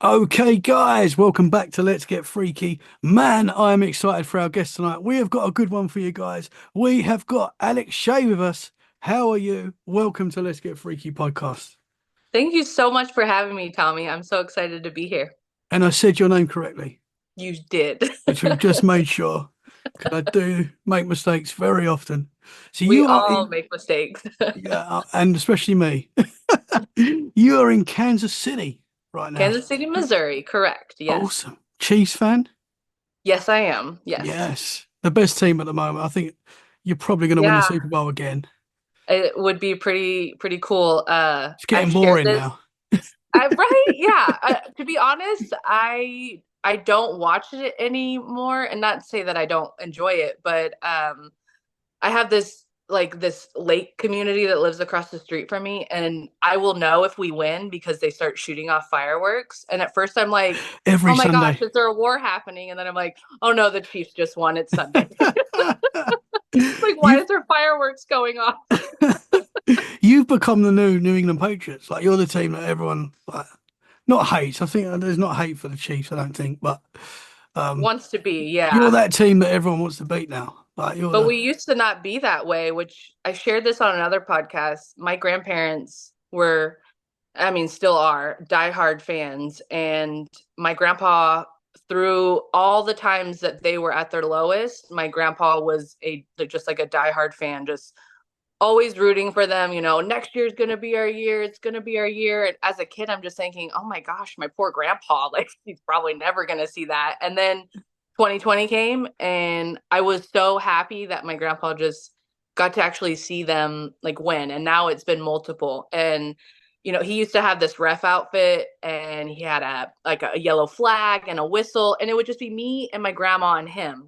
Okay, guys, welcome back to Let's Get Freaky. Man, I am excited for our guest tonight. We have got a good one for you guys. We have got Alex Shae with us. How are you? Welcome to Let's Get Freaky podcast. Thank you so much for having me, Tommy. I'm so excited to be here. And I said your name correctly, You did. which we've just made sure, because I do make mistakes very often. So We you are all in, make mistakes. yeah, and especially me. You are in Kansas City right now. Kansas City, Missouri, correct. Yes. Awesome. Chiefs fan? Yes, I am. Yes. Yes. The best team at the moment. I think you're probably going to win the Yeah, Super Bowl again. it would be pretty cool. It's I've getting shared boring this. now. Right? Yeah. To be honest, I don't watch it anymore, and not to say that I don't enjoy it, but I have this lake community that lives across the street from me, and I will know if we win because they start shooting off fireworks. And at first I'm like, Every oh my gosh, Sunday. is there a war happening? And then I'm like, oh no, the Chiefs just won. It's Sunday. Like, why You've is there fireworks going off? you've become the New England Patriots. Like you're the team that everyone like not hates. I think there's not hate for the Chiefs, I don't think, but um Wants to be, you're yeah. that team that everyone wants to beat now. Like you're But the we used to not be that way, which I shared this on another podcast. My grandparents were, I mean, still are diehard fans. And my grandpa, through all the times that they were at their lowest, my grandpa was just like a diehard fan, just always rooting for them. Next year's going to be our year. It's going to be our year. And as a kid, I'm just thinking, oh my gosh, my poor grandpa, like he's probably never going to see that. And then 2020 came, and I was so happy that my grandpa just got to actually see them like win. And now it's been multiple. And he used to have this ref outfit, and he had a yellow flag and a whistle, and it would just be me and my grandma and him.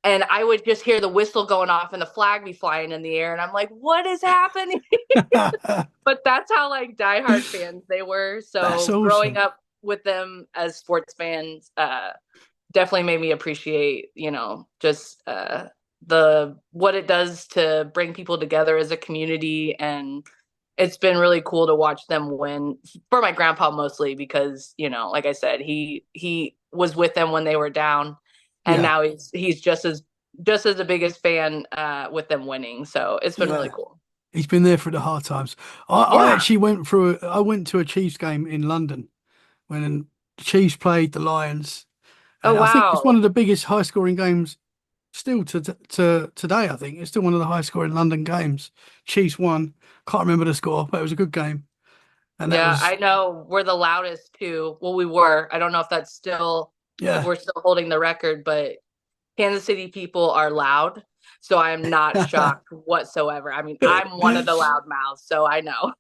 And I would just hear the whistle going off and the flag be flying in the air, and I'm like, what is happening? But that's how like diehard fans they were. That's So growing awesome. up with them as sports fans, definitely made me appreciate, just the what it does to bring people together as a community. And it's been really cool to watch them win for my grandpa, mostly because, like I said, he was with them when they were down, and Yeah. now he's just as the biggest fan with them winning. So it's been really Yeah. cool. He's been there through the hard times. I Yeah. actually I went to a Chiefs game in London when the Chiefs played the Lions. Oh And I think it's one wow. of the biggest high scoring games still to today. I think it's still one of the high scoring London games. Chiefs won. Can't remember the score, but it was a good game. And that Yeah, was, I know we're the loudest too. Well, we were. I don't know if that's still, if yeah. we're still holding the record, but Kansas City people are loud. So I am not shocked whatsoever. I mean, I'm one of the loud mouths, so I know.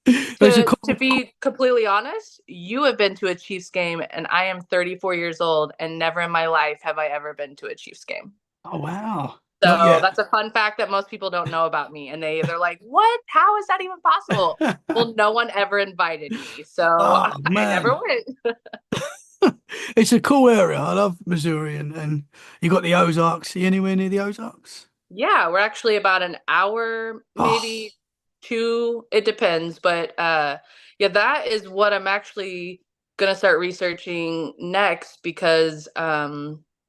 It's a To cool. be completely honest, you have been to a Chiefs game, and I am 34 years old, and never in my life have I ever been to a Chiefs game. Oh, wow. Not So yet. that's a fun fact that most people don't know about me. And they're like, what? How is that even possible? Well, no one ever invited me. So Oh, I never man. went. It's a cool area. I love Missouri and you got the Ozarks. Are you anywhere near the Ozarks? Yeah, we're actually about an hour, Oh, maybe two. It depends. But yeah, that is what I'm actually gonna start researching next because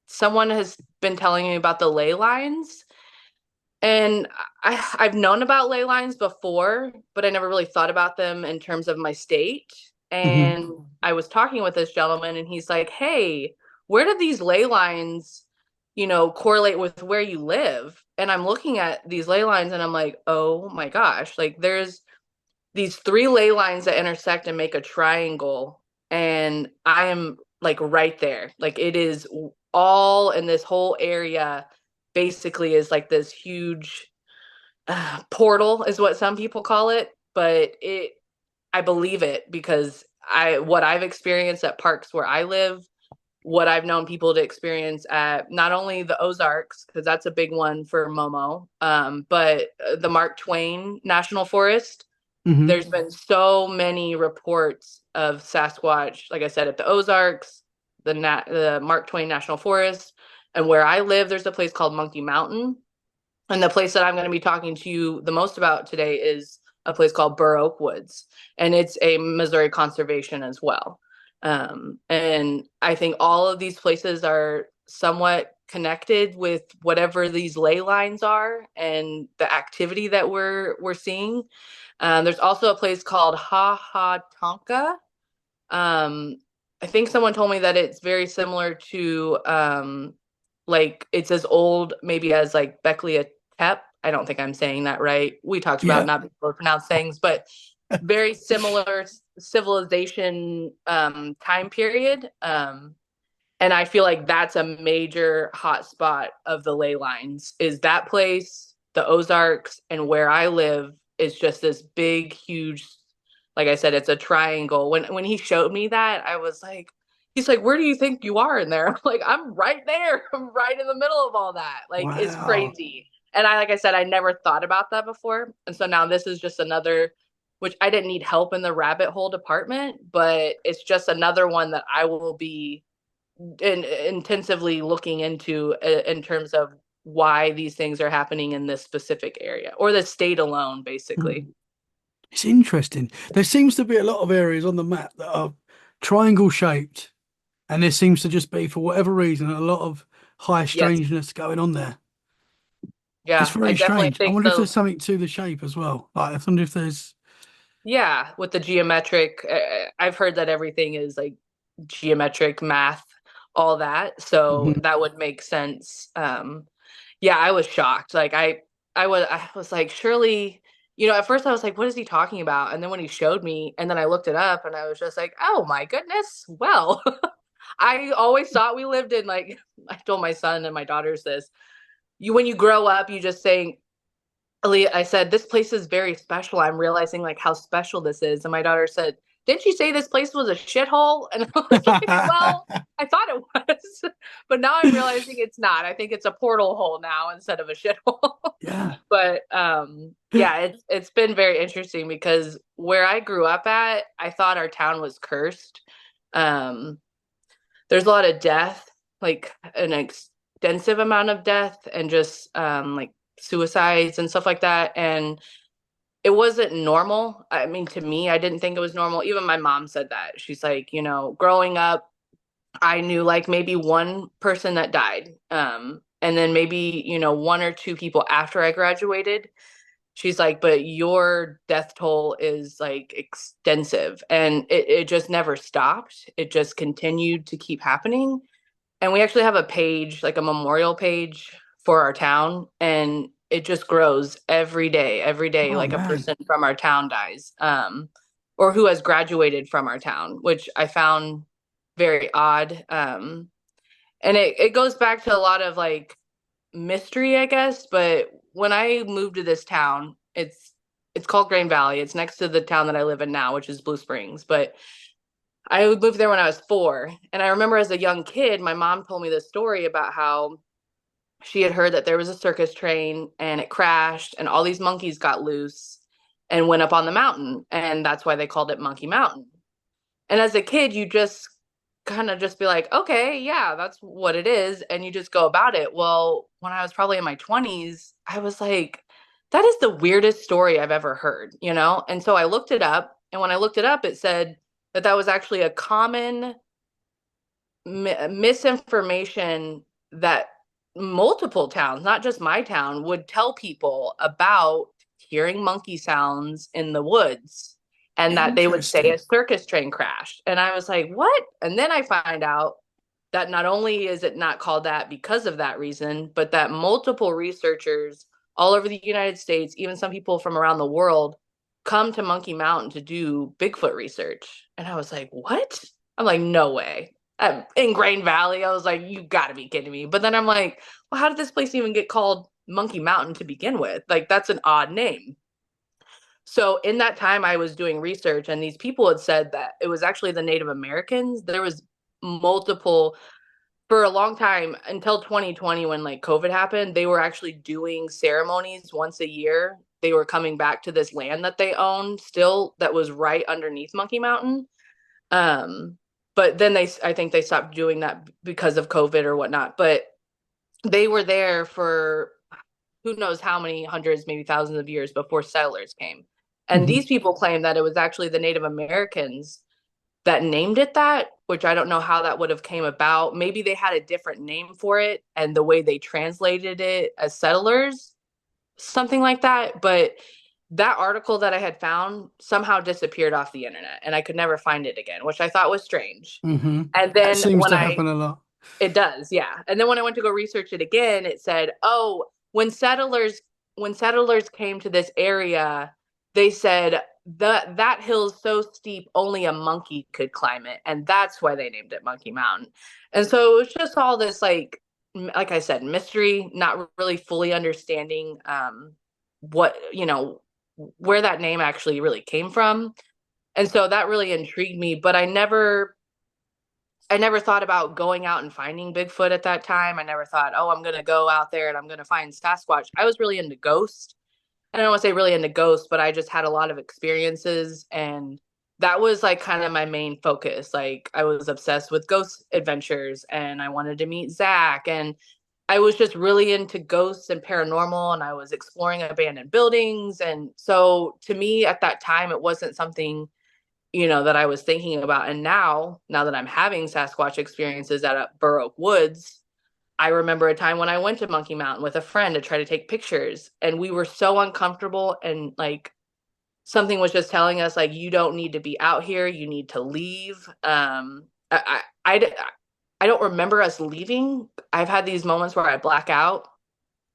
someone has been telling me about the ley lines. And I've known about ley lines before, but I never really thought about them in terms of my state. hmm. And I was talking with this gentleman, and he's like, hey, where do these ley lines, correlate with where you live? And I'm looking at these ley lines, and I'm like, oh my gosh, like there's these three ley lines that intersect and make a triangle. And I am like right there. Like it is all in this whole area basically is like this huge portal is what some people call it, but I believe it because what I've experienced at parks where I live, what I've known people to experience at not only the Ozarks, because that's a big one for Momo, but the Mark Twain National Forest. Hmm. There's been so many reports of Sasquatch, like I said, at the Ozarks, the Mark Twain National Forest, and where I live, there's a place called Monkey Mountain, and the place that I'm going to be talking to you the most about today is a place called Burr Oak Woods, and it's a Missouri conservation as well. And I think all of these places are somewhat connected with whatever these ley lines are and the activity that we're seeing. There's also a place called Ha Ha Tonka. Um, I think someone told me that it's very similar to like it's as old maybe as like Beckley Tep. I don't think I'm saying that right. We talked about Yeah. not being able to pronounce things, but very similar civilization time period. And I feel like that's a major hotspot of the ley lines is that place, the Ozarks, and where I live is just this big, huge, like I said, it's a triangle. When he showed me that, I was like, he's like, where do you think you are in there? I'm like, I'm right there. I'm right in the middle of all that. Like, it's Wow. crazy. And like I said, I never thought about that before. And so now this is just another, which I didn't need help in the rabbit hole department, but it's just another one that I will be intensively looking into in terms of why these things are happening in this specific area or the state alone, basically. Mm. It's interesting. There seems to be a lot of areas on the map that are triangle shaped, and there seems to just be, for whatever reason, a lot of high Yes. strangeness going on there. It's Yeah, I very definitely strange. I think wonder if there's so. something to the shape as well. Like, I wonder if there's. Yeah, with the geometric, I've heard that everything is like geometric math, all that. So Mhm. that would make sense. Yeah, I was shocked. Like I was like, surely, at first I was like, what is he talking about? And then when he showed me, and then I looked it up and I was just like, oh my goodness. Well, I always thought we lived in like I told my son and my daughters this. When you grow up, you just say I said, this place is very special. I'm realizing like how special this is. And my daughter said, didn't you say this place was a shithole? And I was like, well, I thought it was, but now I'm realizing it's not. I think it's a portal hole now instead of a shithole. Yeah. But yeah, it's been very interesting because where I grew up at, I thought our town was cursed. Um, there's a lot of death, like an extensive amount of death, and just like suicides and stuff like that. And it wasn't normal. I mean, to me, I didn't think it was normal. Even my mom said that. She's like, growing up, I knew like maybe one person that died. And then maybe, one or two people after I graduated. She's like, but your death toll is like extensive. And it just never stopped. It just continued to keep happening. And we actually have a page, like a memorial page for our town, and it just grows every day, Oh like a man. person from our town dies, or who has graduated from our town, which I found very odd. And it goes back to a lot of like mystery, I guess. But when I moved to this town, it's called Grain Valley. It's next to the town that I live in now, which is Blue Springs. But I moved there when I was 4. And I remember as a young kid, my mom told me this story about how she had heard that there was a circus train and it crashed and all these monkeys got loose and went up on the mountain. And that's why they called it Monkey Mountain. And as a kid, you just kind of just be like, okay, yeah, that's what it is. And you just go about it. Well, when I was probably in my 20s, I was like, that is the weirdest story I've ever heard, you know? And so I looked it up. And when I looked it up, it said that that was actually a common misinformation that multiple towns, not just my town, would tell people about hearing monkey sounds in the woods and that they would say a Interesting. circus train crashed. And I was like, what? And then I find out that not only is it not called that because of that reason, but that multiple researchers all over the United States, even some people from around the world, come to Monkey Mountain to do Bigfoot research. And I was like, what? I'm like, no way. In Grain Valley, I was like, you got to be kidding me. But then I'm like, well, how did this place even get called Monkey Mountain to begin with? Like, that's an odd name. So in that time, I was doing research, and these people had said that it was actually the Native Americans. There was multiple for a long time until 2020 when like COVID happened. They were actually doing ceremonies once a year. They were coming back to this land that they owned still that was right underneath Monkey Mountain. Um, but then I think they stopped doing that because of COVID or whatnot. But they were there for who knows how many hundreds, maybe thousands of years before settlers came. And Mhm. these people claim that it was actually the Native Americans that named it that, which I don't know how that would have came about. Maybe they had a different name for it and the way they translated it as settlers, something like that. But that article that I had found somehow disappeared off the internet and I could never find it again, which I thought was strange. Hmm. And That then seems to happen a lot. it does, yeah. And then when I went to go research it again, it said, oh, when settlers came to this area, they said that hill's so steep only a monkey could climb it, and that's why they named it Monkey Mountain. And so it was just all this like I said, mystery, not really fully understanding what, where that name actually really came from. And so that really intrigued me, but I never thought about going out and finding Bigfoot at that time. I never thought, oh, I'm going to go out there and I'm going to find Sasquatch. I was really into ghosts. I don't want to say really into ghosts, but I just had a lot of experiences. And that was like kind of my main focus. Like I was obsessed with ghost adventures and I wanted to meet Zach. And I was just really into ghosts and paranormal. And I was exploring abandoned buildings. And so to me at that time, it wasn't something that I was thinking about. And now that I'm having Sasquatch experiences at Burr Oak Woods, I remember a time when I went to Monkey Mountain with a friend to try to take pictures, and we were so uncomfortable, and like something was just telling us like you don't need to be out here, you need to leave. I don't remember us leaving. I've had these moments where I black out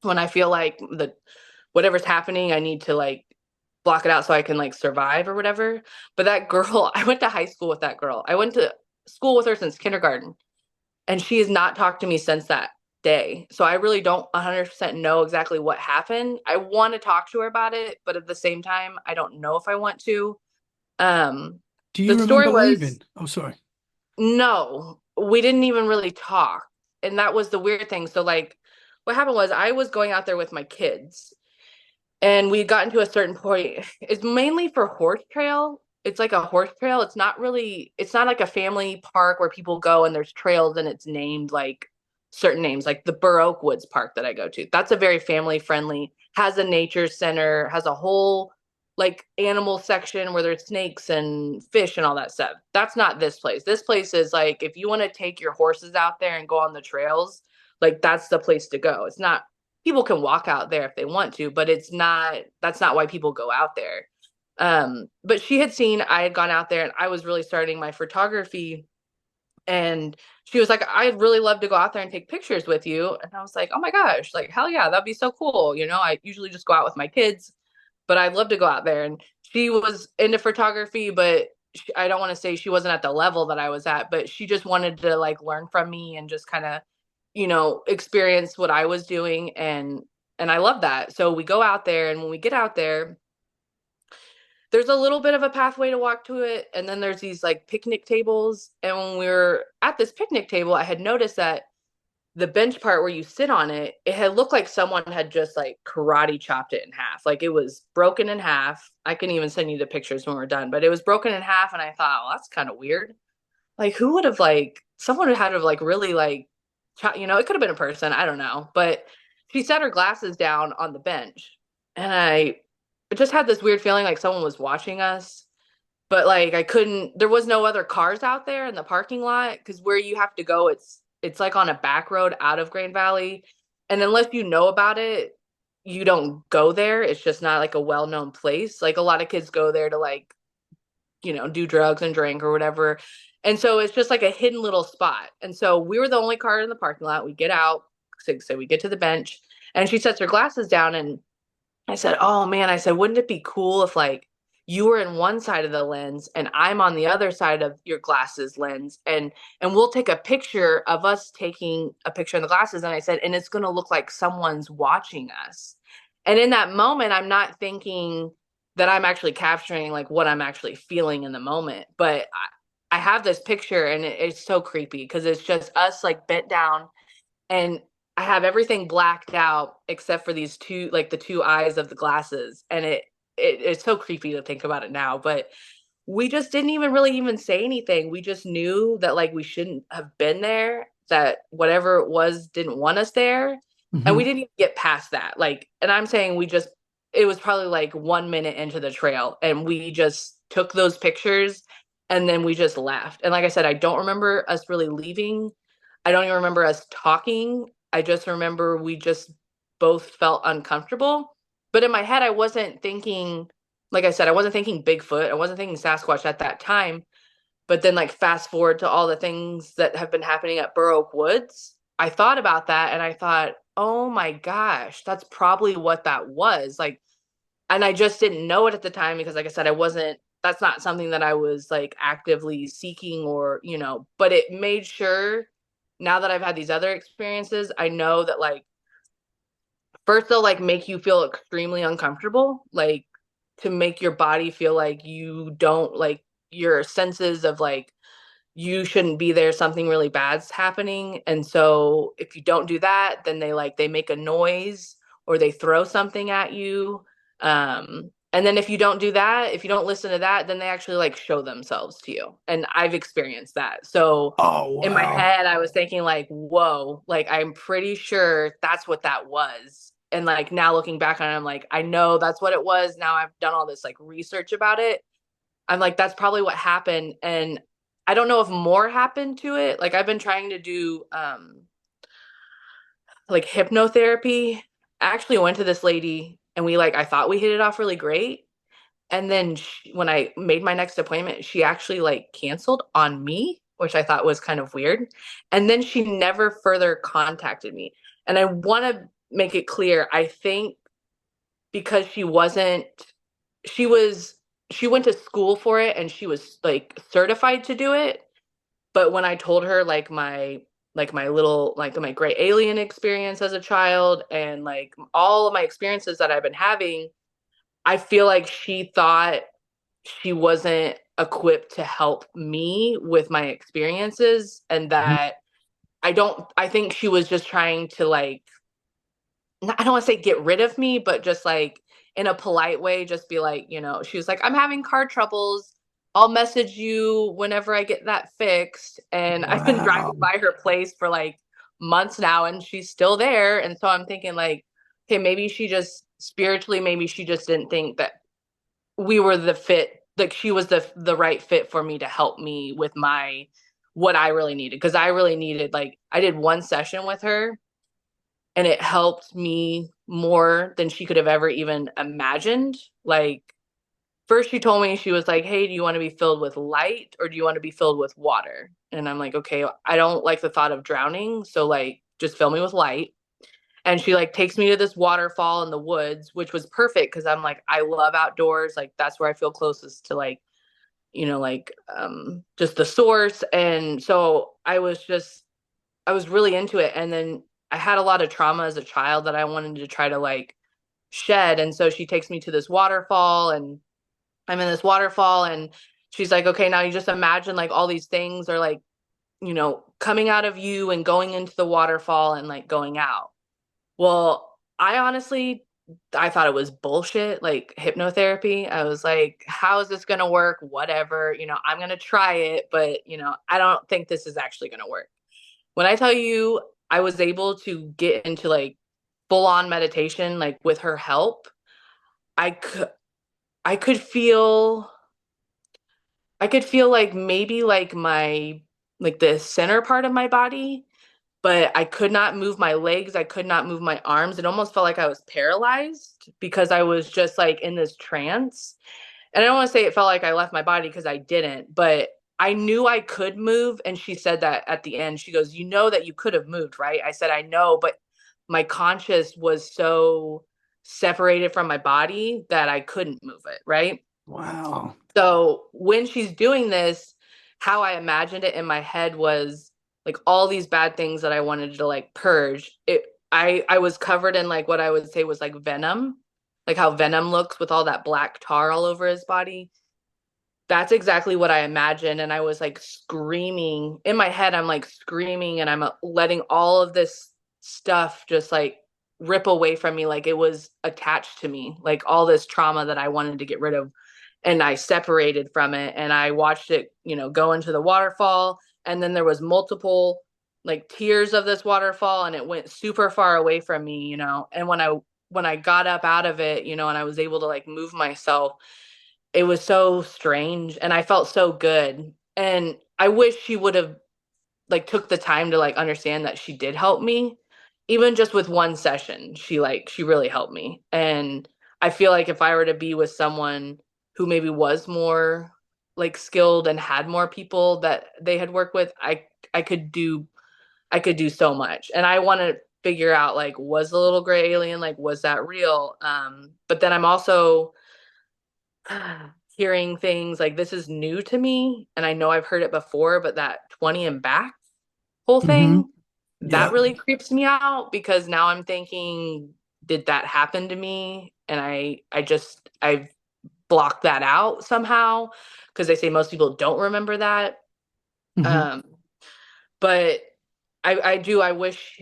when I feel like the whatever's happening, I need to like block it out so I can like survive or whatever. But that girl, I went to high school with that girl. I went to school with her since kindergarten, and she has not talked to me since that day. So I really don't 100% know exactly what happened. I want to talk to her about it, but at the same time, I don't know if I want to. Um, Do you the story remember was leaving? Oh, sorry. no, we didn't even really talk. And that was the weird thing. So like what happened was I was going out there with my kids and we got into a certain point. It's mainly for horse trail. It's like a horse trail. It's not like a family park where people go and there's trails and it's named like certain names, like the Burr Oak Woods Park that I go to. That's a very family friendly, has a nature center, has a whole like animal section where there's snakes and fish and all that stuff. That's not this place. This place is like if you want to take your horses out there and go on the trails, like that's the place to go. It's not people can walk out there if they want to, but that's not why people go out there. But she had seen I had gone out there and I was really starting my photography, and she was like, I'd really love to go out there and take pictures with you. And I was like, oh my gosh, like hell yeah, that'd be so cool. I usually just go out with my kids, but I'd love to go out there. And she was into photography, but I don't want to say she wasn't at the level that I was at, but she just wanted to like learn from me and just kind of, experience what I was doing. And I love that. So we go out there, and when we get out there, there's a little bit of a pathway to walk to it. And then there's these like picnic tables. And when we were at this picnic table, I had noticed that the bench part where you sit on it, it had looked like someone had just like karate chopped it in half. Like it was broken in half. I can even send you the pictures when we're done, but it was broken in half. And I thought, well, that's kind of weird. Like who would have like, someone would have like really like, it could have been a person. I don't know. But she set her glasses down on the bench. And I just had this weird feeling like someone was watching us. But like there was no other cars out there in the parking lot because where you have to go, it's like on a back road out of Grand Valley. And unless you know about it, you don't go there. It's just not like a well-known place. Like a lot of kids go there to like, do drugs and drink or whatever. And so it's just like a hidden little spot. And so we were the only car in the parking lot. We get out, so we get to the bench, and she sets her glasses down. And I said, oh man, I said, wouldn't it be cool if like you were in one side of the lens and I'm on the other side of your glasses lens, and we'll take a picture of us taking a picture in the glasses. And I said, and it's going to look like someone's watching us. And in that moment, I'm not thinking that I'm actually capturing like what I'm actually feeling in the moment, but I have this picture, and it's so creepy because it's just us like bent down, and I have everything blacked out except for these two, like the two eyes of the glasses. And it's so creepy to think about it now, but we just didn't even really even say anything. We just knew that like we shouldn't have been there, that whatever it was didn't want us there. And we Hmm. didn't even get past that. Like, and I'm saying it was probably like 1 minute into the trail, and we just took those pictures And then we just left. And like I said, I don't remember us really leaving. I don't even remember us talking. I just remember we just both felt uncomfortable. But in my head, I wasn't thinking, like I said, I wasn't thinking Bigfoot. I wasn't thinking Sasquatch at that time. But then, like, fast forward to all the things that have been happening at Burr Oak Woods, I thought about that and I thought, oh my gosh, that's probably what that was. Like, and I just didn't know it at the time because, like I said, I wasn't, that's not something that I was like actively seeking or, but it made sure now that I've had these other experiences, I know that, like, first they'll like make you feel extremely uncomfortable, like to make your body feel like you don't like your senses of like you shouldn't be there, something really bad's happening. And so if you don't do that, then they make a noise or they throw something at you. And then if you don't do that, if you don't listen to that, then they actually like show themselves to you. And I've experienced that. So Oh, in my wow. head, I was thinking like, whoa, like I'm pretty sure that's what that was. And like now looking back on it, I'm like, I know that's what it was. Now I've done all this like research about it. I'm like, that's probably what happened. And I don't know if more happened to it. Like I've been trying to do like hypnotherapy. I actually went to this lady and I thought we hit it off really great. And then when I made my next appointment, she actually like canceled on me, which I thought was kind of weird. And then she never further contacted me. And I want to make it clear, I think because she was, she went to school for it and she was like certified to do it. But when I told her like my little like my gray alien experience as a child and like all of my experiences that I've been having, I feel like she thought she wasn't equipped to help me with my experiences and that I think she was just trying to like I don't want to say get rid of me, but just like in a polite way, just be like, she was like, I'm having car troubles. I'll message you whenever I get that fixed. And I've been Wow. driving by her place for like months now and she's still there. And so I'm thinking like, okay, maybe she just spiritually, maybe she just didn't think that we were the fit, like she was the right fit for me to help me with my what I really needed. Cause I really needed like I did one session with her and it helped me more than she could have ever even imagined. Like, first, she told me, she was like, hey, do you want to be filled with light or do you want to be filled with water? And I'm like, okay, I don't like the thought of drowning. So, like, just fill me with light. And she like takes me to this waterfall in the woods, which was perfect because I'm like, I love outdoors. Like, that's where I feel closest to like, just the source. And so I was really into it. And then I had a lot of trauma as a child that I wanted to try to like shed. And so she takes me to this waterfall and I'm in this waterfall and she's like, okay, now you just imagine like all these things are like, coming out of you and going into the waterfall and like going out. Well, I thought it was bullshit, like hypnotherapy. I was like, how is this going to work? Whatever, I'm going to try it, but, I don't think this is actually going to work. When I tell you I was able to get into like full on meditation, like with her help, I could I could feel I could feel like maybe like my like the center part of my body, but I could not move my legs, I could not move my arms. It almost felt like I was paralyzed because I was just like in this trance. And I don't want to say it felt like I left my body because I didn't, but I knew I could move. And she said that at the end, she goes, you know that you could have moved, right? I said, I know, but my conscious was so separated from my body that I couldn't move it, right? Wow. So when she's doing this, how I imagined it in my head was like all these bad things that I wanted to like purge. I was covered in like what I would say was like venom, like how venom looks with all that black tar all over his body. That's exactly what I imagined. And I was like screaming in my head. I'm like screaming and I'm letting all of this stuff just like rip away from me. Like it was attached to me, like all this trauma that I wanted to get rid of. And I separated from it and I watched it, go into the waterfall. And then there was multiple like tiers of this waterfall and it went super far away from me. And when I got up out of it, and I was able to like move myself, it was so strange and I felt so good. And I wish she would have like took the time to like understand that she did help me. Even just with one session, she really helped me. And I feel like if I were to be with someone who maybe was more like skilled and had more people that they had worked with, I could do I could do so much. And I want to figure out like was the little gray alien like was that real? But then I'm also hearing things like this is new to me and I know I've heard it before, but that 20 and back whole Hmm. thing, that Yeah. really creeps me out because now I'm thinking, did that happen to me? And I've blocked that out somehow because they say most people don't remember that. Hmm. Um, but I wish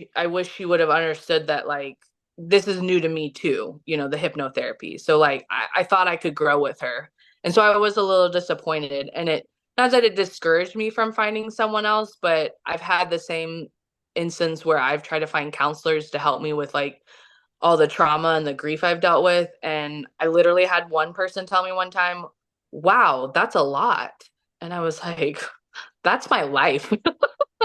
she would have understood that like this is new to me too, the hypnotherapy. So like I thought I could grow with her. And so I was a little disappointed. And it not that it discouraged me from finding someone else, but I've had the same instance where I've tried to find counselors to help me with like all the trauma and the grief I've dealt with. And I literally had one person tell me one time, wow, that's a lot. And I was like, that's my life.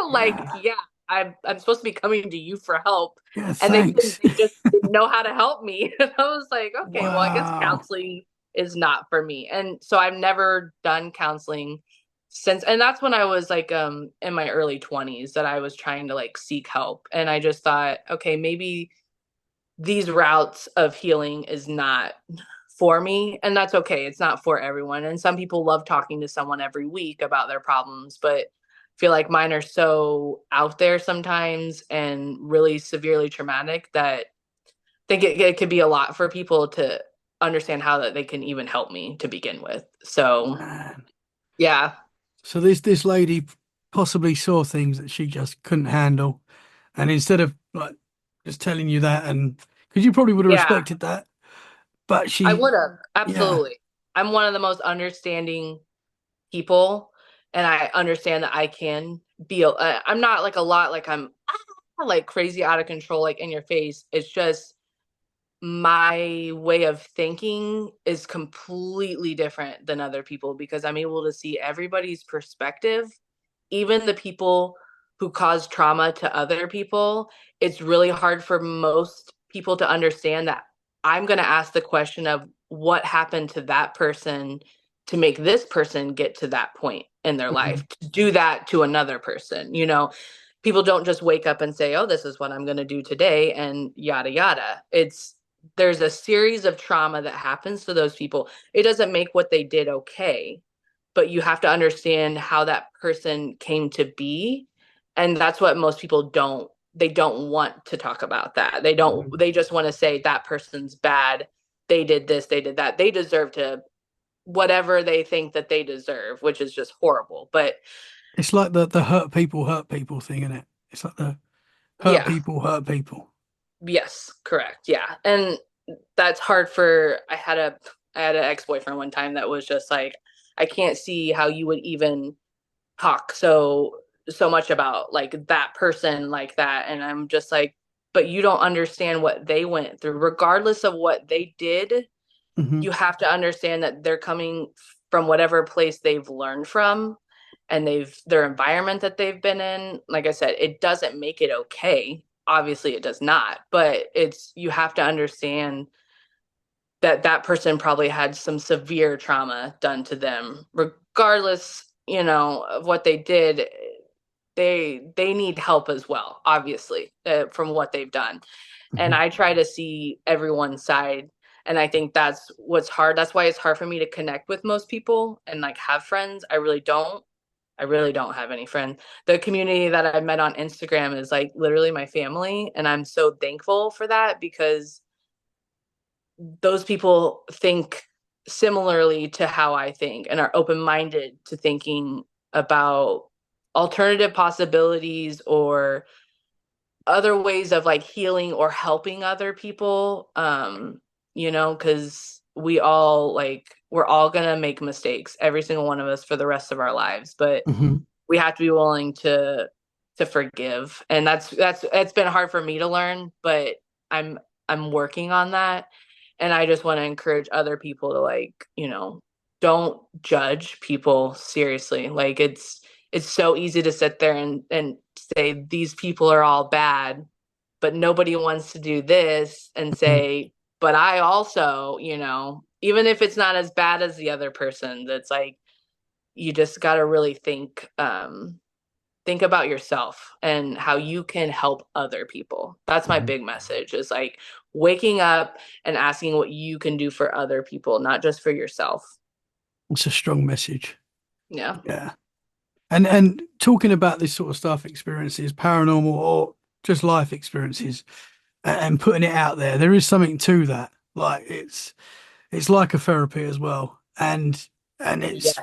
Like, Yeah. yeah, I'm supposed to be coming to you for help, Yeah. and Thanks. they just didn't know how to help me. And I was like, okay, well, I guess Wow. counseling is not for me. And so I've never done counseling since, and that's when I was like in my early 20s that I was trying to like seek help. And I just thought, okay, maybe these routes of healing is not for me, and that's okay. It's not for everyone, and some people love talking to someone every week about their problems, but I feel like mine are so out there sometimes and really severely traumatic that I think it could be a lot for people to understand how that they can even help me to begin with. So Man. yeah. So this lady possibly saw things that she just couldn't handle, and instead of like just telling you that, and because you probably would have Yeah, respected that, but I she, would have, yeah. absolutely. I'm one of the most understanding people, and I understand that I can be I'm not like a lot like I'm like crazy out of control like in your face. It's just my way of thinking is completely different than other people because I'm able to see everybody's perspective, even the people who cause trauma to other people. It's really hard for most people to understand that I'm going to ask the question of what happened to that person to make this person get to that point in their Hmm. life, to do that to another person. People don't just wake up and say, oh, this is what I'm going to do today and yada yada. There's a series of trauma that happens to those people. It doesn't make what they did okay, but you have to understand how that person came to be. And that's what most people don't want to talk about that. Hmm. They just want to say that person's bad. They did this, they did that. They deserve to whatever they think that they deserve, which is just horrible. But It's like the hurt people thing, isn't it? It's like the yeah, hurt people. yes, correct. Yeah. And that's hard for I had an ex-boyfriend one time that was just like, I can't see how you would even talk so much about like that person like that. And I'm just like, but you don't understand what they went through regardless of what they did. Hmm. You have to understand that they're coming from whatever place they've learned from, and their environment that they've been in. Like I said, it doesn't make it okay, obviously it does not, but it's you have to understand that that person probably had some severe trauma done to them regardless, of what they did. They need help as well, obviously, from what they've done. And Hmm. I try to see everyone's side, and I think that's what's hard. That's why it's hard for me to connect with most people and like have friends. I really don't have any friends. The community that I met on Instagram is like literally my family, and I'm so thankful for that because those people think similarly to how I think and are open minded to thinking about alternative possibilities or other ways of like healing or helping other people. Because we're all gonna make mistakes, every single one of us for the rest of our lives, but Hmm. we have to be willing to forgive. And that's it's been hard for me to learn, but I'm working on that. And I just want to encourage other people to like, don't judge people seriously. Like it's so easy to sit there and say these people are all bad, but nobody wants to do this and Mm. say, but I also, even if it's not as bad as the other person, that's like you just got to really think about yourself and how you can help other people. That's my Mhm. big message is like waking up and asking what you can do for other people, not just for yourself. It's a strong message. Yeah. Yeah. And talking about this sort of stuff, experiences, paranormal or just life experiences, and putting it out there, there is something to that. Like it's like a therapy as well. And it's Yeah.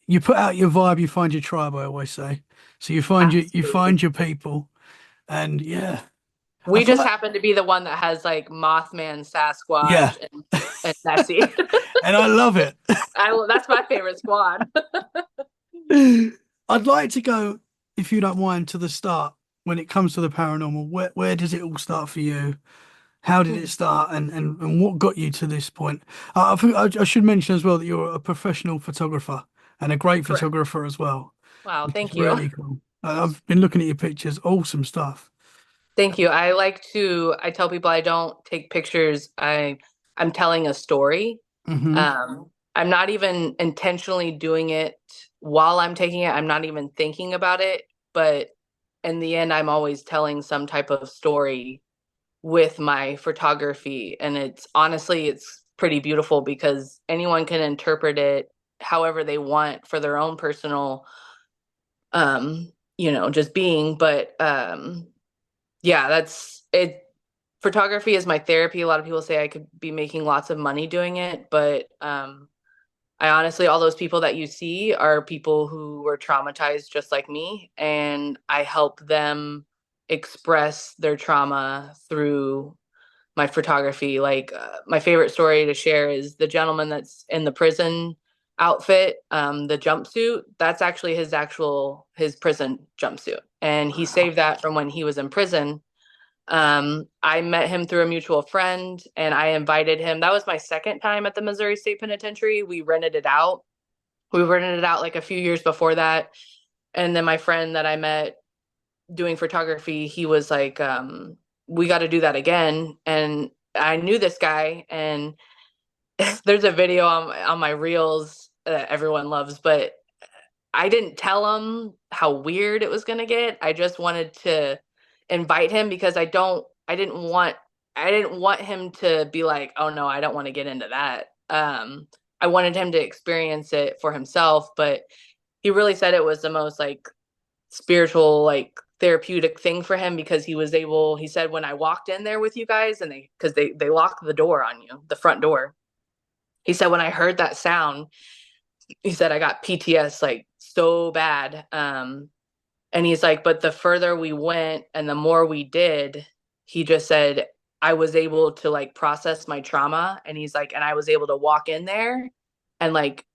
you put out your vibe, you find your tribe, I always say. So you Absolutely. find your people. And yeah, I We feel just like happen to be the one that has like Mothman, yeah, Sasquatch, and Nessie. and I love it. That's my favorite squad. I'd like to go, if you don't mind, to the start when it comes to the paranormal. Where does it all start for you? How did it start, and what got you to this point? I should mention as well that you're a professional photographer and a great Correct. photographer as well, Wow, which is thank you. really cool. I've been looking at your pictures, awesome stuff. Thank you. I tell people I don't take pictures. I'm telling a story. Hmm. I'm not even intentionally doing it while I'm taking it. I'm not even thinking about it, but in the end, I'm always telling some type of story with my photography. And it's honestly, it's pretty beautiful because anyone can interpret it however they want for their own personal, just being. But yeah, that's it. Photography is my therapy. A lot of people say I could be making lots of money doing it, but I honestly, all those people that you see are people who were traumatized just like me, and I help them express their trauma through my photography. Like my favorite story to share is the gentleman that's in the prison outfit, the jumpsuit. That's actually his prison jumpsuit, and he Wow. saved that from when he was in prison. I met him through a mutual friend and I invited him. That was my second time at the Missouri State Penitentiary. We rented it out. We rented it out like a few years before that. And then my friend that I met doing photography, he was like, we got to do that again. And I knew this guy, and there's a video on my reels that everyone loves, but I didn't tell him how weird it was going to get. I just wanted to invite him because I didn't want him to be like, "Oh no, I don't want to get into that." I wanted him to experience it for himself, but he really said it was the most like spiritual, like therapeutic thing for him because he said when I walked in there with you guys and they lock the door on you, the front door. He said when I heard that sound, he said I got PTS like so bad. And he's like, but the further we went and the more we did, he just said I was able to like process my trauma. And he's like, and I was able to walk in there and like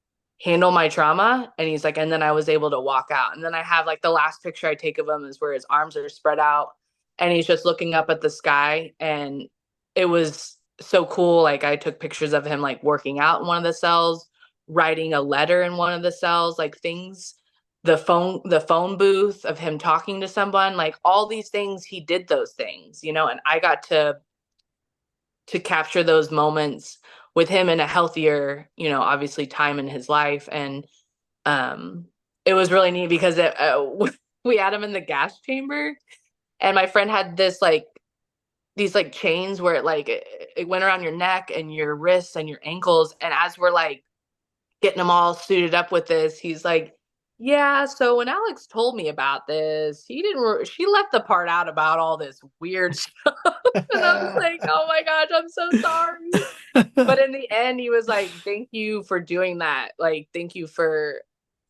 handle my trauma. And he's like, and then I was able to walk out. And then I have like the last picture I take of him is where his arms are spread out and he's just looking up at the sky. And it was so cool. Like I took pictures of him like working out in one of the cells, writing a letter in one of the cells, like things, the phone booth of him talking to someone, like all these things, he did those things, and I got to capture those moments with him in a healthier, obviously time in his life. And it was really neat because we had him in the gas chamber, and my friend had these like chains where it went around your neck and your wrists and your ankles. And as we're like getting them all suited up with this, he's like, yeah, so when Alex told me about this, she left the part out about all this weird stuff. And I was like, oh my gosh, I'm so sorry. But in the end, he was like, thank you for doing that. Like, thank you for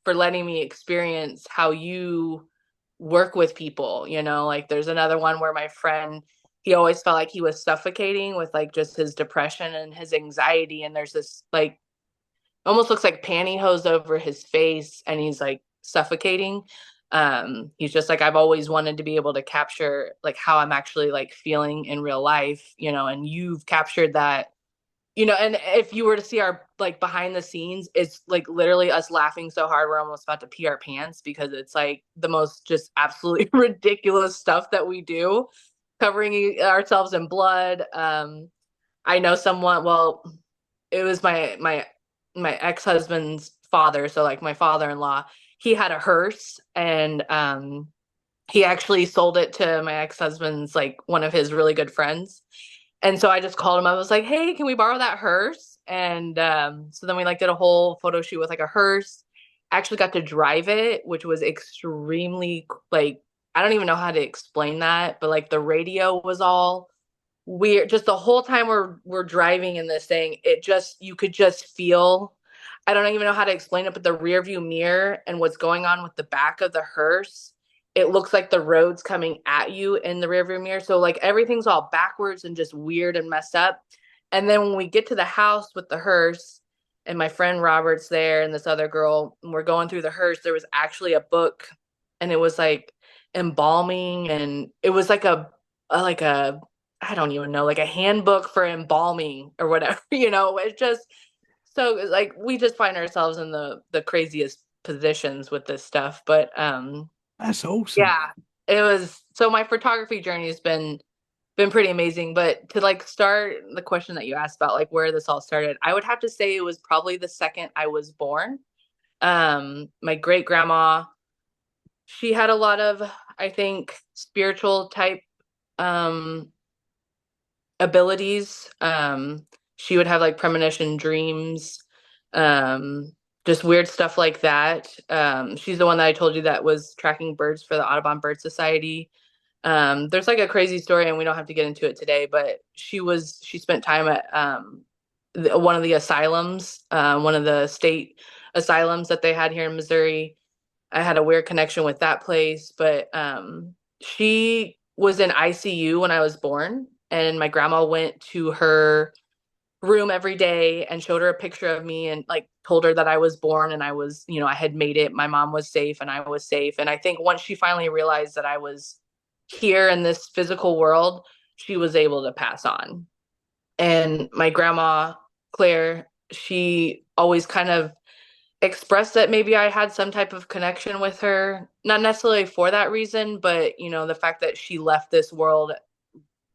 letting me experience how you work with people. Like there's another one where my friend, he always felt like he was suffocating with like just his depression and his anxiety. And there's this like almost looks like pantyhose over his face and he's like suffocating. He's just like, I've always wanted to be able to capture like how I'm actually like feeling in real life, and you've captured that and if you were to see our like behind the scenes, it's like literally us laughing so hard we're almost about to pee our pants because it's like the most just absolutely ridiculous stuff that we do, covering ourselves in blood. I know someone, well, it was my ex-husband's father, so like my father-in-law, he had a hearse, and he actually sold it to my ex-husband's like one of his really good friends. And so I just called him. I was like, "Hey, can we borrow that hearse?" And so then we like did a whole photo shoot with like a hearse. Actually got to drive it, which was extremely like, I don't even know how to explain that, but like the radio was all weird. Just the whole time we're driving in this thing, it just, you could just feel, I don't even know how to explain it, but the rear view mirror and what's going on with the back of the hearse, it looks like the road's coming at you in the rear view mirror. So like everything's all backwards and just weird and messed up. And then when we get to the house with the hearse, and my friend Robert's there and this other girl, and we're going through the hearse, there was actually a book, and it was like embalming, and it was like a I don't even know, like a handbook for embalming or whatever, it's just so like we just find ourselves in the craziest positions with this stuff. But That's awesome. yeah, it was, so my photography journey has been pretty amazing. But to like start the question that you asked about like where this all started, I would have to say it was probably the second I was born. My great grandma, she had a lot of, I think, spiritual type um abilities. She would have like premonition dreams, um, just weird stuff like that. She's the one that I told you that was tracking birds for the Audubon Bird Society. There's like a crazy story, and we don't have to get into it today, but she spent time at one of the asylums, one of the state asylums that they had here in Missouri. I had a weird connection with that place, but she was in ICU when I was born, and my grandma went to her room every day and showed her a picture of me and like told her that I was born and I was, I had made it. My mom was safe and I was safe. And I think once she finally realized that I was here in this physical world, she was able to pass on. And my grandma, Claire, she always kind of expressed that maybe I had some type of connection with her, not necessarily for that reason, but the fact that she left this world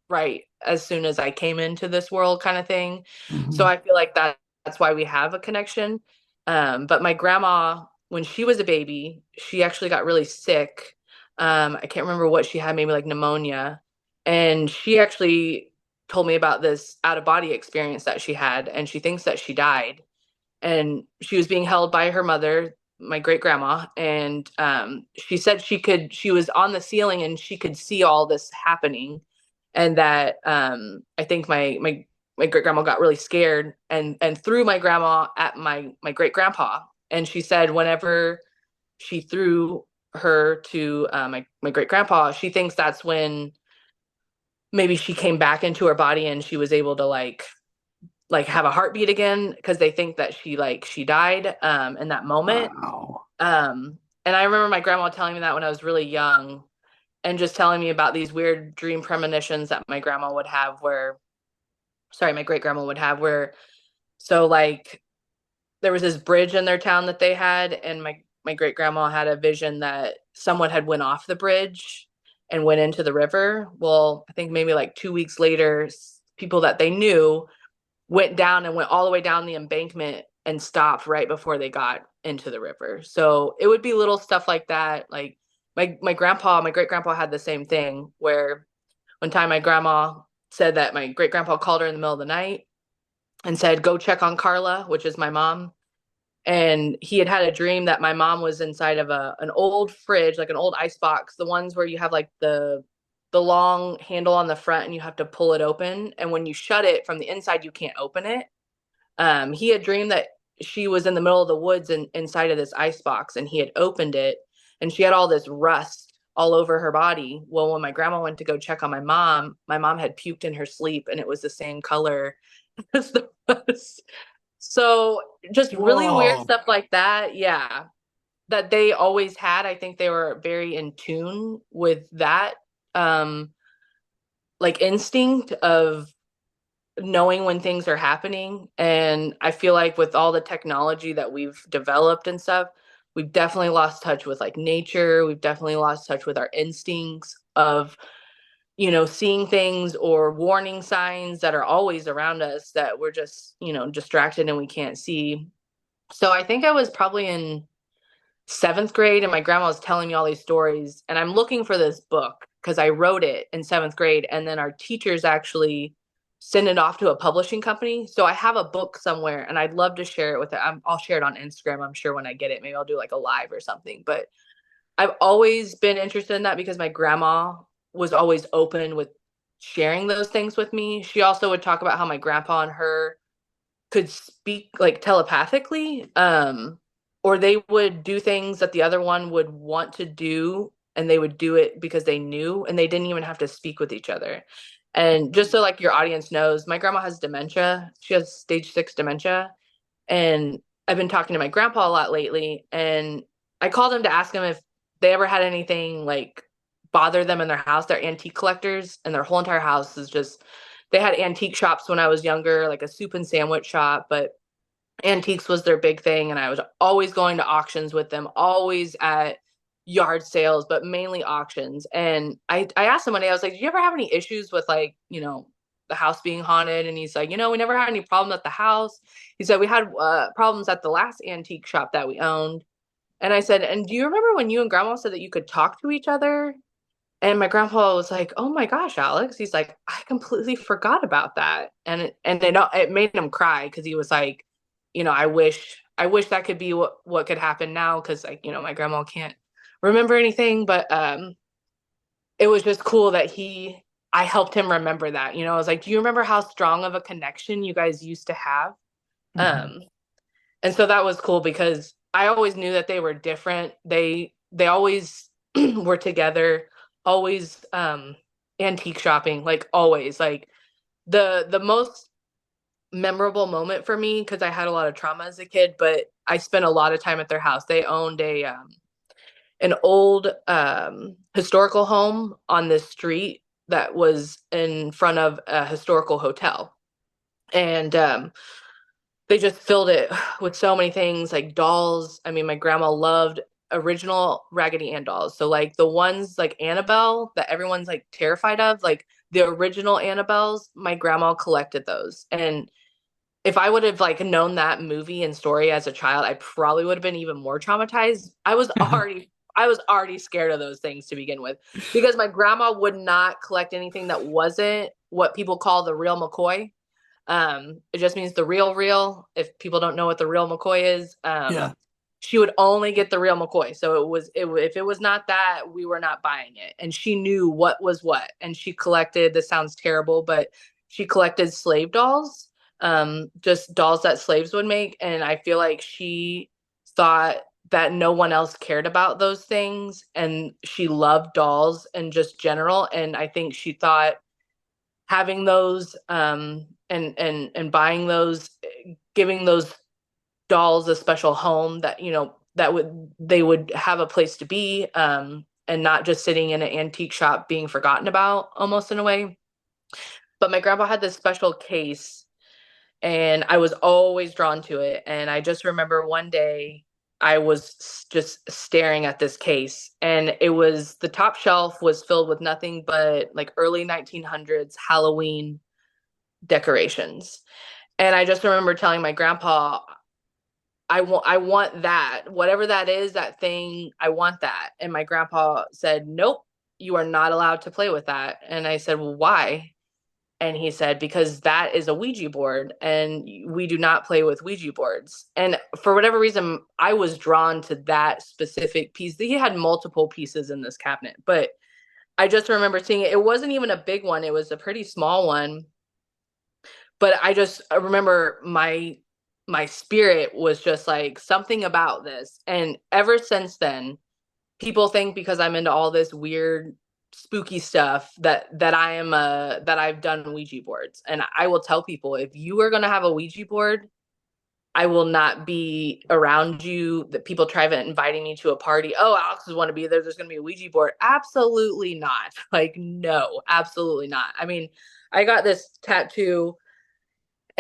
right as soon as I came into this world kind of thing. So Hmm. I feel like that's why we have a connection. But my grandma, when she was a baby, she actually got really sick. I can't remember what she had, maybe like pneumonia. And she actually told me about this out of body experience that she had, and she thinks that she died. And she was being held by her mother, my great grandma, and she said she was on the ceiling and she could see all this happening, and that I think my great grandma got really scared and threw my grandma at my great grandpa, and she said whenever she threw her to my great grandpa, she thinks that's when maybe she came back into her body and she was able to like have a heartbeat again, because they think that she died in that moment. Wow. And I remember my grandma telling me that when I was really young, and just telling me about these weird dream premonitions that my grandma would have where, sorry, my great grandma would have where, so like there was this bridge in their town that they had, and my great grandma had a vision that someone had went off the bridge and went into the river. Well, I think maybe like 2 weeks later, people that they knew went down and went all the way down the embankment and stopped right before they got into the river. So it would be little stuff like that. Like my great grandpa had the same thing where one time my grandma said that my great grandpa called her in the middle of the night and said, "Go check on Carla," which is my mom. And he had a dream that my mom was inside of an old fridge, like an old ice box, the ones where you have like the long handle on the front and you have to pull it open, and when you shut it from the inside you can't open it. He had dreamed that she was in the middle of the woods and inside of this ice box, and he had opened it, and she had all this rust all over her body. Well, when my grandma went to go check on my mom had puked in her sleep, and it was the same color as the rust. So just really weird Whoa. stuff like that. Yeah. That they always had. I think they were very in tune with that, um, like instinct of knowing when things are happening. And I feel like with all the technology that we've developed and stuff, we've definitely lost touch with like nature. We've definitely lost touch with our instincts of, seeing things or warning signs that are always around us that we're just, distracted and we can't see. So I think I was probably in seventh grade and my grandma was telling me all these stories, and I'm looking for this book because I wrote it in seventh grade, and then our teachers actually sent it off to a publishing company. So I have a book somewhere and I'd love to share it with it. I'll share it on Instagram, I'm sure, when I get it. Maybe I'll do like a live or something. But I've always been interested in that because my grandma was always open with sharing those things with me. She also would talk about how my grandpa and her could speak like telepathically, or they would do things that the other one would want to do, and they would do it because they knew, and they didn't even have to speak with each other. And just so like your audience knows, my grandma has dementia. She has stage 6 dementia. And I've been talking to my grandpa a lot lately, and I called him to ask him if they ever had anything like bother them in their house. They're antique collectors, and their whole entire house is just, they had antique shops when I was younger, like a soup and sandwich shop, but antiques was their big thing. And I was always going to auctions with them, always at yard sales, but mainly auctions. And I asked him one day, I was like, "Do you ever have any issues with like, the house being haunted?" And he's like, "We never had any problem at the house." He said, "We had problems at the last antique shop that we owned." And I said, "And do you remember when you and grandma said that you could talk to each other?" And my grandpa was like, "Oh my gosh, Alex." He's like, "I completely forgot about that." And it made him cry because he was like, I wish that could be what could happen now, because like, my grandma can't remember anything. But it was just cool that I helped him remember that. I was like, "Do you remember how strong of a connection you guys used to have?" Mhm. Um, and so that was cool because I always knew that they were different. They always were together, always antique shopping, like always. Like the most memorable moment for me, because I had a lot of trauma as a kid, but I spent a lot of time at their house. They owned a an old historical home on this street that was in front of a historical hotel. And they just filled it with so many things like dolls. I mean, my grandma loved original Raggedy Ann dolls. So like the ones like Annabelle that everyone's like terrified of, like the original Annabelles, my grandma collected those. And if I would have like known that movie and story as a child, I probably would have been even more traumatized. I was already scared of those things to begin with, because my grandma would not collect anything that wasn't what people call the real McCoy. It just means the real real. If people don't know what the real McCoy is, Yeah. she would only get the real McCoy. So if it was not that, we were not buying it. And she knew what was what. And she collected, this sounds terrible, but she collected slave dolls, just dolls that slaves would make. And I feel like she thought that no one else cared about those things. And she loved dolls and just general. And I think she thought having those, and buying those, giving those dolls a special home, that they would have a place to be, and not just sitting in an antique shop being forgotten about, almost in a way. But my grandpa had this special case, and I was always drawn to it. And I just remember one day I was just staring at this case, and it was, the top shelf was filled with nothing but like early 1900s Halloween decorations. And I just remember telling my grandpa, I want that. Whatever that is, that thing, I want that. And my grandpa said, "Nope, you are not allowed to play with that." And I said, "Well, why?" And he said, "Because that is a Ouija board, and we do not play with Ouija boards." And for whatever reason, I was drawn to that specific piece. He had multiple pieces in this cabinet, but I just remember seeing it. It wasn't even a big one, it was a pretty small one. But I remember my spirit was just like, something about this. And ever since then, people think because I'm into all this weird spooky stuff that I've done Ouija boards. And I will tell people, if you are going to have a Ouija board, I will not be around you. That people try inviting me to a party. "Oh, Alex is want to be there. There's going to be a Ouija board." Absolutely not. Like, no, absolutely not. I mean, I got this tattoo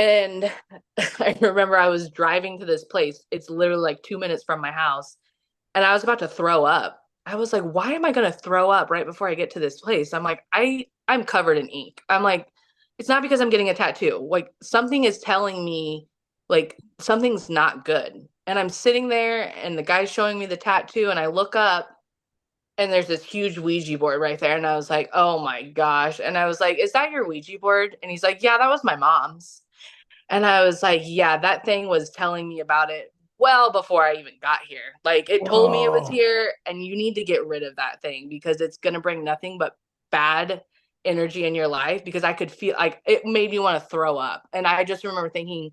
And I remember I was driving to this place. It's literally like 2 minutes from my house. And I was about to throw up. I was like, why am I gonna throw up right before I get to this place? I'm like, I'm covered in ink. I'm like, it's not because I'm getting a tattoo. Like something is telling me like something's not good. And I'm sitting there and the guy's showing me the tattoo and I look up and there's this huge Ouija board right there. And I was like, oh my gosh. And I was like, is that your Ouija board? And he's like, yeah, that was my mom's. And I was like, yeah, that thing was telling me about it well before I even got here. Like it told me it was Whoa. here and you need to get rid of that thing because it's going to bring nothing but bad energy in your life because I could feel like it made me want to throw up. And I just remember thinking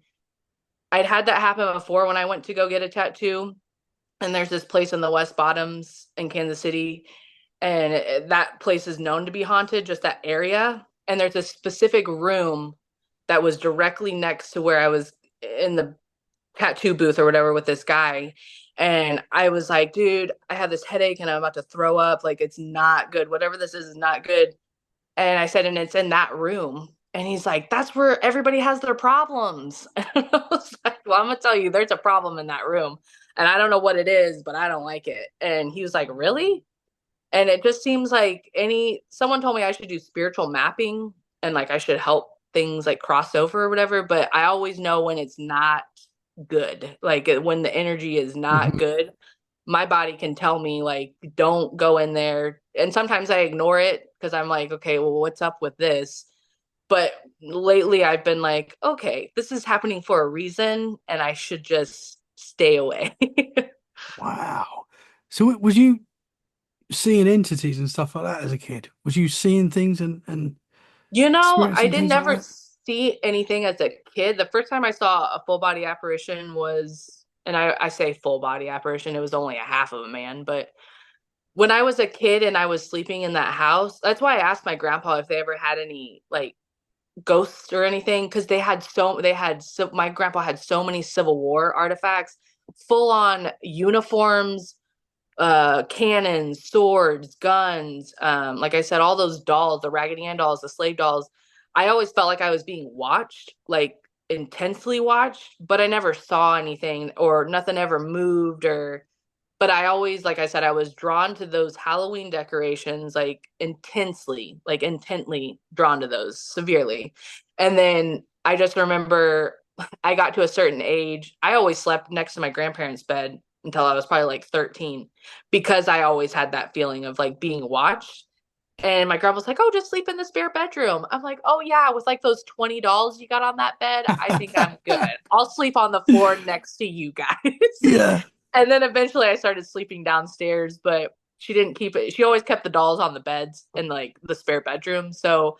I'd had that happen before when I went to go get a tattoo. And there's this place in the West Bottoms in Kansas City. And that place is known to be haunted, just that area. And there's a specific room that was directly next to where I was in the tattoo booth or whatever with this guy. And I was like, dude, I have this headache and I'm about to throw up. Like, it's not good. Whatever this is not good. And I said, and it's in that room. And he's like, that's where everybody has their problems. And I was like, well, I'm going to tell you, there's a problem in that room. And I don't know what it is, but I don't like it. And he was like, really? And it just seems like someone told me I should do spiritual mapping and like I should help things like cross over or whatever. But I always know when it's not good, like when the energy is not Mhm. good, my body can tell me like don't go in there. And sometimes I ignore it because I'm like, okay, well, what's up with this? But lately I've been like, okay, this is happening for a reason and I should just stay away. Wow. So was you seeing entities and stuff like that as a kid? Was you seeing things and I experiencing didn't things like ever that? see anything as a kid. The first time I saw a full body apparition was, and I say full body apparition, it was only a half of a man, but when I was a kid and I was sleeping in that house, that's why I asked my grandpa if they ever had any like ghosts or anything because my grandpa had so many Civil War artifacts, full on uniforms, cannons, swords, guns, like I said, all those dolls, the Raggedy Ann dolls, the slave dolls. I always felt like I was being watched, like intensely watched, but I never saw anything or nothing ever moved or but I always, like I said, I was drawn to those Halloween decorations, like intently drawn to those severely. And then I just remember I got to a certain age. I always slept next to my grandparents' bed until I was probably like 13 because I always had that feeling of like being watched. And my grandma was like, oh, just sleep in the spare bedroom. I'm like, oh, yeah, with like those 20 dolls you got on that bed, I think I'm good. I'll sleep on the floor next to you guys. Yeah. And then eventually I started sleeping downstairs, but she didn't keep it. She always kept the dolls on the beds in like the spare bedroom. So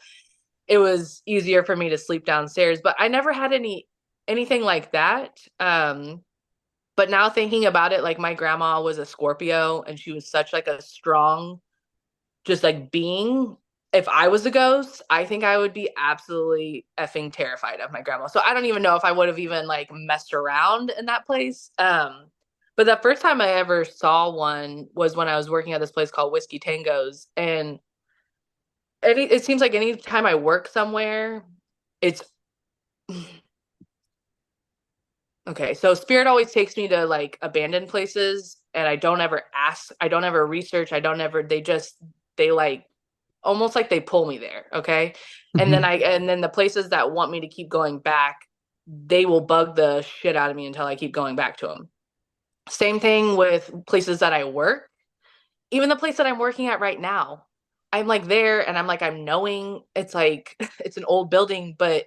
it was easier for me to sleep downstairs, but I never had anything like that. But now thinking about it, like my grandma was a Scorpio and she was such like a strong, just like being. If I was a ghost, I think I would be absolutely effing terrified of my grandma. So I don't even know if I would have even like messed around in that place. But the first time I ever saw one was when I was working at this place called Whiskey Tangos. And it seems like any time I work somewhere, it's okay. So spirit always takes me to like abandoned places and I don't ever ask, I don't ever research, I don't ever, they like almost like they pull me there. Okay. Mhm. And then the places that want me to keep going back, they will bug the shit out of me until I keep going back to them. Same thing with places that I work. Even the place that I'm working at right now, I'm like there and I'm like, I'm knowing it's like, it's an old building, but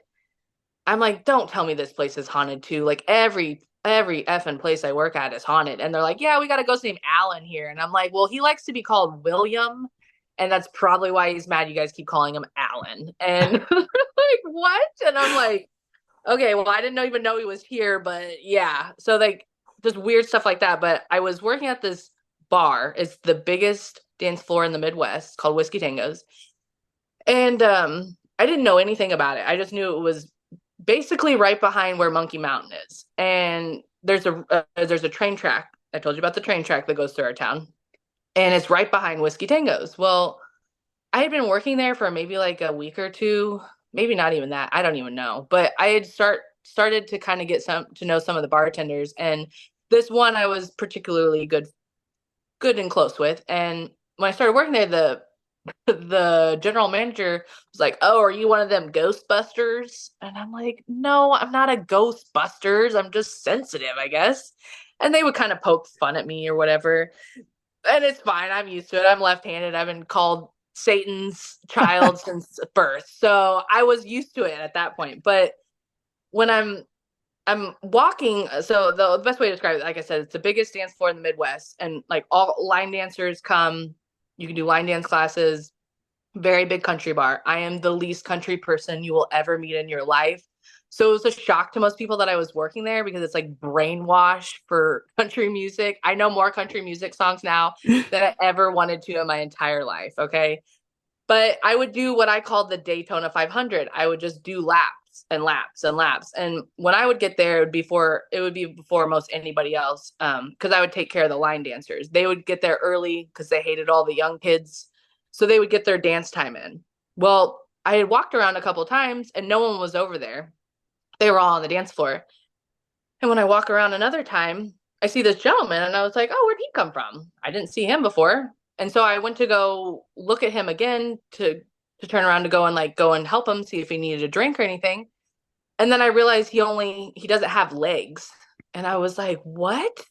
I'm like, don't tell me this place is haunted too. Like every effing place I work at is haunted. And they're like, yeah, we got a ghost named Alan here. And I'm like, well, he likes to be called William. And that's probably why he's mad you guys keep calling him Alan. And like, what? And I'm like, okay, well, I didn't even know he was here, but yeah. So like just weird stuff like that. But I was working at this bar. It's the biggest dance floor in the Midwest called Whiskey Tangos. And I didn't know anything about it. I just knew it was basically right behind where Monkey Mountain is. And there's a train track. I told you about the train track that goes through our town. And it's right behind Whiskey Tangos. Well, I had been working there for maybe like a week or two, maybe not even that. I don't even know. But I had start started to kind of get some to know some of the bartenders, and this one I was particularly good and close with. And when I started working there, the general manager was like, "Oh, are you one of them Ghostbusters?" And I'm like, "No, I'm not a Ghostbusters. I'm just sensitive, I guess." And they would kind of poke fun at me or whatever. And it's fine. I'm used to it. I'm left-handed. I've been called Satan's child since birth. So I was used to it at that point. But when I'm walking, so the best way to describe it, like I said, it's the biggest dance floor in the Midwest, and like all line dancers come. You can do line dance classes. Very big country bar. I am the least country person you will ever meet in your life. So it was a shock to most people that I was working there because it's like brainwash for country music. I know more country music songs now than I ever wanted to in my entire life. Okay. But I would do what I called the Daytona 500. I would just do laps and laps and laps. And when I would get there, it would be before most anybody else, because I would take care of the line dancers. They would get there early because they hated all the young kids, so they would get their dance time in. Well, I had walked around a couple times and no one was over there. They were all on the dance floor. And when I walk around another time, I see this gentleman and I was like, "Oh, where'd he come from? I didn't see him before." And so I went to go look at him again to turn around to go and help him, see if he needed a drink or anything. And then I realized he doesn't have legs. And I was like, "What?"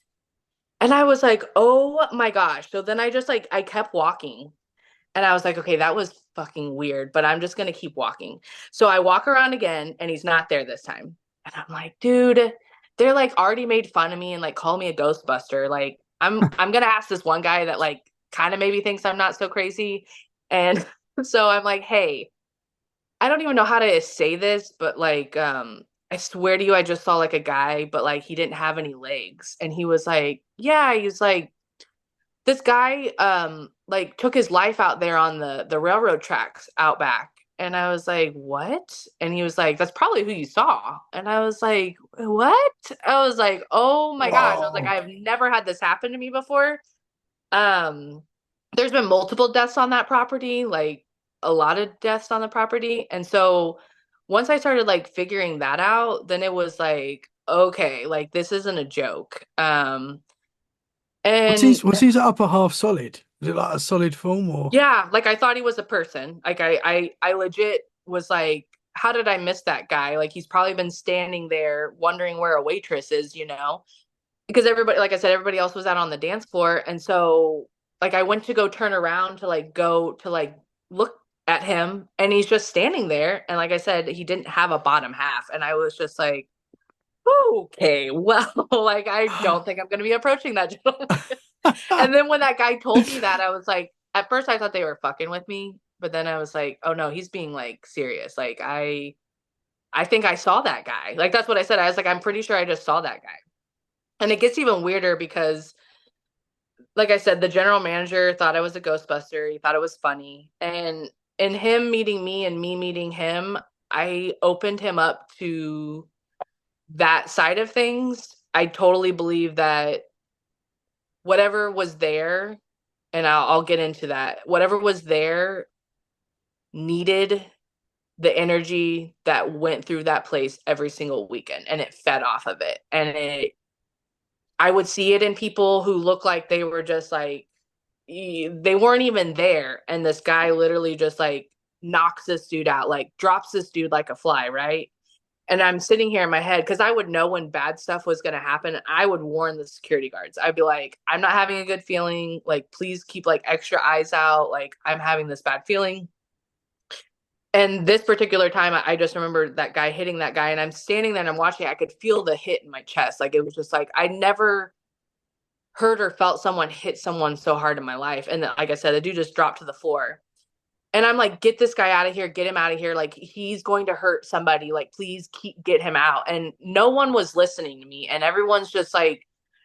And I was like, "Oh my gosh." So then I kept walking. And I was like, "Okay, that was fucking weird, but I'm just gonna keep walking." So I walk around again and he's not there this time. And I'm like, "Dude, they're like already made fun of me and like call me a ghostbuster." Like I'm gonna ask this one guy that like kind of maybe thinks I'm not so crazy. And so I'm like, "Hey, I don't even know how to say this, but like, I swear to you, I just saw like a guy, but like he didn't have any legs." And he was like, "Yeah," he's like, "This guy like took his life out there on the railroad tracks out back." And I was like, "What?" And he was like, "That's probably who you saw." And I was like, "What?" I was like, "Oh my gosh." I was like, Whoa. "I've never had this happen to me before." Um there's been multiple deaths on that property, like a lot of deaths on the property. And so once I started like figuring that out, then it was like, okay, like this isn't a joke. Was And his was his upper half solid? Was it like a solid form or? yeah, like I thought he was a person. Like I legit was like, how did I miss that guy? Like he's probably been standing there wondering where a waitress is, you know? Because everybody, like I said, everybody else was out on the dance floor. And so like I went to go turn around to like go to like look at him and he's just standing there. And like I said, he didn't have a bottom half. And I was just like, okay, well, like I don't think I'm gonna be approaching that gentleman. And then when that guy told me that, I was like, at first I thought they were fucking with me, but then I was like, oh no, he's being like serious. Like I think I saw that guy. Like that's what I said. I was like, I'm pretty sure I just saw that guy. And it gets even weirder because like I said, the general manager thought I was a Ghostbuster. He thought it was funny. And in him meeting me and me meeting him, I opened him up to that side of things. I totally believe that whatever was there, and I'll get into that, whatever was there needed the energy that went through that place every single weekend and it fed off of it. And I would see it in people who look like they were just like, they weren't even there. And this guy literally just like knocks this dude out, like drops this dude like a fly, right? And I'm sitting here in my head because I would know when bad stuff was going to happen. I would warn the security guards. I'd be like, "I'm not having a good feeling. Like, please keep like extra eyes out. Like, I'm having this bad feeling." And this particular time, I just remember that guy hitting that guy, and I'm standing there and I'm watching. I could feel the hit in my chest. Like it was just like I never heard or felt someone hit someone so hard in my life. And then, like I said, the dude just dropped to the floor. And I'm like, "Get this guy out of here, get him out of here. Like he's going to hurt somebody. Like please get him out." And no one was listening to me. And everyone's just like,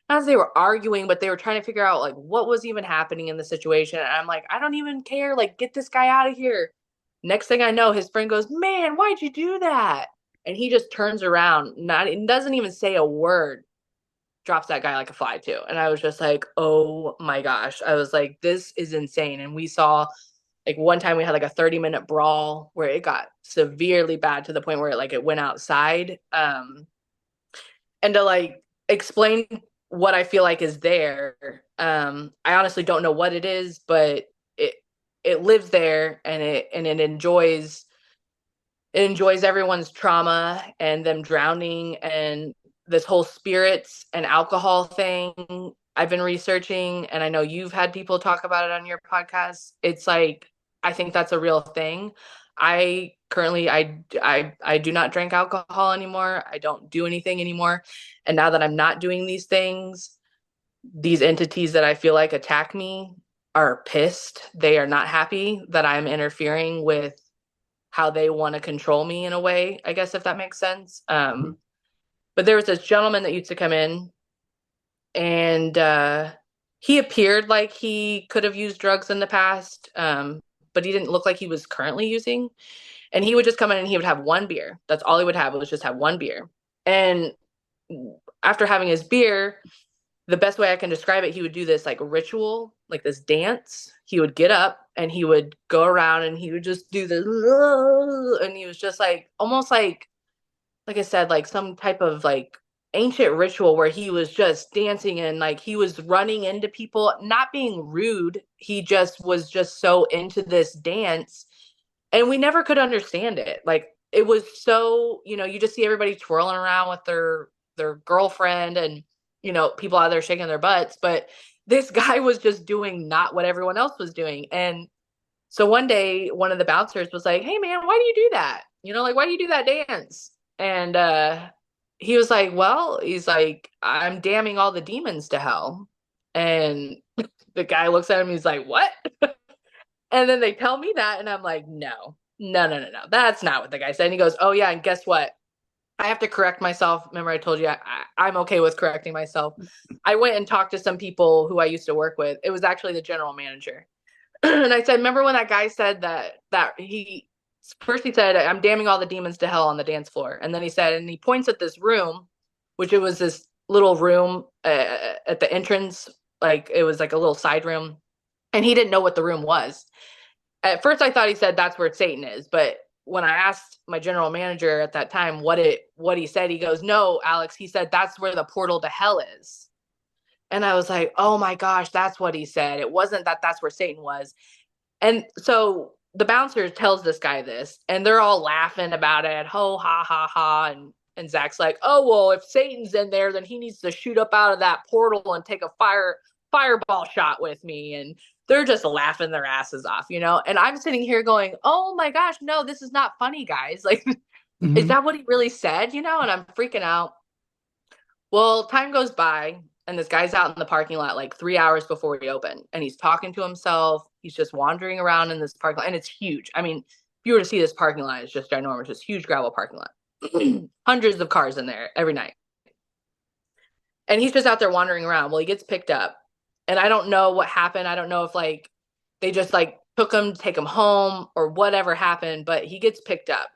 as they were arguing, but they were trying to figure out like what was even happening in the situation. And I'm like, "I don't even care. Like get this guy out of here." Next thing I know, his friend goes, "Man, why'd you do that?" And he just turns around, not doesn't even say a word, drops that guy like a fly too. And I was just like, oh my gosh. I was like, this is insane. And we saw Like one time we had like a 30-minute brawl where it got severely bad to the point where it went outside. And to like explain what I feel like is there, I honestly don't know what it is, but it it lives there, and it enjoys everyone's trauma and them drowning, and this whole spirits and alcohol thing I've been researching, and I know you've had people talk about it on your podcast. It's like I think that's a real thing. I currently I do not drink alcohol anymore. I don't do anything anymore. And now that I'm not doing these things, these entities that I feel like attack me are pissed. They are not happy that I'm interfering with how they want to control me in a way, I guess, if that makes sense. But there was this gentleman that used to come in, and he appeared like he could have used drugs in the past, but he didn't look like he was currently using. And he would just come in and he would have one beer. That's all he would have, was just have one beer. And after having his beer, the best way I can describe it, he would do this like ritual, like this dance. He would get up and he would go around and he would just do this, and he was just like almost like I said, like some type of like ancient ritual where he was just dancing, and like he was running into people, not being rude. He just was just so into this dance, and we never could understand it. Like it was so, you just see everybody twirling around with their girlfriend, and people out there shaking their butts, but this guy was just doing not what everyone else was doing. And so one day one of the bouncers was like, "Hey man, why do you do that? Like why do you do that dance?" And he was like, "Well," he's like, "I'm damning all the demons to hell." And the guy looks at him, he's like, "What?" And then they tell me that, and I'm like, "No, no, no, no, no. That's not what the guy said." And he goes, "Oh yeah, and guess what? I have to correct myself. Remember, I told you I'm okay with correcting myself. I went and talked to some people who I used to work with. It was actually the general manager." And I said, "Remember when that guy said that he first he said, 'I'm damning all the demons to hell' on the dance floor," and then he said, and he points at this room, which it was this little room at the entrance, like it was like a little side room, and he didn't know what the room was. At first I thought he said that's where Satan is, but when I asked my general manager at that time what he said, he goes, "No, Alex," he said, "that's where the portal to hell is." And I was like, "Oh my gosh, that's what he said. It wasn't that that's where Satan was." And so the bouncer tells this guy this, and they're all laughing about it. Ho ha ha ha. And Zach's like, "Oh well, if Satan's in there, then he needs to shoot up out of that portal and take a fireball shot with me." And they're just laughing their asses off, And I'm sitting here going, "Oh my gosh, no, this is not funny, guys. Like, is Hmm. that what he really said?" And I'm freaking out. Well, time goes by, and this guy's out in the parking lot like 3 hours before we open, and he's talking to himself. He's just wandering around in this parking lot, and it's huge. I mean, if you were to see this parking lot, it's just ginormous, just huge gravel parking lot, hundreds of cars in there every night. And he's just out there wandering around. Well, he gets picked up, and I don't know what happened. I don't know if like they just like took him to take him home or whatever happened, but he gets picked up.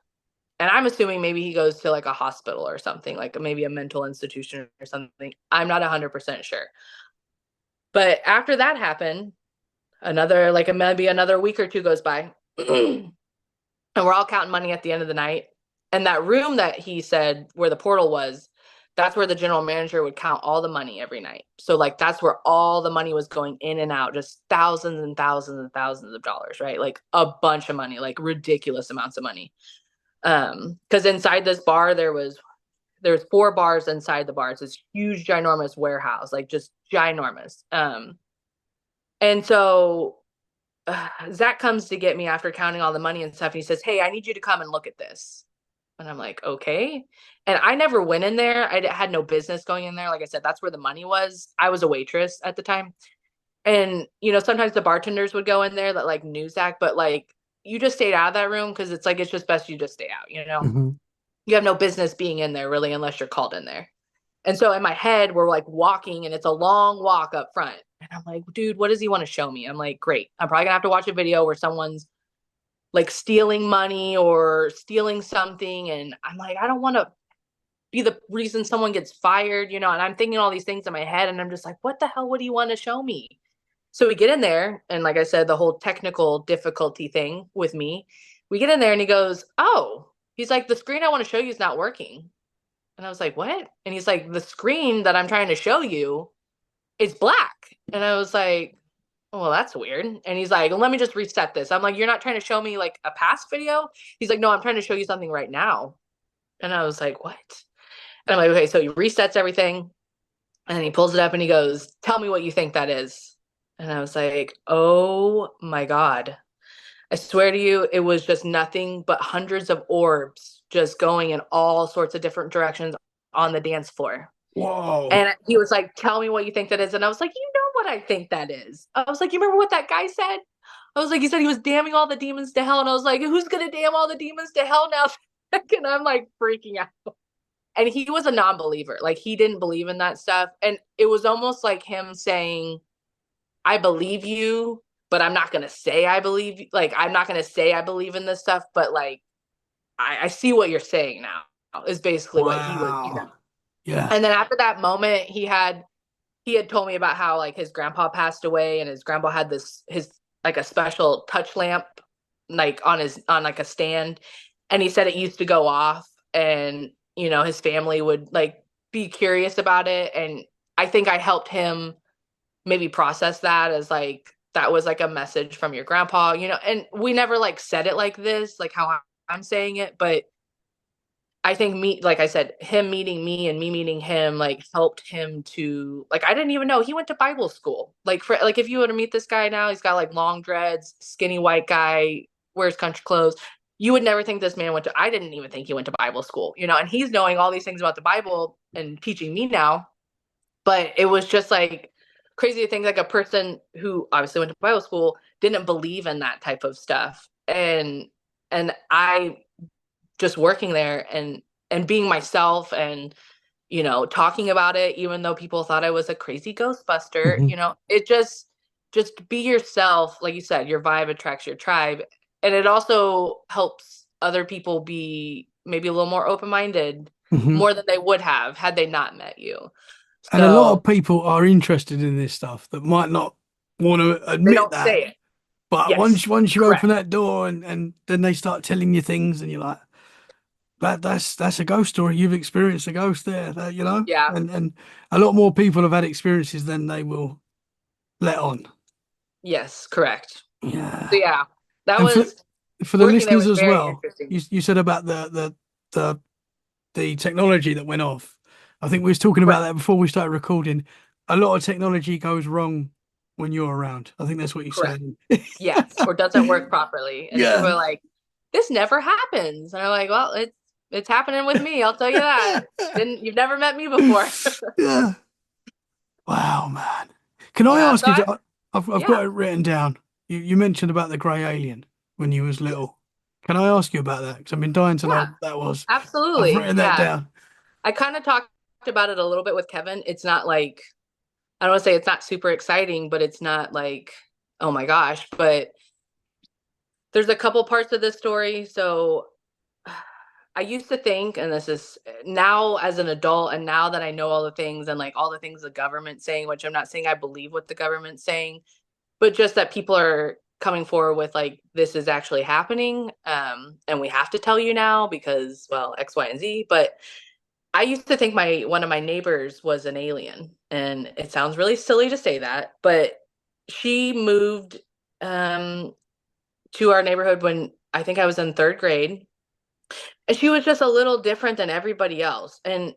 And I'm assuming maybe he goes to like a hospital or something, like maybe a mental institution or something. I'm not 100% sure. But after that happened, maybe another week or two goes by, and we're all counting money at the end of the night. And that room that he said where the portal was, that's where the general manager would count all the money every night. So like that's where all the money was going in and out, just thousands and thousands and thousands of dollars, right? Like a bunch of money, like ridiculous amounts of money. Because inside this bar there's four bars inside the bar. It's this huge ginormous warehouse, like just ginormous. And so Zach comes to get me after counting all the money and stuff, and he says, "Hey, I need you to come and look at this." And I'm like, "Okay." And I never went in there. I had no business going in there. Like I said, that's where the money was. I was a waitress at the time. And, sometimes the bartenders would go in there that like knew Zach, but like you just stayed out of that room because it's like it's just best you just stay out. Hmm. You have no business being in there really unless you're called in there. And so in my head, we're like walking, and it's a long walk up front. And I'm like, "Dude, what does he want to show me?" I'm like, "Great. I'm probably gonna have to watch a video where someone's like stealing money or stealing something." And I'm like, I don't want to be the reason someone gets fired. And I'm thinking all these things in my head, and I'm just like, what the hell would he want to show me? So we get in there, and like I said, the whole technical difficulty thing with me, we get in there and he goes, "Oh," he's like, "the screen I want to show you is not working." And I was like, "What?" And he's like, "The screen that I'm trying to show you is black." And I was like, "Oh, well, that's weird." And he's like, "Let me just reset this." I'm like, "You're not trying to show me like a past video?" He's like, "No, I'm trying to show you something right now." And I was like, "What?" And I'm like, "Okay." So he resets everything and he pulls it up and he goes, "Tell me what you think that is." And I was like, "Oh my God." I swear to you, it was just nothing but hundreds of orbs just going in all sorts of different directions on the dance floor. Whoa. And he was like, "Tell me what you think that is." And I was like, "You know what I think that is." I was like, "You remember what that guy said?" I was like, "He said he was damning all the demons to hell." And I was like, "Who's going to damn all the demons to hell now?" And I'm like freaking out. And he was a non believer. Like, he didn't believe in that stuff. And it was almost like him saying, "I believe you, but I'm not going to say I believe you. Like, I'm not going to say I believe in this stuff, but like, I see what you're saying now," is basically what he was, Wow. Yeah. And then after that moment, he had told me about how like his grandpa passed away and his grandpa had this his like a special touch lamp like on like a stand, and he said it used to go off, and his family would like be curious about it, and I think I helped him maybe process that as like that was like a message from your grandpa, and we never like said it like this, like how I'm saying it, but I think like I said, him meeting me and me meeting him, like helped him to, like, I didn't even know he went to Bible school. Like, for, like, if you were to meet this guy now, he's got like long dreads, skinny white guy, wears country clothes. You would never think this man I didn't even think he went to Bible school, and he's knowing all these things about the Bible and teaching me now. But it was just like crazy to think like a person who obviously went to Bible school didn't believe in that type of stuff. And I just working there and being myself and talking about it even though people thought I was a crazy ghostbuster, Hmm. it just be yourself, like you said, your vibe attracts your tribe, and it also helps other people be maybe a little more open-minded, Hmm. more than they would have had they not met you. And a lot So of people are interested in this stuff that might not want to they admit don't that. say it. But Yes, once you open correct. that door and then they start telling you things and you're like, that's a ghost story. You've experienced a ghost there, Yeah. and a lot more people have had experiences than they will let on. Yes, correct. So Yeah. yeah, that And was for the working there listeners was as very well, interesting. you said about the the technology that went off. I think we was talking about Correct. that before we started recording. A lot of technology goes wrong when you're around. I think that's what you Correct. said. Yes, or doesn't work properly. And people Yeah. are like, "This never happens." And I'm like, "Well, it's happening with me, I'll tell you that. You've never met me before." Yeah. Wow, man. Can I Yeah. ask you? I've got Yeah. it written down. You mentioned about the grey alien when you was Yes. little. Can I ask you about that? Because I've been dying to know Yeah. what that was. I've Absolutely. written that Yeah. down. I kind of talked about it a little bit with Kevin. It's not like I don't want to say it's not super exciting, but it's not like, oh my gosh, but there's a couple parts of this story. So I used to think, and this is now as an adult, and now that I know all the things and like all the things the government's saying, which I'm not saying I believe what the government's saying, but just that people are coming forward with like this is actually happening, and we have to tell you now because well X, Y, and Z. But I used to think my one of my neighbors was an alien, and it sounds really silly to say that, but she moved um, to our neighborhood when I think I was in third grade, and she was just a little different than everybody else. And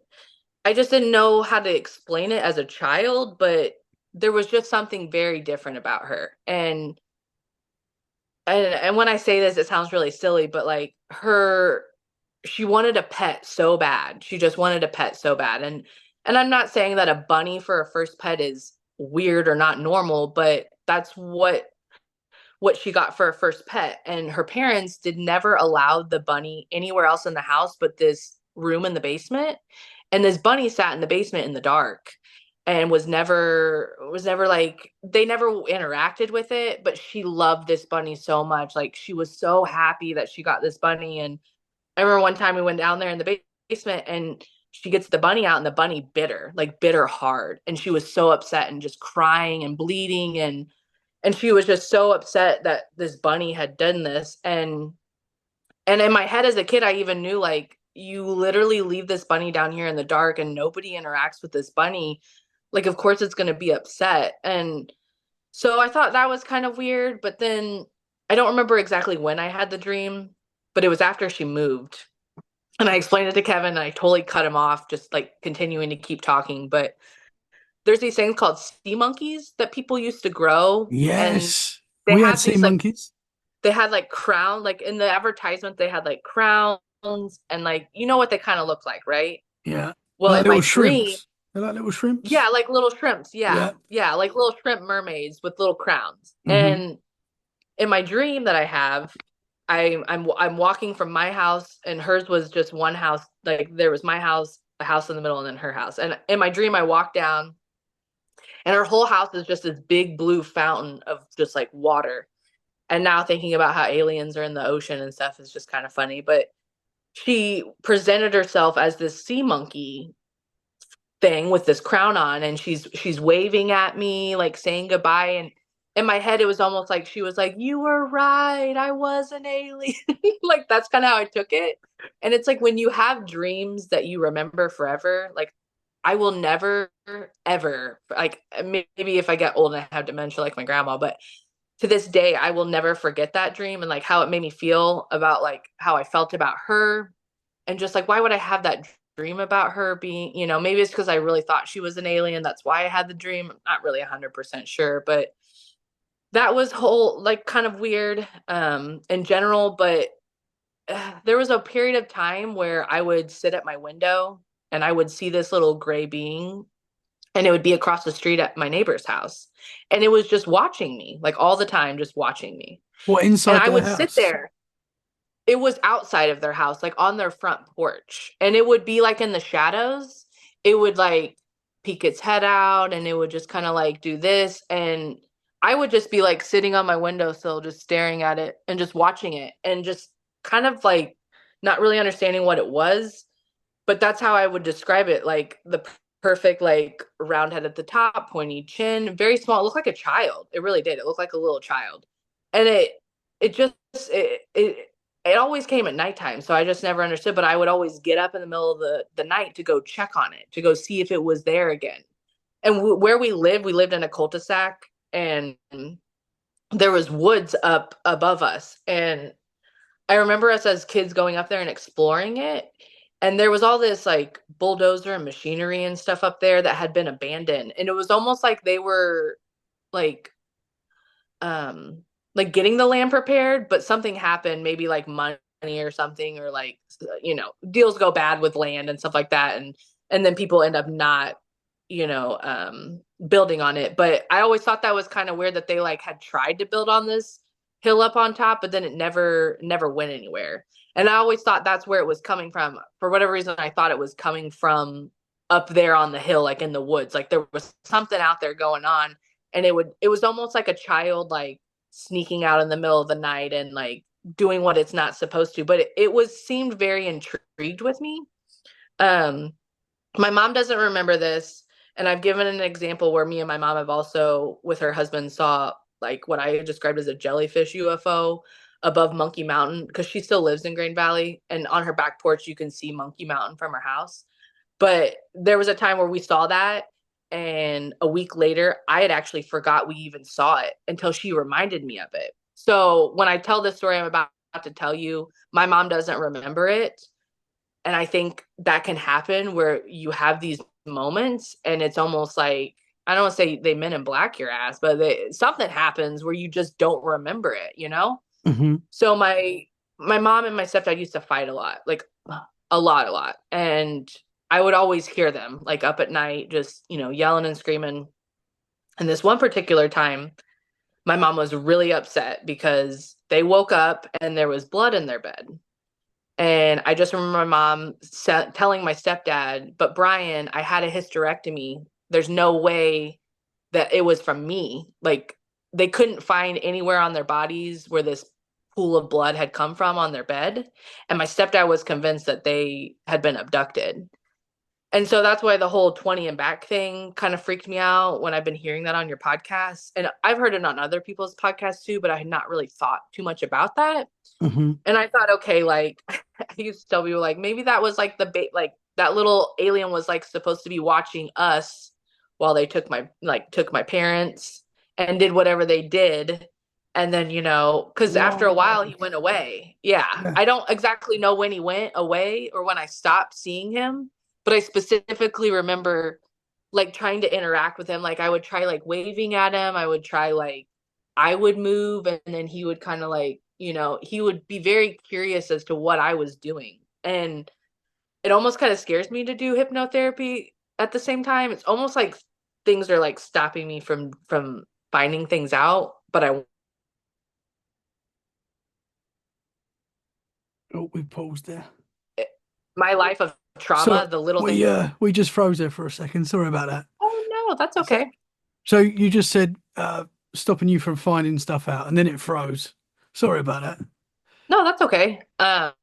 I just didn't know how to explain it as a child, but there was just something very different about her. And when I say this, it sounds really silly, but like she wanted a pet so bad. She just wanted a pet so bad. And I'm not saying that a bunny for a first pet is weird or not normal, but that's what she got for her first pet. And her parents did never allow the bunny anywhere else in the house but this room in the basement. And this bunny sat in the basement in the dark and was never like they never interacted with it, but she loved this bunny so much. Like she was so happy that she got this bunny. And I remember one time we went down there in the basement and she gets the bunny out and the bunny bit her, like bit her hard. And she was so upset and just crying and bleeding. And she was just so upset that this bunny had done this. And in my head as a kid, I even knew, like, you literally leave this bunny down here in the dark and nobody interacts with this bunny. Like, of course it's going to be upset. And so I thought that was kind of weird. But then I don't remember exactly when I had the dream, but it was after she moved. And I explained it to Kevin and I totally cut him off, just like continuing to keep talking. But there's these things called sea monkeys that people used to grow. And Yes. they We had had sea these like monkeys. they had like crown, like in the advertisement they had like crowns, and like you know what they kind of look like, right? Yeah. Well, Like in my little dream, shrimps. They're like little shrimps. yeah, like little shrimps, yeah, Yeah. yeah, like little shrimp mermaids with little crowns. Hmm. And in my dream that I have, I'm walking from my house, and hers was just one house. Like there was my house, a house in the middle, and then her house. And in my dream, I walk down, and her whole house is just this big blue fountain of just like water. And now thinking about how aliens are in the ocean and stuff is just kind of funny. But she presented herself as this sea monkey thing with this crown on, and she's waving at me, like saying goodbye. And in my head it was almost like she was like, you were right, I was an alien. Like that's kind of how I took it. And it's like when you have dreams that you remember forever, like I will never ever, like maybe if I get old and I have dementia like my grandma, but to this day I will never forget that dream and like how it made me feel about like how I felt about her. And just like, why would I have that dream about her being, maybe it's because I really thought she was an alien, that's why I had the dream. I'm not really 100% sure, but that was whole like kind of weird in general. But there was a period of time where I would sit at my window and I would see this little gray being, and it would be across the street at my neighbor's house, and it was just watching me like all the time, just watching me. What, And inside I their would sit house? there. It was outside of their house, like on their front porch. And it would be like in the shadows. It would like peek its head out and it would just kind of like do this. And I would just be like sitting on my windowsill, just staring at it and just watching it and just kind of like not really understanding what it was. But that's how I would describe it. Like the perfect, like round head at the top, pointy chin, very small. It looked like a child. It really did. It looked like a little child. And it just, it always came at nighttime. So I just never understood, but I would always get up in the middle of the night to go check on it, to go see if it was there again. And where we lived in a cul-de-sac, and there was woods up above us. And I remember us as kids going up there and exploring it. And there was all this like bulldozer and machinery and stuff up there that had been abandoned. And it was almost like they were like um getting the land prepared, but something happened, maybe like money or something, or like deals go bad with land and stuff like that, and then people end up not building on it. But I always thought that was kind of weird that they like had tried to build on this hill up on top, but then it never went anywhere. And I always thought that's where it was coming from. For whatever reason, I thought it was coming from up there on the hill, like in the woods, like there was something out there going on. And it was almost like a child like sneaking out in the middle of the night and like doing what it's not supposed to. But it was seemed very intrigued with me. um my mom doesn't remember this, and I've given an example where me and my mom have also with her husband saw like what I described as a jellyfish UFO above Monkey Mountain, because she still lives in Green Valley, and on her back porch you can see Monkey Mountain from her house. But there was a time where we saw that, and a week later, I had actually forgot we even saw it until she reminded me of it. So when I tell this story I'm about to tell you, my mom doesn't remember it. And I think that can happen where you have these moments, and it's almost like, I don't want to say they men in black your ass, but something happens where you just don't remember it. Hmm. So my mom and my stepdad used to fight a lot, like a lot. And I would always hear them like up at night, just, yelling and screaming. And this one particular time, my mom was really upset because they woke up and there was blood in their bed. And I just remember my mom telling my stepdad, but Brian, I had a hysterectomy. There's no way that it was from me. Like they couldn't find anywhere on their bodies where this pool of blood had come from on their bed. And my stepdad was convinced that they had been abducted. And so that's why the whole 20 and back thing kind of freaked me out when I've been hearing that on your podcast. And I've heard it on other people's podcasts too, but I had not really thought too much about that. Hmm. And I thought, okay, like I used to tell people like maybe that was like like that little alien was like supposed to be watching us while they took my parents and did whatever they did. And then, because after a while he Right. went away. Yeah. Yeah. I don't exactly know when he went away or when I stopped seeing him, but I specifically remember like trying to interact with him. Like I would try like waving at him. I would try like I would move and then he would kind of like, he would be very curious as to what I was doing. And it almost kind of scares me to do hypnotherapy at the same time. It's almost like things are like stopping me from finding things out, but I Oh, we paused there. my life of So trauma, the little things. we just froze there for a second. Sorry about that. Oh no, that's okay. So you just said stopping you from finding stuff out, and then it froze. Sorry about that. No, that's okay. But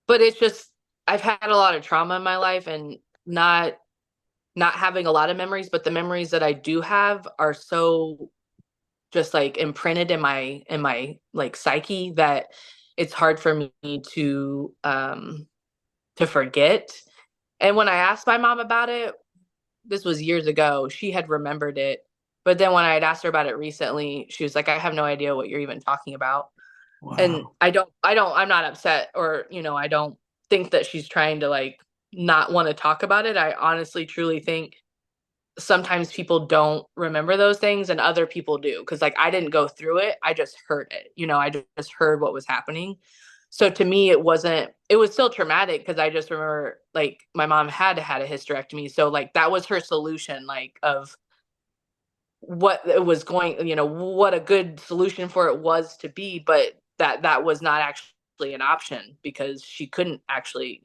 it's just I've had a lot of trauma in my life and not having a lot of memories, but the memories that I do have are so just like imprinted in my like psyche that it's hard for me to forget. And when I asked my mom about it, this was years ago, she had remembered it. But then when I had asked her about it recently, she was like, I have no idea what you're even talking about. And Wow. I'm not upset or, I don't think that she's trying to like not want to talk about it. I honestly truly think sometimes people don't remember those things and other people do. Cause like I didn't go through it. I just heard it. I just heard what was happening. So to me, it was still traumatic because I just remember like my mom had a hysterectomy. So like that was her solution, like of what it was going, what a good solution for it was to be, but that was not actually an option because she couldn't actually,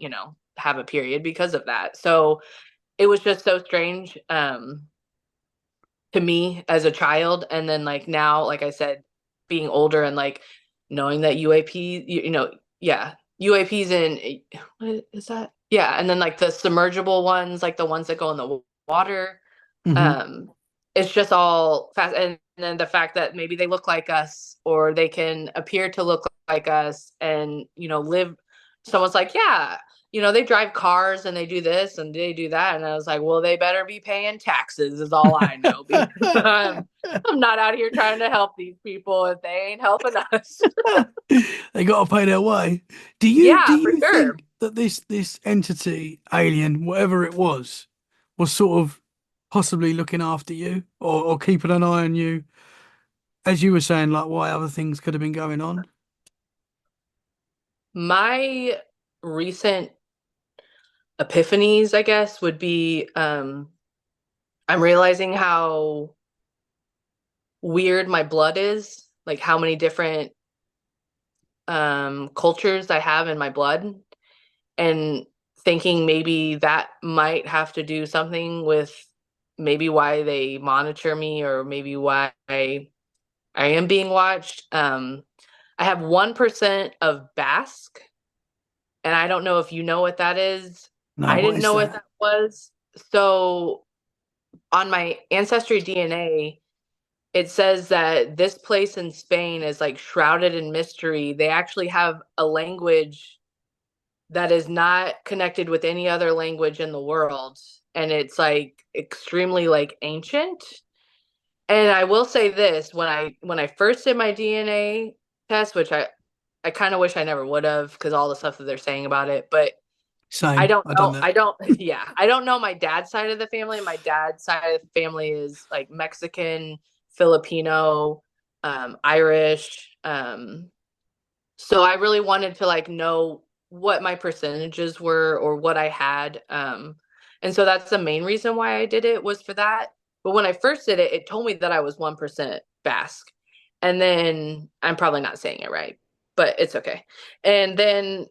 have a period because of that. So it was just so strange to me as a child. And then like now, like I said, being older and like knowing that UAP, yeah, UAPs and what is that? Yeah, and then like the submergible ones, like the ones that go in the water. Hmm. Um, it's just all fast, and then the fact that maybe they look like us or they can appear to look like us, and live. Someone's like, yeah, they drive cars and they do this and they do that. And I was like, well, they better be paying taxes, is all I know. Because I'm not out here trying to help these people if they ain't helping us. They got to pay their way. Do Yeah, for you sure. think that this entity, alien, whatever it was sort of possibly looking after you or keeping an eye on you, as you were saying, like why other things could have been going on? My recent epiphanies, I guess, would be I'm realizing how weird my blood is, like how many different cultures I have in my blood, and thinking maybe that might have to do something with maybe why they monitor me or maybe why I am being watched. I have 1% of Basque, and I don't know if you know what that is. No, I what didn't is know what that? that was. So on my ancestry DNA, it says that this place in Spain is like shrouded in mystery. They actually have a language that is not connected with any other language in the world, and it's like extremely like ancient. And I will say this, when I first did my DNA test, which I kind of wish I never would have because all the stuff that they're saying about it, but I Same. don't I done know. that. I don't, yeah, I don't know my dad's side of the family. My dad's side of the family is like Mexican, Filipino, Irish. So I really wanted to like know what my percentages were or what I had. And so that's the main reason why I did it was for that. But when I first did it, it told me that I was 1% Basque. And then I'm probably not saying it right, but it's okay. And then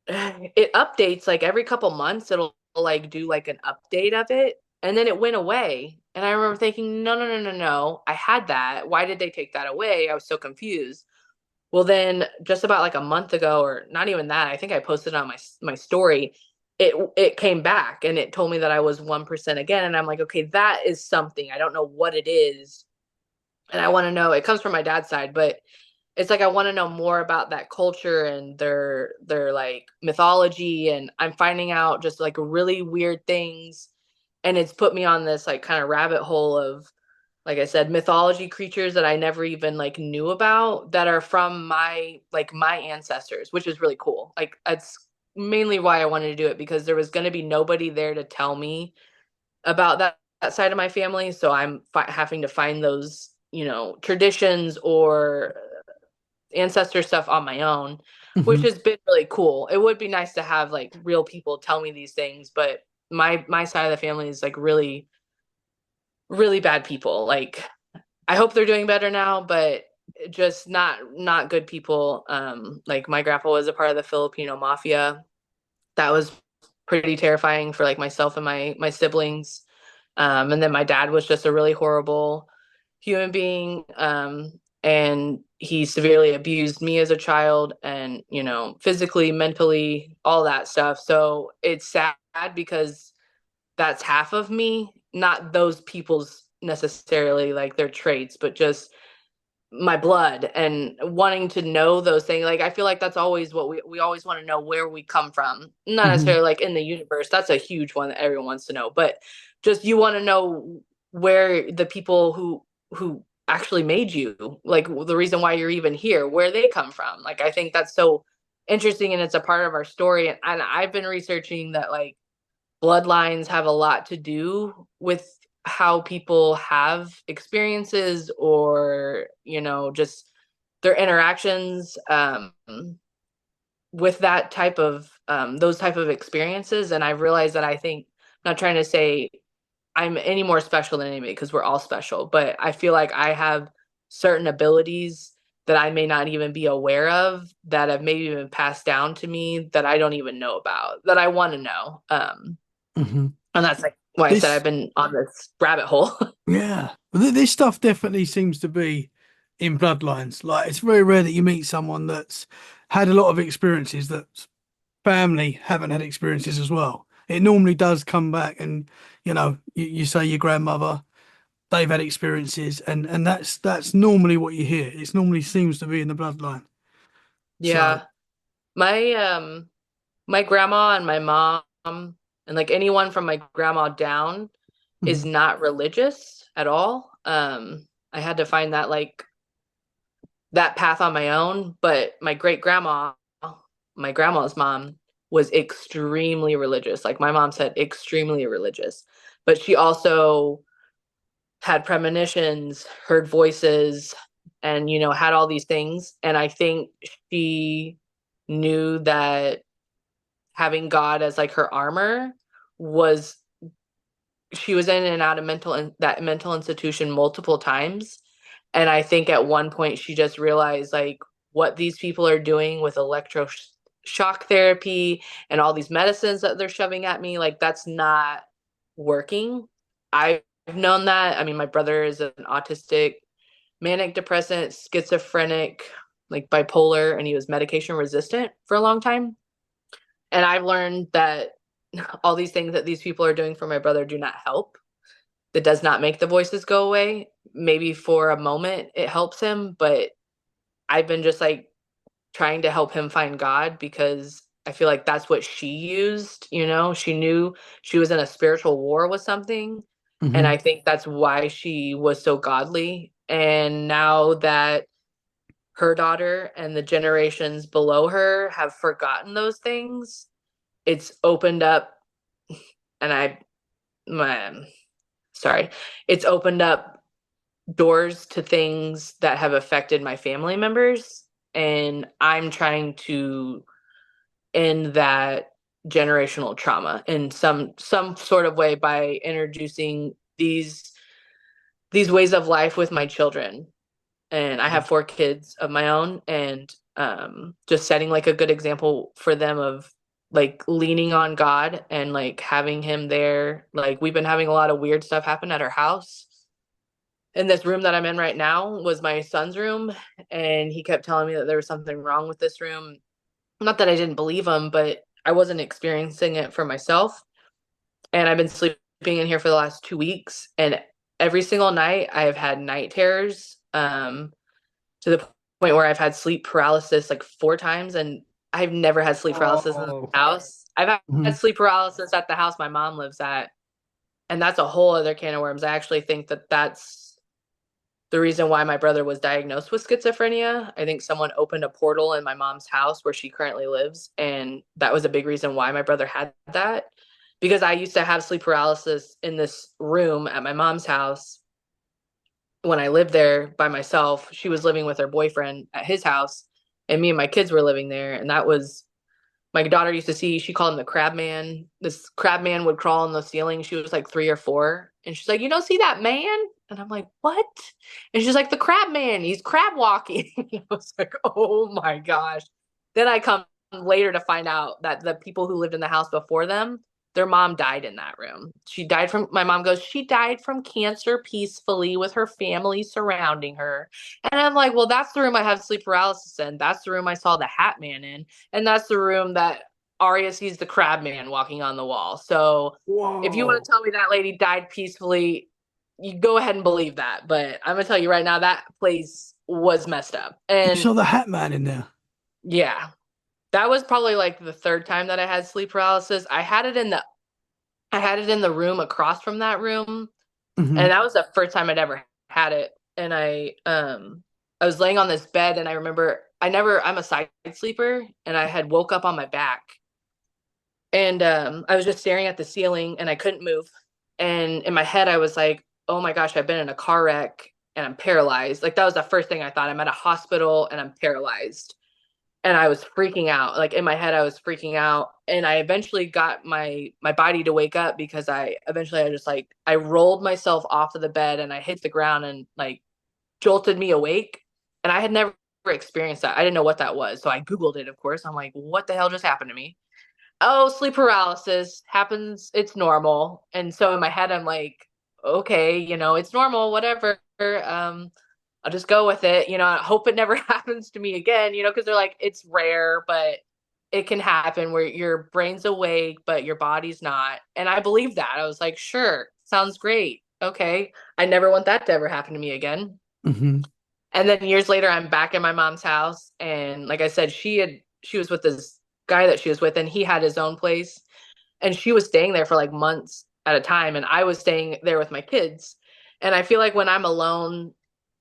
it updates like every couple months, it'll like do like an update of it. And then it went away. And I remember thinking, no, no, no, no, no. I had that. Why did they take that away? I was so confused. Well, then just about like a month ago, or not even that, I think I posted on my story. it came back and it told me that I was 1% again. And I'm like, okay, that is something. I don't know what it is. And I want to know, it comes from my dad's side, but it's like I want to know more about that culture and their like mythology. And I'm finding out just like really weird things. And it's put me on this like kind of rabbit hole of, like I said, mythology creatures that I never even like knew about that are from my ancestors, which is really cool. Like that's mainly why I wanted to do it, because there was going to be nobody there to tell me about that side of my family. So I'm having to find those, traditions or ancestor stuff on my own, which Hmm. has been really cool. It would be nice to have like real people tell me these things, but my side of the family is like really, really bad people. Like I hope they're doing better now, but just not good people. Like my grandpa was a part of the Filipino mafia. That was pretty terrifying for like myself and my siblings. And then my dad was just a really horrible human being. And he severely abused me as a child and, physically, mentally, all that stuff. So it's sad because that's half of me, not those people's necessarily like their traits, but just my blood and wanting to know those things. Like I feel like that's always what we always want to know where we come from. Not Hmm. necessarily like in the universe. That's a huge one that everyone wants to know, but just you want to know where the people who actually made you, like the reason why you're even here, where they come from. Like I think that's so interesting and it's a part of our story. And I've been researching that like bloodlines have a lot to do with how people have experiences or just their interactions with that type of those type of experiences. And I've realized that I think, I'm not trying to say I'm any more special than anybody because we're all special, but I feel like I have certain abilities that I may not even be aware of that have maybe been passed down to me that I don't even know about, that I want to know. Hmm. And that's like why I said I've This, been on this rabbit hole. yeah, this stuff definitely seems to be in bloodlines. Like it's very rare that you meet someone that's had a lot of experiences that family haven't had experiences as well. It normally does come back, and you say your grandmother, they've had experiences, and that's normally what you hear. It normally seems to be in the bloodline. So, Yeah. My grandma and my mom and like anyone from my grandma down is mhm, not religious at all. I had to find that like that path on my own, but my great grandma, my grandma's mom, was extremely religious. Like my mom said, extremely religious. But she also had premonitions, heard voices, and had all these things. And I think she knew that having God as like her armor was, she was in and out of that mental institution multiple times. And I think at one point she just realized like what these people are doing with electroshock therapy and all these medicines that they're shoving at me, like that's not working. I've known that. I mean, my brother is an autistic, manic depressant, schizophrenic, like bipolar, and he was medication resistant for a long time. And I've learned that all these things that these people are doing for my brother do not help. That does not make the voices go away. Maybe for a moment it helps him, but I've been just like trying to help him find God because I feel like that's what she used. She knew she was in a spiritual war with something. And I mhm, think that's why she was so godly. And now that her daughter and the generations below her have forgotten those things, it's opened up, and my, sorry, it's opened up doors to things that have affected my family members. And I'm trying to end that generational trauma in some sort of way by introducing these ways of life with my children. And I have 4 kids of my own, and just setting like a good example for them of like leaning on God and like having him there. Like we've been having a lot of weird stuff happen at our house. And this room that I'm in right now was my son's room, and he kept telling me that there was something wrong with this room. Not that I didn't believe him, but I wasn't experiencing it for myself. And I've been sleeping in here for the last 2 weeks. And every single night I have had night terrors, to the point where I've had sleep paralysis like 4 times. And I've never had sleep paralysis in the Oh. house. I've had Mhm. sleep paralysis at the house my mom lives at. And that's a whole other can of worms. I actually think that that's the reason why my brother was diagnosed with schizophrenia. I think someone opened a portal in my mom's house where she currently lives, and that was a big reason why my brother had that. Because I used to have sleep paralysis in this room at my mom's house when I lived there by myself. She was living with her boyfriend at his house, and me and my kids were living there. And that was my daughter used to see, she called him the crab man. This crab man would crawl on the ceiling. She was like 3 or 4. And she's like, "You don't see that man?" And I'm like, "What?" And she's like, "The crab man. He's crab walking." I was like, "Oh my gosh." Then I come later to find out that the people who lived in the house before them, their mom died in that room. My mom goes, "She died from cancer peacefully with her family surrounding her." And I'm like, "Well, that's the room I have sleep paralysis in. That's the room I saw the Hat Man in. And that's the room that Arya sees the crab man walking on the wall." So if you want Whoa. to tell me that lady died peacefully, you go ahead and believe that. But I'm gonna tell you right now, that place was messed up. You And saw the Hat Man in there. yeah, that was probably like the third time that I had sleep paralysis. I had it in the room across from that room, Hmm. and that was the first time I'd ever had it. And I was laying on this bed, and I remember I'm a side sleeper, and I had woke up on my back, and I was just staring at the ceiling, and I couldn't move. And in my head I was like, "Oh my gosh, I've been in a car wreck and I'm paralyzed." Like that was the first thing I thought. I'm at a hospital and I'm paralyzed. And I was freaking out. Like in my head I was freaking out, and I eventually got my body to wake up, because I just like I rolled myself off of the bed and I hit the ground and like jolted me awake. And I had never experienced that. I didn't know what that was. So I Googled it, of course. I'm like, "What the hell just happened to me?" "Oh, sleep paralysis happens. It's normal." And so in my head, I'm like, "Okay, it's normal, whatever. I'll just go with it. I hope it never happens to me again, because they're like, it's rare, but it can happen where your brain's awake, but your body's not." And I believe that. I was like, "Sure, sounds great. Okay. I never want that to ever happen to me again." Hmm. And then years later, I'm back in my mom's house. And like I said, she was with this guy that she was with, and he had his own place. And she was staying there for like months at a time. And I was staying there with my kids. And I feel like when I'm alone,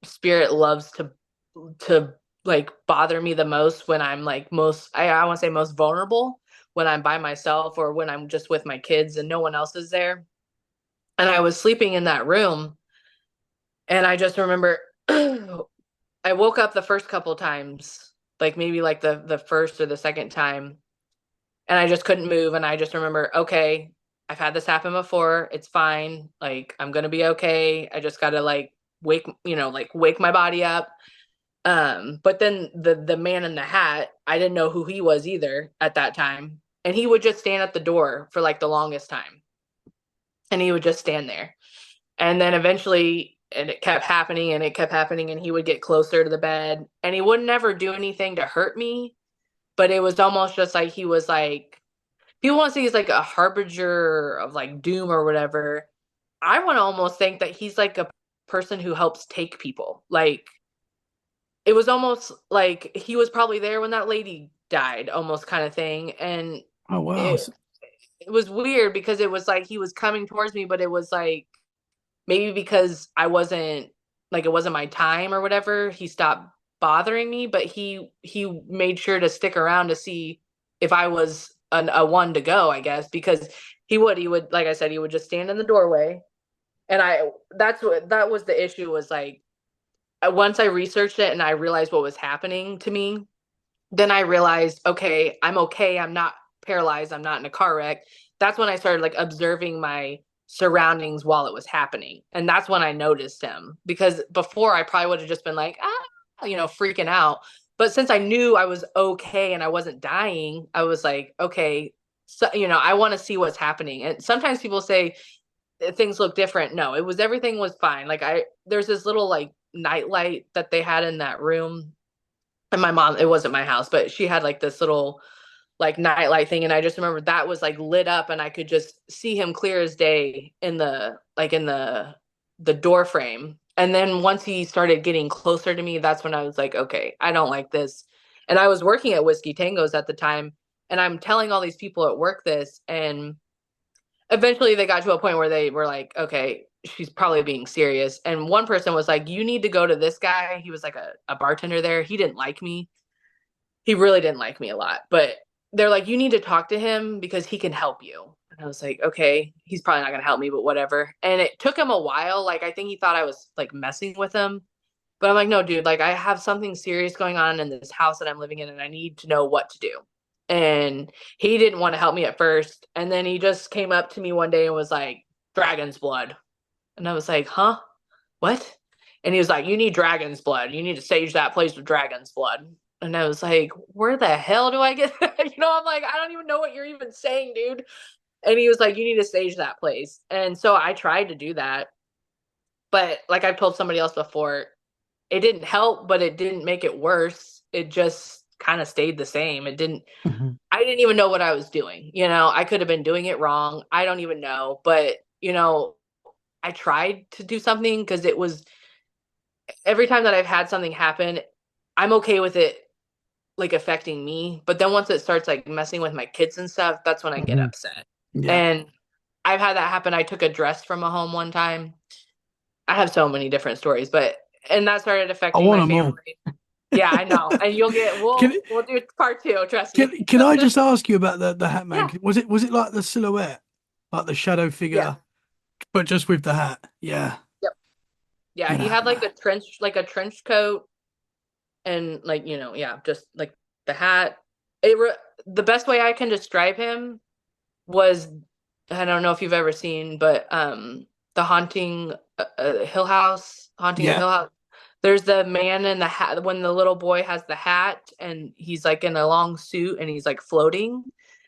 spirit loves to like bother me the most when I'm like I want to say most vulnerable, when I'm by myself or when I'm just with my kids and no one else is there. And I was sleeping in that room, and I just remember I woke up the first couple times, like maybe like the first or the second time, and I just couldn't move. And I just remember, okay, I've had this happen before. It's fine. Like I'm gonna be okay. I just gotta like wake my body up. But then the man in the hat, I didn't know who he was either at that time. And he would just stand at the door for like the longest time. And he would just stand there. And then eventually, and it kept happening and it kept happening, and he would get closer to the bed, and he would never do anything to hurt me. But it was almost just like he was like, people want to say he's like a harbinger of like doom or whatever. I want to almost think that he's like a person who helps take people. Like it was almost like he was probably there when that lady died, almost kind of thing. And Oh wow. it, it was weird because it was like he was coming towards me, but it was like maybe because I wasn't like it wasn't my time or whatever, he stopped bothering me. But he made sure to stick around to see if I was a one to go, I guess, because he would like I said, he would just stand in the doorway. And that was the issue, was like once I researched it and I realized what was happening to me, then I realized, okay, I'm okay. I'm not paralyzed. I'm not in a car wreck. That's when I started like observing my surroundings while it was happening. And that's when I noticed him, because before I probably would have just been like, freaking out. But since I knew I was okay and I wasn't dying, I was like, okay, so, I want to see what's happening. And sometimes people say things look different. No, everything was fine. Like there's this little like night light that they had in that room. And my mom, it wasn't my house, but she had like this little like nightlight thing. And I just remember that was like lit up and I could just see him clear as day in the door frame. And then once he started getting closer to me, that's when I was like, okay, I don't like this. And I was working at Whiskey Tangos at the time, and I'm telling all these people at work this, and eventually they got to a point where they were like, okay, she's probably being serious. And one person was like, you need to go to this guy. He was like a bartender there. He didn't like me. He really didn't like me a lot, but they're like, you need to talk to him because he can help you. And I was like, okay, he's probably not going to help me, but whatever. And it took him a while. Like, I think he thought I was like messing with him, but I'm like, no, dude, like I have something serious going on in this house that I'm living in and I need to know what to do. And he didn't want to help me at first. And then he just came up to me one day and was like, dragon's blood. And I was like, huh? What? And he was like, you need dragon's blood. You need to sage that place with dragon's blood. And I was like, where the hell do I get that? I'm like, I don't even know what you're even saying, dude. And he was like, you need to sage that place. And so I tried to do that. But like I've told somebody else before, it didn't help, but it didn't make it worse. It just kind of stayed the same. Mhm. I didn't even know what I was doing. I could have been doing it wrong. I don't even know. But, I tried to do something because it was every time that I've had something happen, I'm okay with it like affecting me. But then once it starts like messing with my kids and stuff, that's when I get Mhm. upset. Yeah. And I've had that happen. I took a dress from a home one time. I have so many different stories, but and that started I affecting want my them all. family. Yeah, I know. And you'll get Can we'll do part two, trust me. can I just ask you about the hat man? Yeah. Was it like the silhouette, like the shadow Yeah. figure, but just with the hat? Yeah. Yep. Yeah, Yeah, the he hat had man. like a trench coat and like, yeah, just like the hat. The best way I can describe him was, I don't know if you've ever seen, but the haunting of Yeah. Hill House. There's the man in the hat when the little boy has the hat and he's like in a long suit and he's like floating.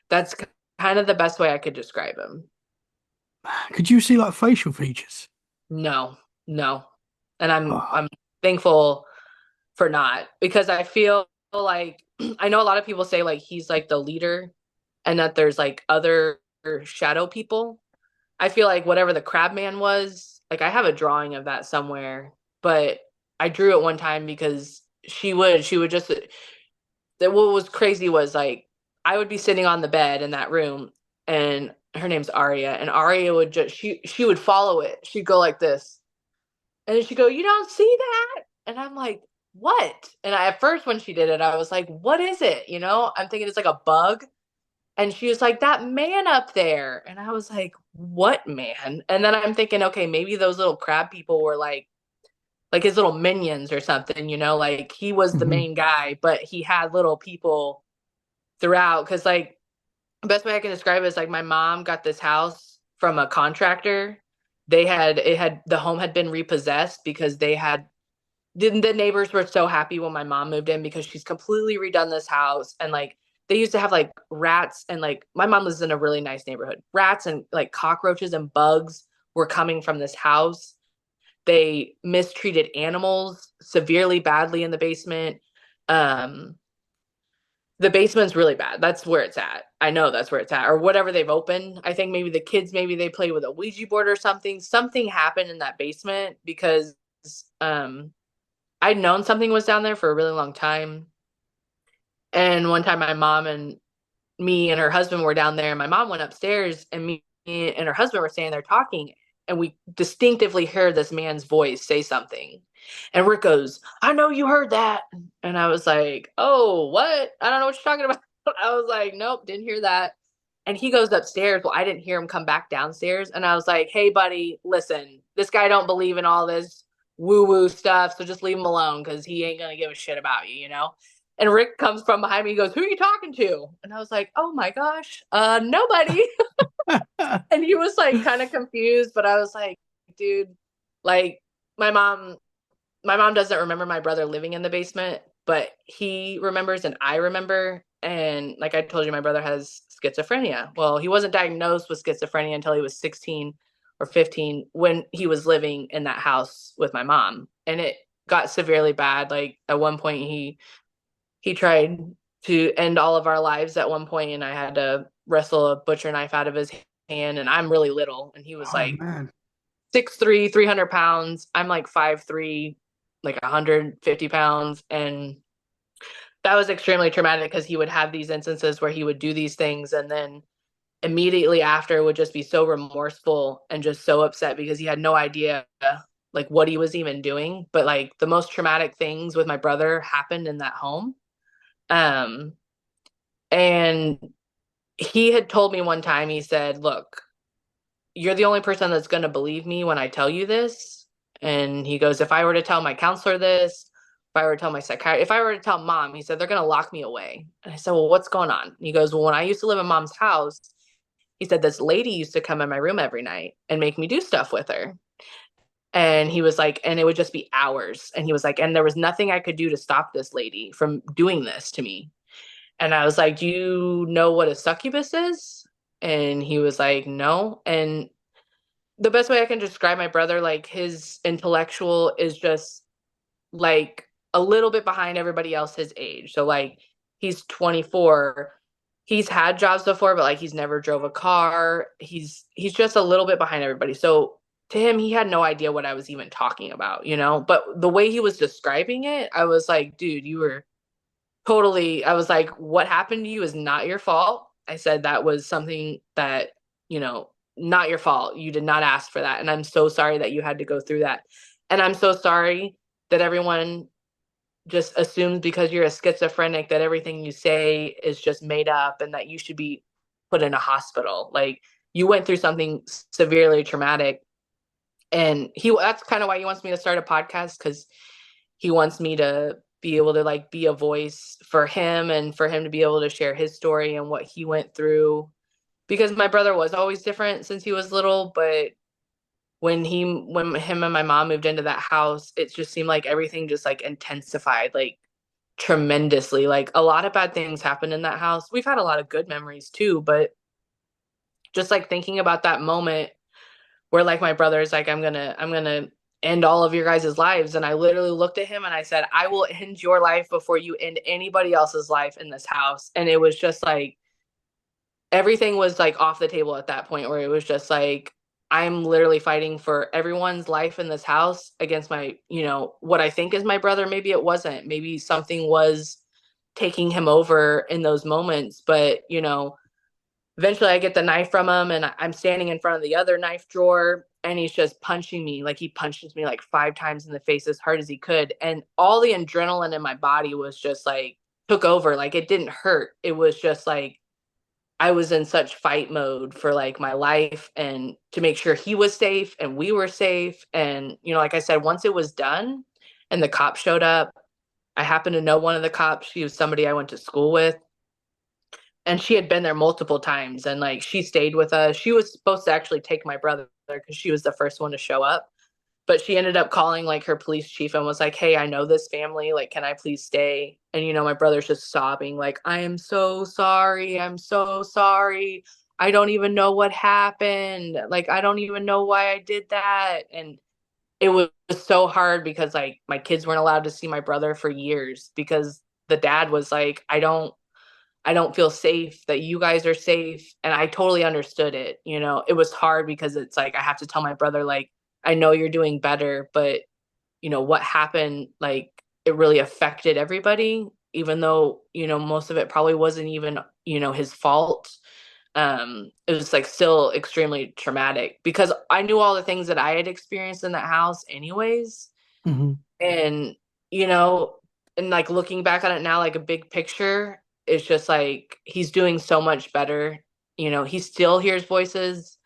That's kind of the best way I could describe him. Could you see like facial features? No, no. And I'm Oh. I'm thankful for not, because I feel like I know a lot of people say like he's like the leader and that there's like other shadow people. I feel like whatever the crab man was, like I have a drawing of that somewhere, but I drew it one time because she would just that what was crazy was like I would be sitting on the bed in that room and her name's Aria, and Aria would just she would follow it. She'd go like this. And then she'd go, "You don't see that?" And I'm like, "What?" And at first when she did it, I was like, "What is it?" I'm thinking it's like a bug. And she was like, that man up there. And I was like, what man? And then I'm thinking, okay, maybe those little crab people were like his little minions or something, like he was the Mhm. main guy, but he had little people throughout. Cause like the best way I can describe it is like my mom got this house from a contractor. The home had been repossessed because the neighbors were so happy when my mom moved in because she's completely redone this house, and like they used to have like rats, and like my mom lives in a really nice neighborhood. Rats and like cockroaches and bugs were coming from this house. They mistreated animals severely badly in the basement. Um the basement's really bad. That's where it's at. I know that's where it's at, or whatever they've opened. I think maybe the kids, maybe they play with a Ouija board or something. Something happened in that basement because um I'd known something was down there for a really long time. And one time my mom and me and her husband were down there, and my mom went upstairs and me and her husband were standing there talking, and we distinctively heard this man's voice say something. And Rick goes, "I know you heard that." And I was like, "Oh, what? I don't know what you're talking about." I was like, "Nope, didn't hear that." And he goes upstairs. Well, I didn't hear him come back downstairs. And I was like, "Hey, buddy, listen, this guy don't believe in all this woo woo stuff. So just leave him alone because he ain't going to give a shit about you. And Rick comes from behind me. He goes, "Who are you talking to?" And I was like, "Oh my gosh, nobody." And he was like kind of confused, but I was like, dude, like my mom, my mom doesn't remember my brother living in the basement, but he remembers and I remember. And like I told you, my brother has schizophrenia. Well, he wasn't diagnosed with schizophrenia until he was 16 or 15 when he was living in that house with my mom. And it got severely bad. Like at one point he tried. to end all of our lives at one point, and I had to wrestle a butcher knife out of his hand, and I'm really little, and he was Oh like man. 6'3", 300 pounds. I'm like 5'3", like 150 pounds. And that was extremely traumatic because he would have these instances where he would do these things and then immediately after would just be so remorseful and just so upset because he had no idea like what he was even doing. But like the most traumatic things with my brother happened in that home. Um, and he had told me one time, he said, "Look, you're the only person that's going to believe me when I tell you this." And he goes, "If I were to tell my counselor this, if I were to tell my psychiatrist, if I were to tell mom," he said, "they're going to lock me away." And I said, "Well, what's going on?" And he goes, "Well, when I used to live in mom's house," he said, "this lady used to come in my room every night and make me do stuff with her." And he was like, and it would just be hours. And he was like, and there was nothing I could do to stop this lady from doing this to me. And I was like, "Do you know what a succubus is?" And he was like, "No." And the best way I can describe my brother, like his intellectual is just like a little bit behind everybody else his age. So like he's 24. He's had jobs before, but like he's never drove a car. He's just a little bit behind everybody. So to him, he had no idea what I was even talking about, you know? But the way he was describing it, I was like, dude, you were totally, I was like, what happened to you is not your fault. I said that was something that, not your fault. You did not ask for that. And I'm so sorry that you had to go through that. And I'm so sorry that everyone just assumes because you're a schizophrenic that everything you say is just made up and that you should be put in a hospital. Like you went through something severely traumatic. And that's kind of why he wants me to start a podcast, because he wants me to be able to like be a voice for him and for him to be able to share his story and what he went through, because my brother was always different since he was little. But when him and my mom moved into that house, it just seemed like everything just like intensified like tremendously. Like a lot of bad things happened in that house. We've had a lot of good memories too, but just like thinking about that moment where like my brother's like, I'm gonna end all of your guys' lives. And I literally looked at him and I said, "I will end your life before you end anybody else's life in this house." And it was just like everything was like off the table at that point, where it was just like, I'm literally fighting for everyone's life in this house against my, what I think is my brother. Maybe it wasn't. Maybe something was taking him over in those moments. But, eventually I get the knife from him and I'm standing in front of the other knife drawer and he's just punching me. Like he punches me like 5 times in the face as hard as he could. And all the adrenaline in my body was just like took over. Like it didn't hurt. It was just like I was in such fight mode for like my life and to make sure he was safe and we were safe. And, like I said, once it was done and the cop showed up, I happened to know one of the cops. She was somebody I went to school with, and she had been there multiple times, and like she stayed with us. She was supposed to actually take my brother because she was the first one to show up, but she ended up calling like her police chief and was like, "Hey, I know this family, like can I please stay?" And my brother's just sobbing like, "I am so sorry, I'm so sorry, I don't even know what happened, like I don't even know why I did that." And it was so hard because like my kids weren't allowed to see my brother for years because the dad was like, I don't feel safe, that you guys are safe. And I totally understood it. It was hard because it's like I have to tell my brother, like, I know you're doing better, but what happened, like it really affected everybody, even though, most of it probably wasn't even, his fault. It was like still extremely traumatic because I knew all the things that I had experienced in that house anyways. Hmm. And, you know, and like looking back on it now, like a big picture, it's just like he's doing so much better. He still hears voices,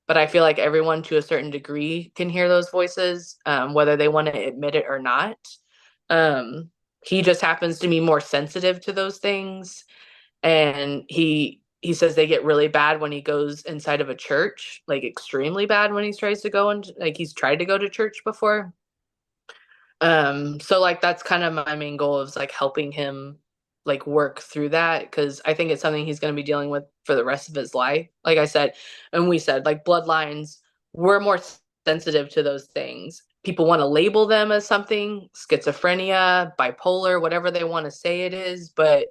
but I feel like everyone to a certain degree can hear those voices, whether they want to admit it or not. Um, he just happens to be more sensitive to those things. And he says they get really bad when he goes inside of a church, like extremely bad when he tries to go, and like he's tried to go to church before. So like that's kind of my main goal, is like helping him like work through that, because I think it's something he's going to be dealing with for the rest of his life. Like I said, and we said, like bloodlines, we're more sensitive to those things. People want to label them as something, schizophrenia, bipolar, whatever they want to say it is, but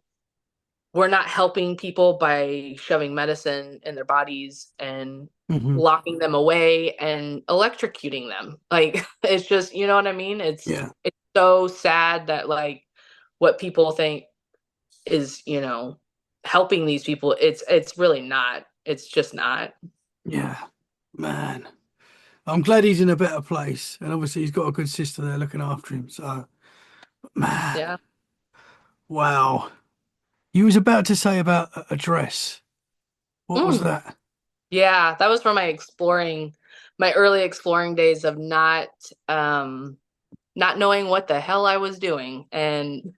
we're not helping people by shoving medicine in their bodies and Hmm. locking them away and electrocuting them. Like it's just, you know what I mean? Yeah. It's so sad that like what people think is, helping these people. It's really not. It's just not. Yeah. Man. I'm glad he's in a better place. And obviously he's got a good sister there looking after him. So, man, Yeah. wow. You was about to say about a dress. What was Mm. that? Yeah, that was from my early exploring days of not knowing what the hell I was doing. And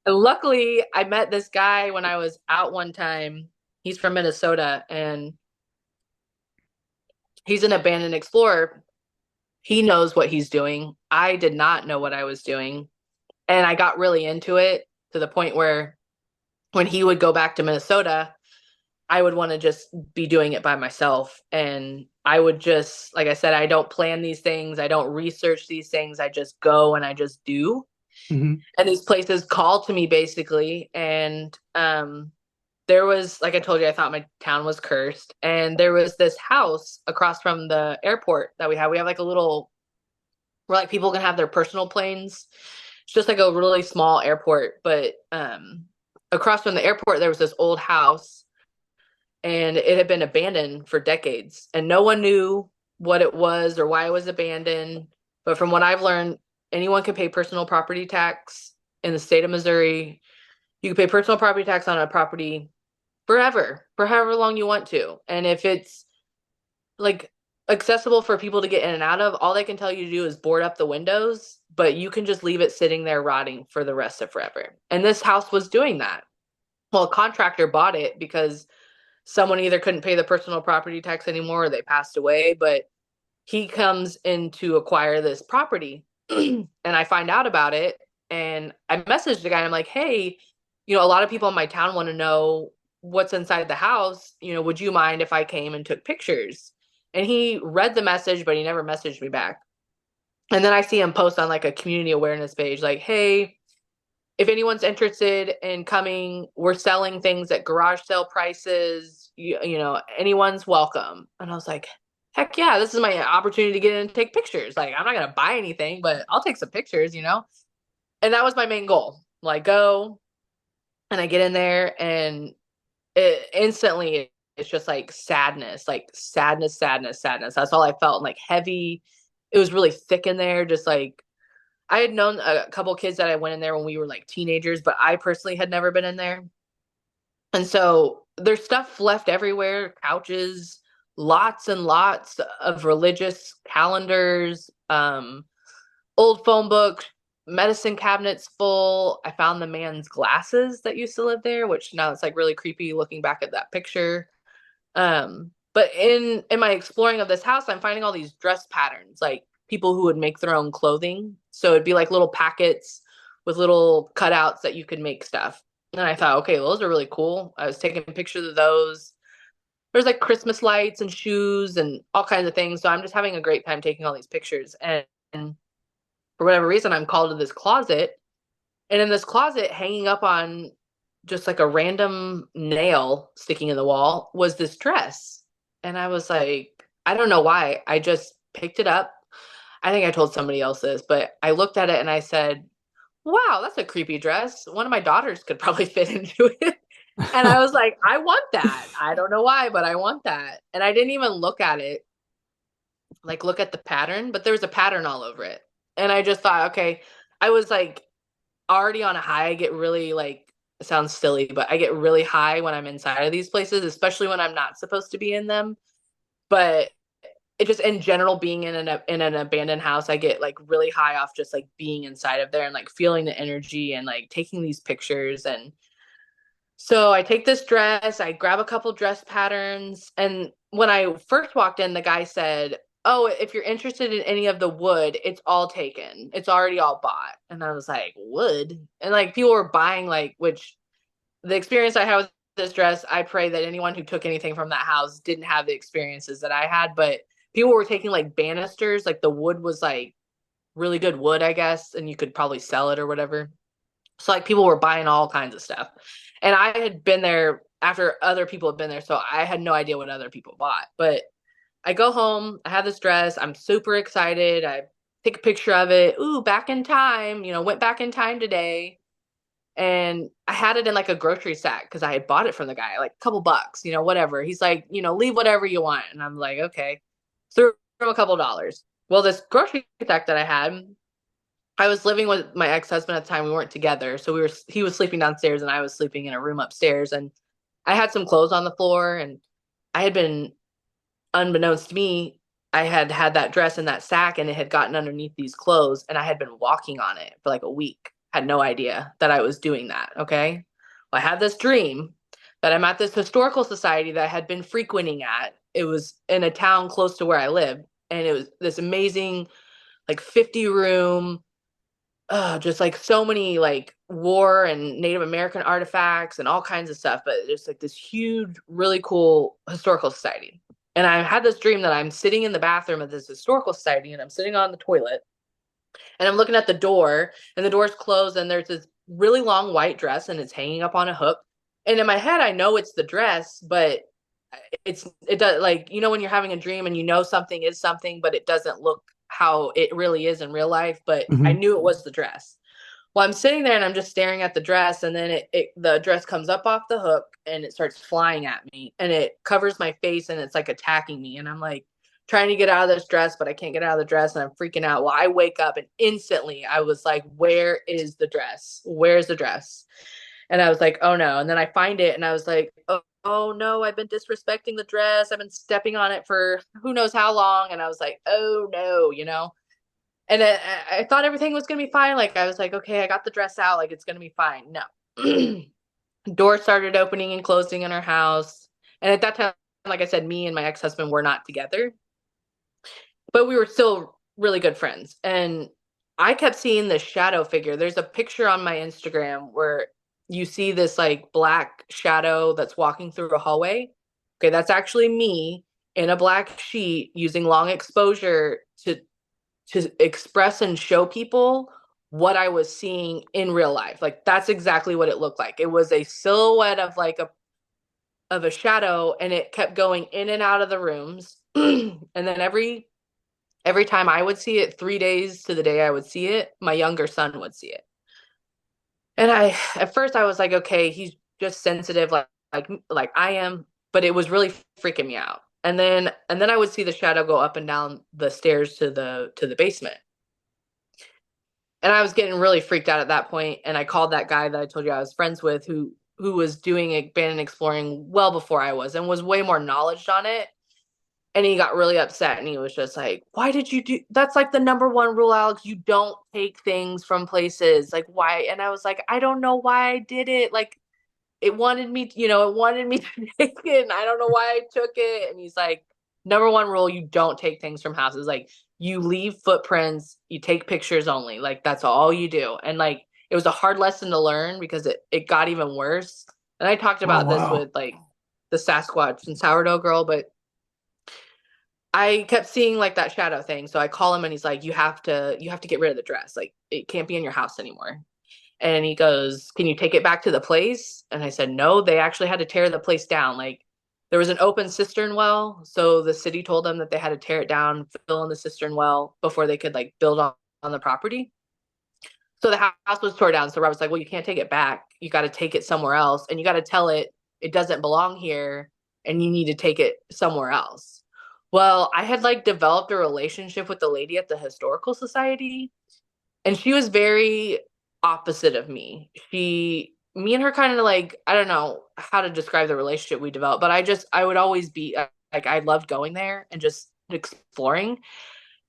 luckily I met this guy when I was out one time. He's from Minnesota and he's an abandoned explorer. He knows what he's doing. I did not know what I was doing. And I got really into it to the point where when he would go back to Minnesota, I would want to just be doing it by myself. And I would just, like I said, I don't plan these things. I don't research these things. I just go and I just do. Hmm. And these places call to me basically. And there was, like I told you, I thought my town was cursed. And there was this house across from the airport that we have. We have like a little, where like people can have their personal planes. It's just like a really small airport. But across from the airport, there was this old house and it had been abandoned for decades and no one knew what it was or why it was abandoned. But from what I've learned, anyone can pay personal property tax in the state of Missouri. You can pay personal property tax on a property forever, for however long you want to. And if it's like accessible for people to get in and out of, all they can tell you to do is board up the windows, but you can just leave it sitting there rotting for the rest of forever. And this house was doing that. Well, a contractor bought it because someone either couldn't pay the personal property tax anymore or they passed away, but he comes in to acquire this property. And I find out about it and I messaged the guy and I'm like, hey, a lot of people in my town want to know what's inside the house. Would you mind if I came and took pictures? And he read the message, but he never messaged me back. And then I see him post on like a community awareness page, like, hey, if anyone's interested in coming, we're selling things at garage sale prices. Anyone's welcome. And I was like, heck yeah, this is my opportunity to get in and take pictures. Like, I'm not going to buy anything, but I'll take some pictures. And that was my main goal. Like, go and I get in there and it instantly, it's just like sadness, sadness, sadness. That's all I felt. Like heavy. It was really thick in there. Just like, I had known a couple kids that I went in there when we were like teenagers, but I personally had never been in there. And so there's stuff left everywhere, couches, lots and lots of religious calendars, old phone books, medicine cabinets full. I found the man's glasses that used to live there, which now it's like really creepy looking back at that picture. But in my exploring of this house, I'm finding all these dress patterns, like people who would make their own clothing. So it'd be like little packets with little cutouts that you could make stuff. And I thought, okay, those are really cool. I was taking pictures of those. There's like Christmas lights and shoes and all kinds of things. So I'm just having a great time taking all these pictures. And for whatever reason, I'm called to this closet. And in this closet, hanging up on just like a random nail sticking in the wall was this dress. And I was like, I don't know why. I just picked it up. I think I told somebody else this, but I looked at it and I said, wow, that's a creepy dress. One of my daughters could probably fit into it. And I was like, I want that. I don't know why, but I want that. And I didn't even look at it, like look at the pattern, but there was a pattern all over it. And I just thought, okay, I was like already on a high. I get really like, it sounds silly, but I get really high when I'm inside of these places, especially when I'm not supposed to be in them. But it just in general being in an abandoned house, I get like really high off just like being inside of there and like feeling the energy and like taking these pictures. And so I take this dress, I grab a couple dress patterns, and when I first walked in, the guy said, oh, if you're interested in any of the wood, it's all taken. It's already all bought. And I was like, wood? And like people were buying like, which the experience I had with this dress, I pray that anyone who took anything from that house didn't have the experiences that I had, but people were taking like banisters, like the wood was like really good wood, I guess, and you could probably sell it or whatever. So like people were buying all kinds of stuff. And I had been there after other people had been there, so I had no idea what other people bought. But I go home, I have this dress, I'm super excited. I take a picture of it. Ooh, back in time, went back in time today. And I had it in like a grocery sack because I had bought it from the guy, like a couple bucks, whatever. He's like, leave whatever you want. And I'm like, okay. Threw him a couple dollars. Well, this grocery sack that I was living with my ex-husband at the time. We weren't together. So he was sleeping downstairs and I was sleeping in a room upstairs. And I had some clothes on the floor, and I had been, unbeknownst to me, I had had that dress in that sack and it had gotten underneath these clothes, and I had been walking on it for like a week. Had no idea that I was doing that. Okay. Well, I had this dream that I'm at this historical society that I had been frequenting at. It was in a town close to where I live. And it was this amazing, like 50 room, just like so many like war and Native American artifacts and all kinds of stuff, but just like this huge, really cool historical society. And I had this dream that I'm sitting in the bathroom of this historical society, and I'm sitting on the toilet, and I'm looking at the door, and the door's closed, and there's this really long white dress, and it's hanging up on a hook. And in my head, I know it's the dress, but it does, like, when you're having a dream and something is something, but it doesn't look how it really is in real life. But I Hmm. knew it was the dress. Well, I'm sitting there and I'm just staring at the dress, and then the dress comes up off the hook and it starts flying at me, and it covers my face, and it's like attacking me, and I'm like trying to get out of this dress, but I can't get out of the dress, and I'm freaking out. Well, I wake up and instantly I was like, "Where is the dress? Where's the dress?" And I was like, "Oh no!" And then I find it, and I was like, "Oh no! I've been disrespecting the dress. I've been stepping on it for who knows how long." And I was like, "Oh no!" And I thought everything was gonna be fine. Like, I was like, okay, I got the dress out. Like, it's gonna be fine. No. Doors started opening and closing in our house. And at that time, like I said, me and my ex-husband were not together, but we were still really good friends. And I kept seeing this shadow figure. There's a picture on my Instagram where you see this like black shadow that's walking through a hallway. Okay, that's actually me in a black sheet using long exposure to express and show people what I was seeing in real life. Like, that's exactly what it looked like. It was a silhouette of like a shadow, and it kept going in and out of the rooms. And then every time I would see it, 3 days to the day I would see it, my younger son would see it. And I at first I was like, okay, he's just sensitive like I am, but it was really freaking me out. And then I would see the shadow go up and down the stairs to the basement. And I was getting really freaked out at that point, and I called that guy that I told you I was friends with, who was doing abandoned exploring well before I was, and was way more knowledge on it. And he got really upset, and he was just like, "Why did you do that's like the number one rule, Alex. You don't take things from places. Like, why?" And I was like, "I don't know why I did it. Like, it wanted me to take it, and I don't know why I took it." And he's like, "Number one rule, you don't take things from houses. Like, you leave footprints, you take pictures only. Like, that's all you do." And like, it was a hard lesson to learn because it got even worse. And I talked Oh, about this wow. with like the Sasquatch and sourdough girl, but I kept seeing like that shadow thing. So I call him, and he's like, you have to get rid of the dress. Like, it can't be in your house anymore. And he goes, "Can you take it back to the place?" And I said, "No, they actually had to tear the place down. Like, there was an open cistern well. So the city told them that they had to tear it down, fill in the cistern well before they could like build on the property." So the house was torn down. So Rob was like, "Well, you can't take it back. You got to take it somewhere else. And you got to tell it it doesn't belong here, and you need to take it somewhere else." Well, I had like developed a relationship with the lady at the historical society, and she was very opposite of me. Me and her kind of like, I don't know how to describe the relationship we developed, but I would always be like, I loved going there and just exploring.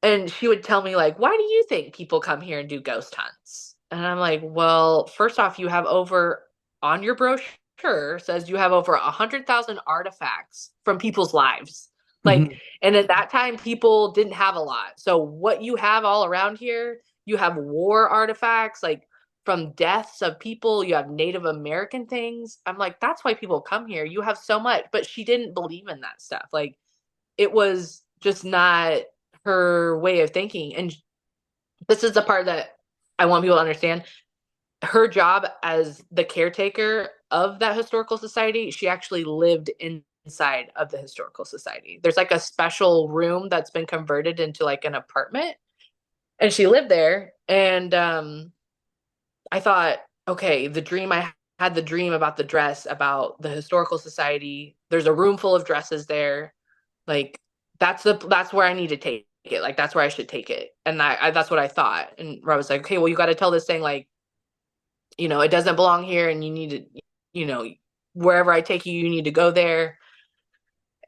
And she would tell me, like, "Why do you think people come here and do ghost hunts?" And I'm like, "Well, first off, you have over on your brochure says you have over 100,000 artifacts from people's lives. Like, Hmm. and at that time, people didn't have a lot. So what you have all around here, you have war artifacts, like from deaths of people. You have Native American things." I'm like, "That's why people come here. You have so much." But she didn't believe in that stuff. Like, it was just not her way of thinking. And this is the part that I want people to understand. Her job as the caretaker of that historical society. She actually lived inside of the historical society. There's like a special room that's been converted into like an apartment, and she lived there. And I thought, okay, I had the dream about the dress, about the historical society. There's a room full of dresses there. Like that's where I need to take it. Like that's where I should take it. And that's what I thought. And I was like, okay, well, you got to tell this thing like, it doesn't belong here, and you need to, wherever I take you, you need to go there.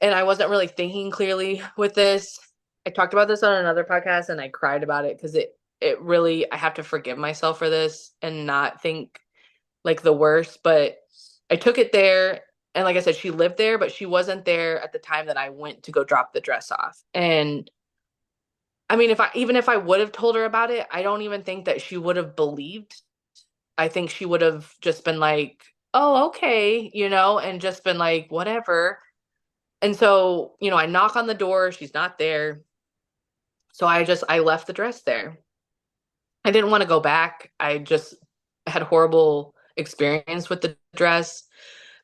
And I wasn't really thinking clearly with this. I talked about this on another podcast, and I cried about it because it really, I have to forgive myself for this and not think like the worst. But I took it there, and like I said, she lived there, but she wasn't there at the time that I went to go drop the dress off. And I mean, if I would have told her about it, I don't even think that she would have believed. I think she would have just been like, "Oh, okay," and just been like, "Whatever." And so, I knock on the door, she's not there. So I left the dress there. I didn't want to go back. I just had horrible experience with the dress.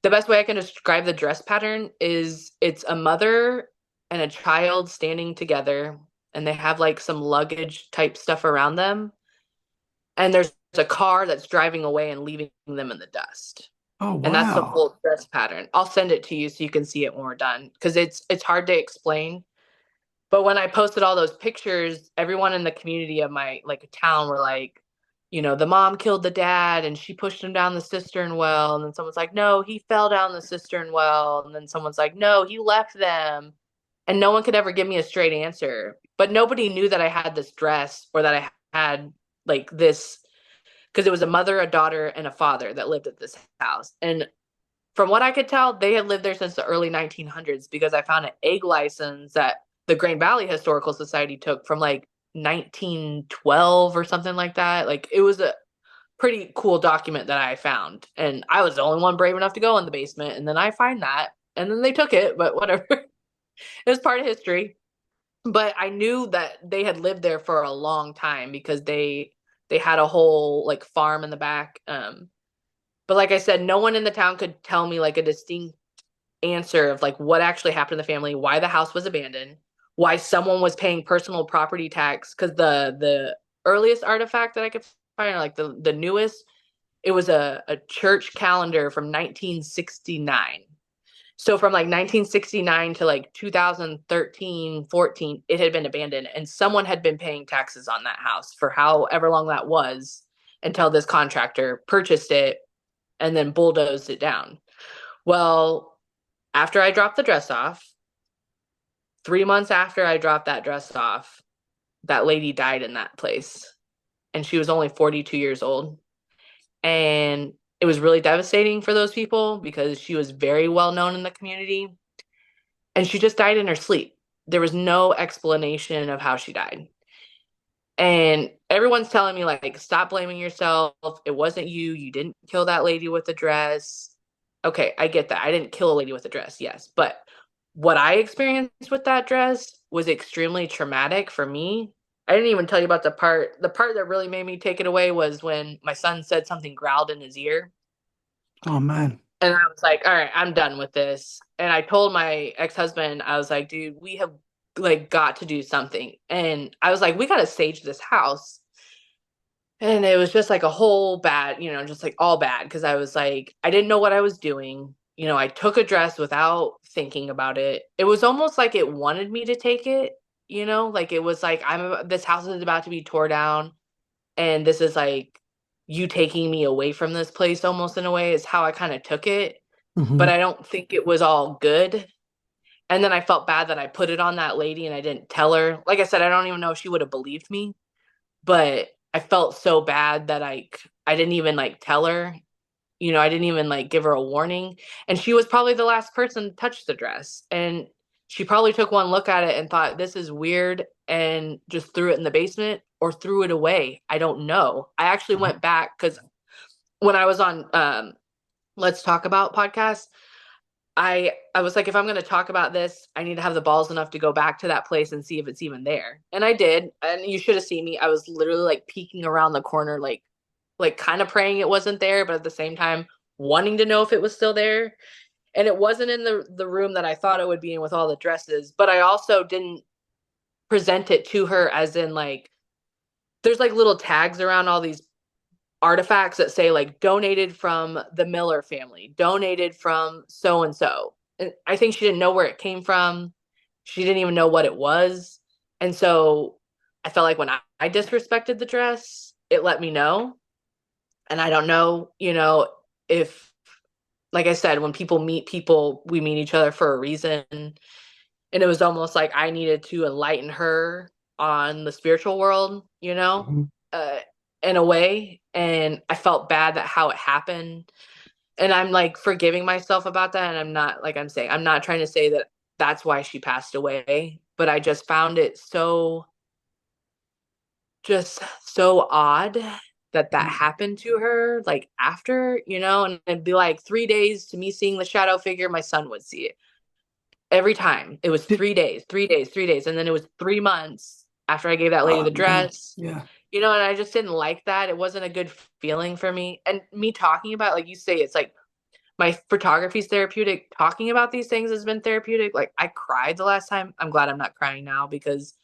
The best way I can describe the dress pattern is it's a mother and a child standing together, and they have like some luggage type stuff around them. And there's a car that's driving away and leaving them in the dust. Oh, And that's the wow. whole dress pattern. I'll send it to you so you can see it when we're done, because it's hard to explain. But when I posted all those pictures, everyone in the community of my like town were like, the mom killed the dad and she pushed him down the cistern well. And then someone's like, no, he fell down the cistern well. And then someone's like, no, he left them. And no one could ever give me a straight answer. But nobody knew that I had this dress, or that I had like this, because it was a mother, a daughter, and a father that lived at this house. And from what I could tell, they had lived there since the early 1900s, because I found an egg license that the Grand Valley Historical Society took from like 1912 or something like that. Like it was a pretty cool document that I found. And I was the only one brave enough to go in the basement. And then I find that. And then they took it, but whatever. It was part of history. But I knew that they had lived there for a long time, because they had a whole like farm in the back. But like I said, no one in the town could tell me like a distinct answer of like what actually happened to the family, why the house was abandoned, why someone was paying personal property tax. Because the earliest artifact that I could find, or like the newest, it was a church calendar from 1969. So from like 1969 to like 2013, 14, it had been abandoned, and someone had been paying taxes on that house for however long that was, until this contractor purchased it and then bulldozed it down. Well, after I dropped the dress off, 3 months after I dropped that dress off, that lady died in that place. And she was only 42 years old. And it was really devastating for those people, because she was very well known in the community. And she just died in her sleep. There was no explanation of how she died. And everyone's telling me, like, stop blaming yourself. It wasn't you. You didn't kill that lady with the dress. Okay, I get that. I didn't kill a lady with a dress, yes. But what I experienced with that dress was extremely traumatic for me. I didn't even tell you about the part that really made me take it away was when my son said something growled in his ear. Oh, man. And I was like, all right, I'm done with this. And I told my ex-husband, I was like, dude, we have like got to do something. And I was like, we got to sage this house. And it was just like a whole bad, just like all bad. Because I was like, I didn't know what I was doing. I took a dress without thinking about it. It was almost like it wanted me to take it, like it was like, this house is about to be tore down. And this is like you taking me away from this place, almost, in a way, is how I kind of took it. But Hmm. I don't think it was all good. And then I felt bad that I put it on that lady and I didn't tell her. Like I said, I don't even know if she would have believed me, but I felt so bad that I didn't even like tell her. I didn't even like give her a warning. And she was probably the last person to touch the dress. And she probably took one look at it and thought, this is weird, and just threw it in the basement or threw it away. I don't know. I actually went back, because when I was on Let's Talk About podcast, I was like, if I'm going to talk about this, I need to have the balls enough to go back to that place and see if it's even there. And I did. And you should have seen me. I was literally like peeking around the corner, like kind of praying it wasn't there, but at the same time wanting to know if it was still there. And it wasn't in the room that I thought it would be in with all the dresses, but I also didn't present it to her as in like there's like little tags around all these artifacts that say like donated from the Miller family, donated from so and so. And I think she didn't know where it came from. She didn't even know what it was. And so I felt like when I disrespected the dress, it let me know. And I don't know, if, like I said, when people meet people, we meet each other for a reason. And it was almost like I needed to enlighten her on the spiritual world, Mhm. uh, in a way. And I felt bad that how it happened. And I'm like forgiving myself about that. And I'm not, like I'm saying, I'm not trying to say that that's why she passed away, but I just found it just so odd that that happened to her, like after, and it'd be like 3 days to me seeing the shadow figure, my son would see it. Every time it was Did, 3 days, 3 days, 3 days. And then it was 3 months after I gave that lady oh the man, dress, yeah. and I just didn't like that. It wasn't a good feeling for me. And me talking about, like you say, it's like my photography's therapeutic. Talking about these things has been therapeutic. Like I cried the last time. I'm glad I'm not crying now because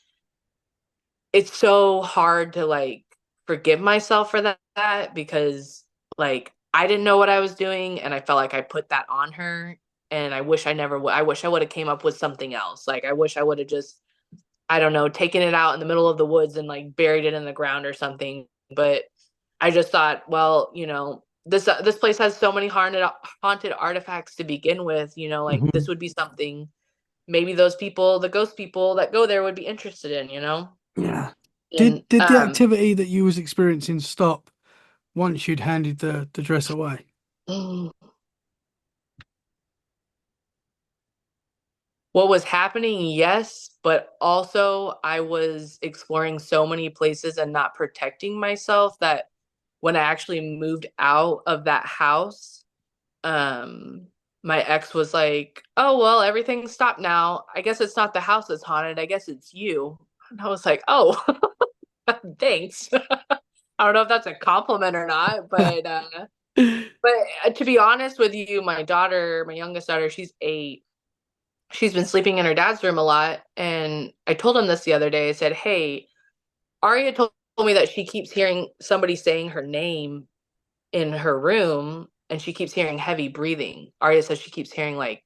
it's so hard to like forgive myself for that because like I didn't know what I was doing and I felt like I put that on her and I wish I never would. I wish I would have came up with something else. Like I wish I would have just, I don't know, taken it out in the middle of the woods and like buried it in the ground or something. But I just thought, well, this place has so many haunted artifacts to begin with, like Mhm. this would be something maybe those people, the ghost people that go there would be interested in. Yeah. Did And did the activity that you was experiencing stop once you'd handed the dress away? what was happening, yes, but also I was exploring so many places and not protecting myself that when I actually moved out of that house, um, my ex was like, "Oh, well, everything's stopped now. I guess it's not the house that's haunted. I guess it's you." And I was like, "Oh, thanks." I don't know if that's a compliment or not, but to be honest with you, my daughter, my youngest daughter, she's 8. She's been sleeping in her dad's room a lot, and I told him this the other day. I said, "Hey, Aria told me that she keeps hearing somebody saying her name in her room, and she keeps hearing heavy breathing." Aria says she keeps hearing like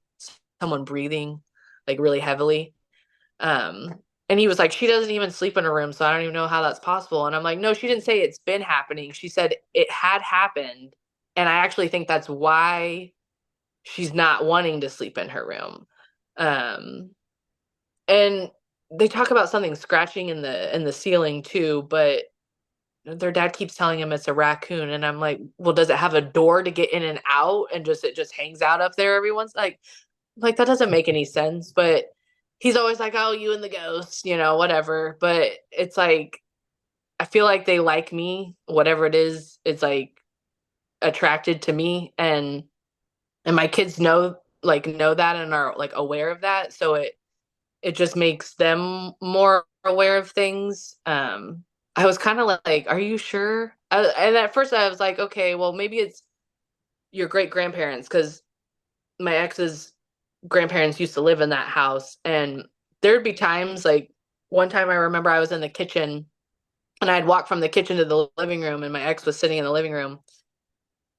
someone breathing like really heavily. Um, and he was like, "She doesn't even sleep in her room, so I don't even know how that's possible." And I'm like, "No, she didn't say it's been happening. She said it had happened, and I actually think that's why she's not wanting to sleep in her room." Um, and they talk about something scratching in the ceiling too, but their dad keeps telling him it's a raccoon, and I'm like, well, does it have a door to get in and out, and just it just hangs out up there every once like that doesn't make any sense. But he's always like, oh, you and the ghost, whatever. But it's like I feel like they like me, whatever it is. It's like attracted to me, and my kids know that and are like aware of that, so it just makes them more aware of things. I was kind of like, "Are you sure?" And at first, I was like, "Okay, well, maybe it's your great grandparents," because my ex's grandparents used to live in that house, and there'd be times like one time I remember I was in the kitchen and I'd walk from the kitchen to the living room, and my ex was sitting in the living room,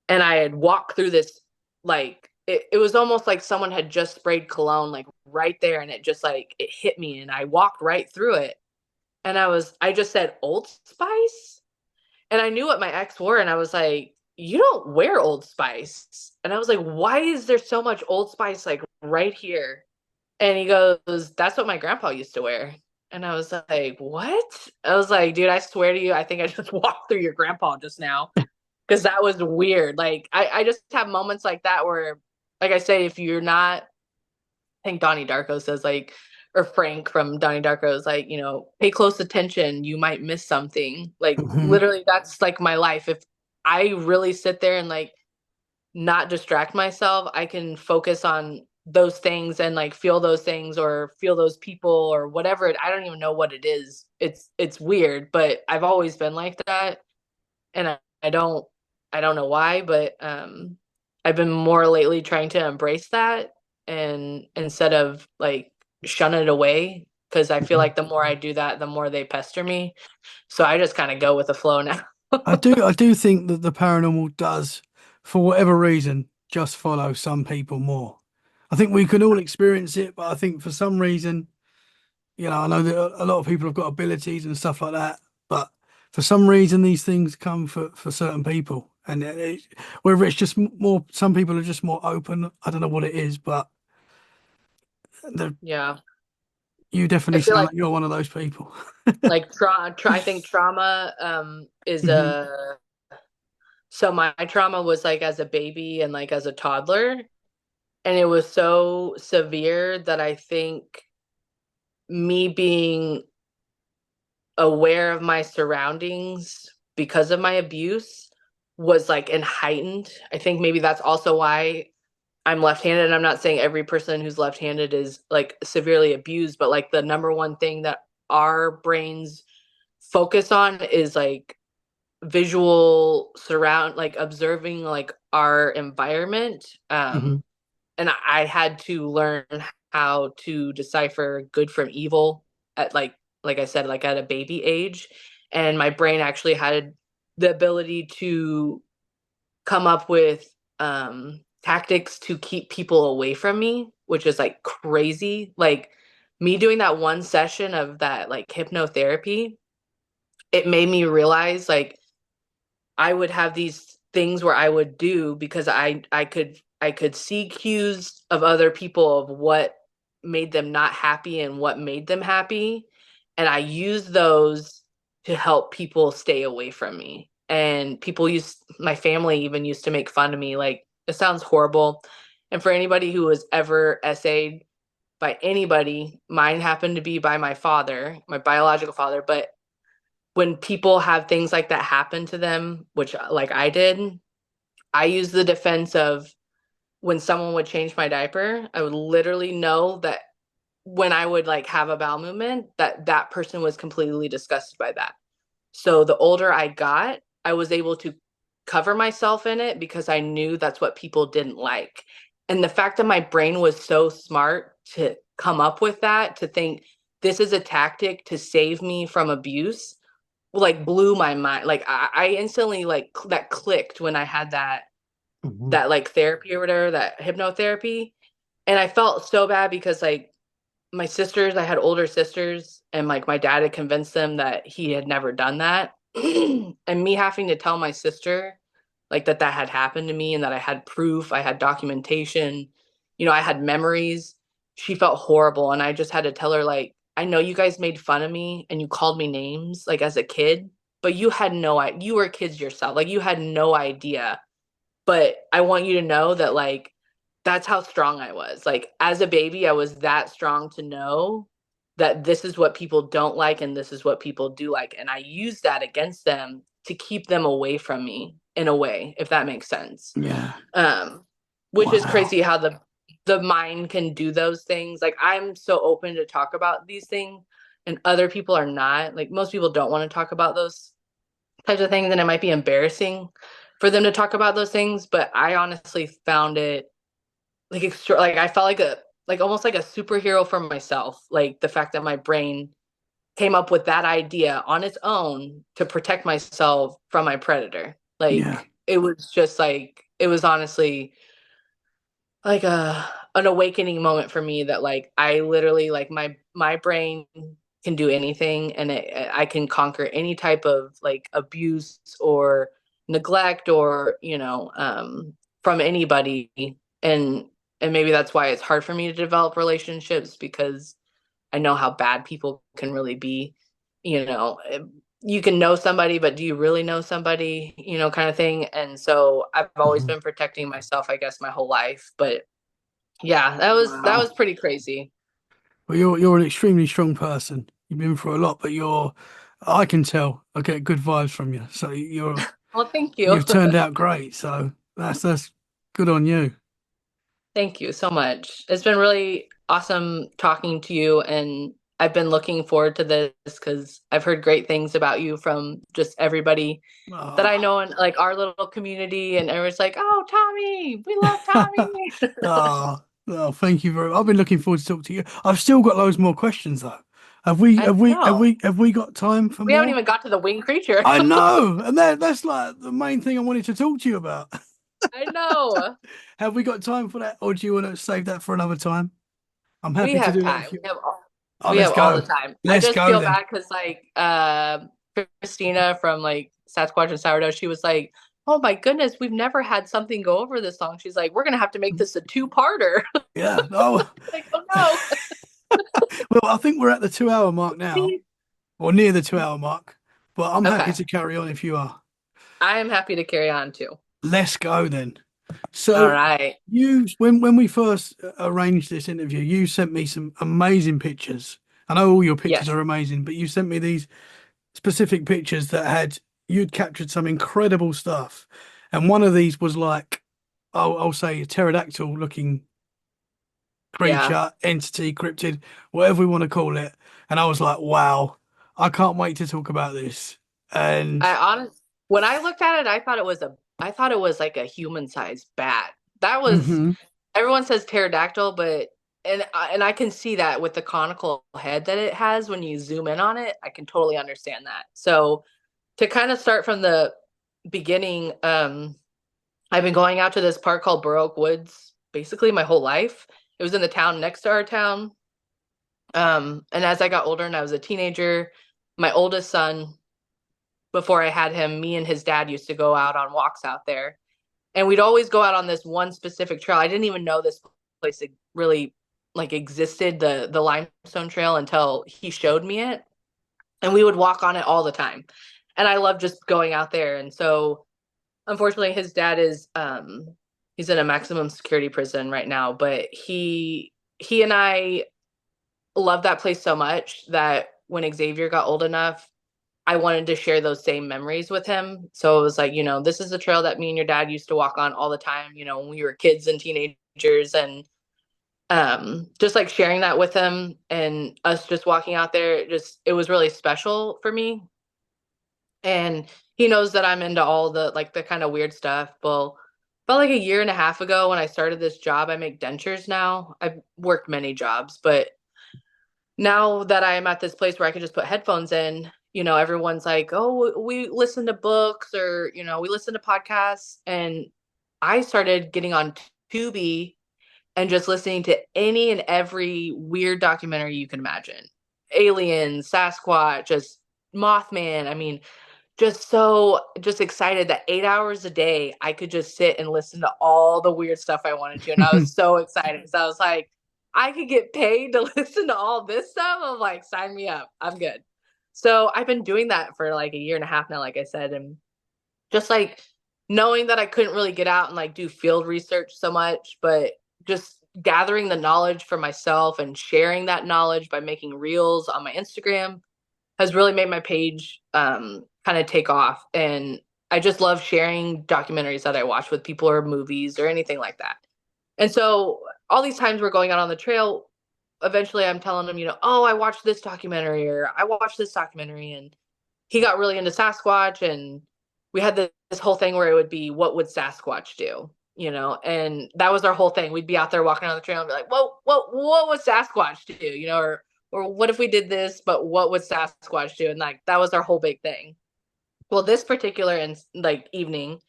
and I had walked through this like it was almost like someone had just sprayed cologne like right there, and it just like it hit me, and I walked right through it. And I just said Old Spice. And I knew what my ex wore. And I was like, you don't wear Old Spice. And I was like, why is there so much Old Spice like right here? And he goes, that's what my grandpa used to wear. And I was like, what? I was like, dude, I swear to you, I think I just walked through your grandpa just now. Because that was weird. Like, I just have moments like that where, like I say, if you're not, I think Donnie Darko says like, or Frank from Donnie Darko is like, pay close attention, you might miss something. Like Mhm. literally that's like my life. If I really sit there and like not distract myself, I can focus on those things and like feel those things or feel those people or whatever I don't even know what it is. It's weird, but I've always been like that. And I don't know why, but I've been more lately trying to embrace that and instead of like shun it away because I feel Mhm. like the more I do that, the more they pester me. So I just kind of go with the flow now. I do think that the paranormal does, for whatever reason, just follow some people more. I think we can all experience it, but I think for some reason, I know that a lot of people have got abilities and stuff like that, but for some reason, these things come for certain people, and whether it's just more, some people are just more open. I don't know what it is, but the, Yeah. you I definitely feel sound like like you're one of those people. I think trauma is Hmm. a so my trauma was like as a baby and like as a toddler, and it was so severe that I think me being aware of my surroundings because of my abuse was like and heightened. I think maybe that's also why I'm left-handed. And I'm not saying every person who's left-handed is like severely abused, but like the number one thing that our brains focus on is like visual surround like observing like our environment. Hmm. And I had to learn how to decipher good from evil at like I said, like at a baby age. And my brain actually had the ability to come up with tactics to keep people away from me, which is like crazy. Like me doing that one session of that like hypnotherapy, it made me realize like I would have these things where I would do because I could see cues of other people of what made them not happy and what made them happy, and I use those to help people stay away from me. And people used my family even used to make fun of me like it sounds horrible. And for anybody who was ever essayed by anybody, mine happened to be by my father, my biological father, but when people have things like that happen to them, which like I did, I use the defense of when someone would change my diaper, I would literally know that when I would like have a bowel movement, that that person was completely disgusted by that. So the older I got, I was able to cover myself in it because I knew that's what people didn't like. And the fact that my brain was so smart to come up with that, to think this is a tactic to save me from abuse, like blew my mind. Like I instantly like that clicked when I had Hmm. that like therapy or whatever, that hypnotherapy. And I felt so bad because like my sisters, I had older sisters, and like my dad had convinced them that he had never done that. And me having to tell my sister like that that had happened to me and that I had proof, I had documentation, I had memories. She felt horrible, and I just had to tell her like, I know you guys made fun of me and you called me names like as a kid, but you had no idea. You were kids yourself. Like you had no idea. But I want you to know that like that's how strong I was. Like as a baby, I was that strong to know that this is what people don't like and this is what people do like. And I use that against them to keep them away from me in a way, if that makes sense. Yeah. Um, which is Wow. crazy how the mind can do those things. Like I'm so open to talk about these things and other people are not. Like most people don't want to talk about those types of things and it might be embarrassing for them to talk about those things, but I honestly found it like extra like I felt like a like almost like a superhero for myself. Like the fact that my brain came up with that idea on its own to protect myself from my predator. Yeah. Like it was just like it was honestly like a an awakening moment for me that like I literally like my brain can do anything and I can conquer any type of like abuse or neglect or from anybody. and and maybe that's why it's hard for me to develop relationships because I know how bad people can really be. you know you can know somebody, but do you really know somebody, kind of thing. And so I've always Mhm. been protecting myself, I guess, my whole life. But yeah, that was Wow. pretty crazy. Well, you're an extremely strong person. You've been through a lot, but I can tell. I get good vibes from you. So Well, thank you. you've turned out great. So that's good on you. Thank you so much. It's been really awesome talking to you and I've been looking forward to this because I've heard great things about you from just everybody that I Oh. know in like our little community, and everyone's like, "Oh, Tommy, we love Tommy." Oh, oh, thank you very much. I've been looking forward to talk to you. I've still got loads more questions though. Have we I have we have know. we have we got time for We haven't more? even got to the winged creature. I know, and that's like the main thing I wanted to talk to you about. I know. Have we got time for that, or do you want to save that for another time? I'm We happy to have do that time. if you. Oh, We let's have all go. the time. I Let's just go feel then. bad because like Christina from like Sasquatch and Sourdough, she was like, "Oh my goodness, we've never had something go over this long." She's like, "We're gonna have to make this a two-parter." Yeah. Oh, Like, oh well, I think we're at the 2 hour mark now, no. or near the 2 hour mark. But I'm happy Okay. to carry on if you are. I am happy to carry on too. Let's go then. All So right. when we first arranged this interview, you sent me some amazing pictures. I know all your pictures Yes. are amazing, but you sent me these specific pictures that had you'd captured some incredible stuff. And one of these was like, I'll say a pterodactyl looking Yeah. creature, entity, cryptid, whatever we want to call it. And I was like, wow, I can't wait to talk about this. And I honest when I looked at it, I thought it was like a human-sized bat. That was hmm everyone says pterodactyl, but and I can see that with the conical head that it has when you zoom in on it. I can totally understand that. So to kind of start from the beginning, I've been going out to this park called Burr Oak Woods basically my whole life. It was in the town next to our town. And as I got older and I was a teenager, my oldest son, before I had him, me and his dad used to go out on walks out there. And we'd always go out on this one specific trail. I didn't even know this place really like existed, the limestone trail, until he showed me it. And we would walk on it all the time. And I love just going out there. And so unfortunately his dad is he's in a maximum security prison right now, but he and I love that place so much that when Xavier got old enough, I wanted to share those same memories with him. So it was like, this is a trail that me and your dad used to walk on all the time, when we were kids and teenagers, and just like sharing that with him and us just walking out there, it was really special for me. And he knows that I'm into all the kind of weird stuff. Well, about like a year and a half ago when I started this job, I make dentures now. I've worked many jobs, but now that I'm at this place where I can just put headphones in, everyone's like, "Oh, we listen to books or, we listen to podcasts." And I started getting on Tubi and just listening to any and every weird documentary you can imagine. Aliens, Sasquatch, just Mothman. I mean, just excited that 8 hours a day I could just sit and listen to all the weird stuff I wanted to. And I was so excited. So I was like, I could get paid to listen to all this stuff. I'm like, sign me up. I'm good. So I've been doing that for like a year and a half now, like I said, and just like knowing that I couldn't really get out and like do field research so much, but just gathering the knowledge for myself and sharing that knowledge by making reels on my Instagram has really made my page kind of take off. And I just love sharing documentaries that I watch with people or movies or anything like that. And so all these times we're going out on the trail, eventually I'm telling him, "Oh, I watched this documentary or I watched this documentary." And he got really into Sasquatch, and we had this whole thing where it would be, what would Sasquatch do? And that was our whole thing. We'd be out there walking on the trail and be like, "Whoa, what would Sasquatch do?" Or what if we did this, but what would Sasquatch do? And like that was our whole big thing. Well, this particular evening,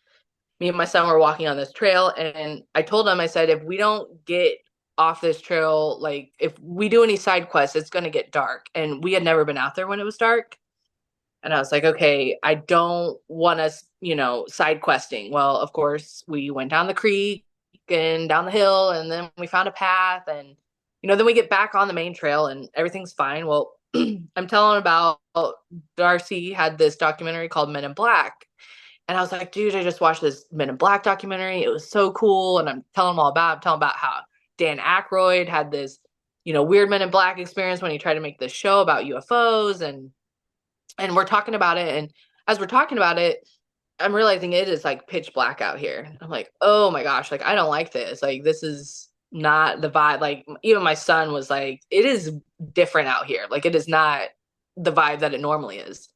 me and my son were walking on this trail, and I told him, I said, if we don't get off this trail, like if we do any side quests, it's going to get dark. And we had never been out there when it was dark. And I was like, okay, I don't want us, side questing. Well, of course, we went down the creek and down the hill, and then we found a path. And, then we get back on the main trail and everything's fine. Well, I'm telling about Darcy had this documentary called Men in Black. And I was like, dude, I just watched this Men in Black documentary. It was so cool. And I'm telling him all about it. I'm telling him about how Dan Aykroyd had this, weird Men in Black experience when he tried to make this show about UFOs. And we're talking about it. And as we're talking about it, I'm realizing it is like pitch black out here. I'm like, oh my gosh, like I don't like this. Like this is not the vibe. Like even my son was like, it is different out here. Like it is not the vibe that it normally is.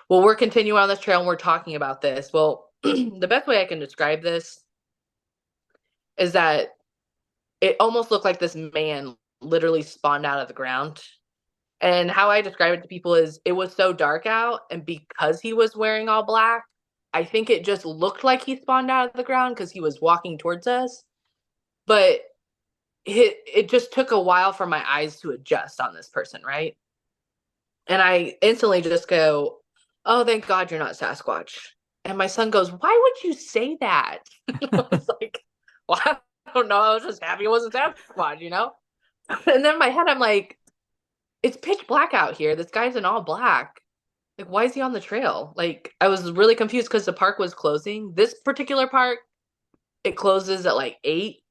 Well, we're continuing on this trail and we're talking about this. Well, the best way I can describe this is that it almost looked like this man literally spawned out of the ground. And how I describe it to people is it was so dark out, and because he was wearing all black, I think it just looked like he spawned out of the ground because he was walking towards us. But it just took a while for my eyes to adjust on this person, right? And I instantly just go, "Oh, thank God you're not Sasquatch." And my son goes, "Why would you say that?" I was like, "Well, I don't know. I was just happy it wasn't Sasquatch, you know?" And then in my head, I'm like, "It's pitch black out here. This guy's in all black. Like, why is he on the trail?" Like, I was really confused because the park was closing. This particular park, it closes at like 8,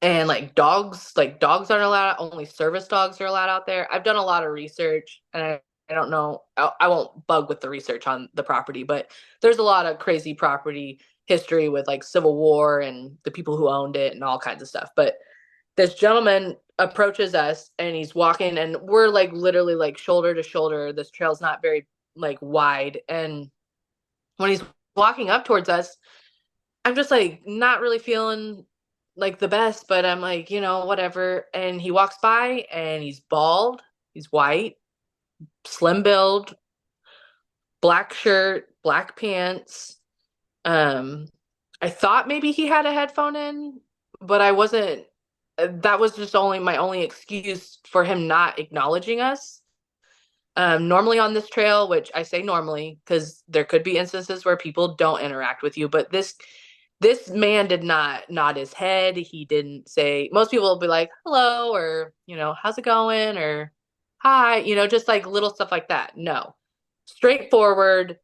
and like dogs aren't allowed. Only service dogs are allowed out there. I've done a lot of research, and I don't know. I won't bug with the research on the property, but there's a lot of crazy property history with like Civil War and the people who owned it and all kinds of stuff. But this gentleman approaches us and he's walking, and we're like literally like shoulder to shoulder. This trail's not very like wide, and when he's walking up towards us, I'm just like not really feeling like the best, but I'm like, whatever. And he walks by and he's bald, he's white, slim build, black shirt, black pants. Um, I thought maybe he had a headphone in, but I wasn't. That was just only my only excuse for him not acknowledging us. Normally on this trail, which I say normally because there could be instances where people don't interact with you, but this man did not nod his head. He didn't say. Most people will be like hello, or how's it going, or hi, just like little stuff like that. No, straightforward,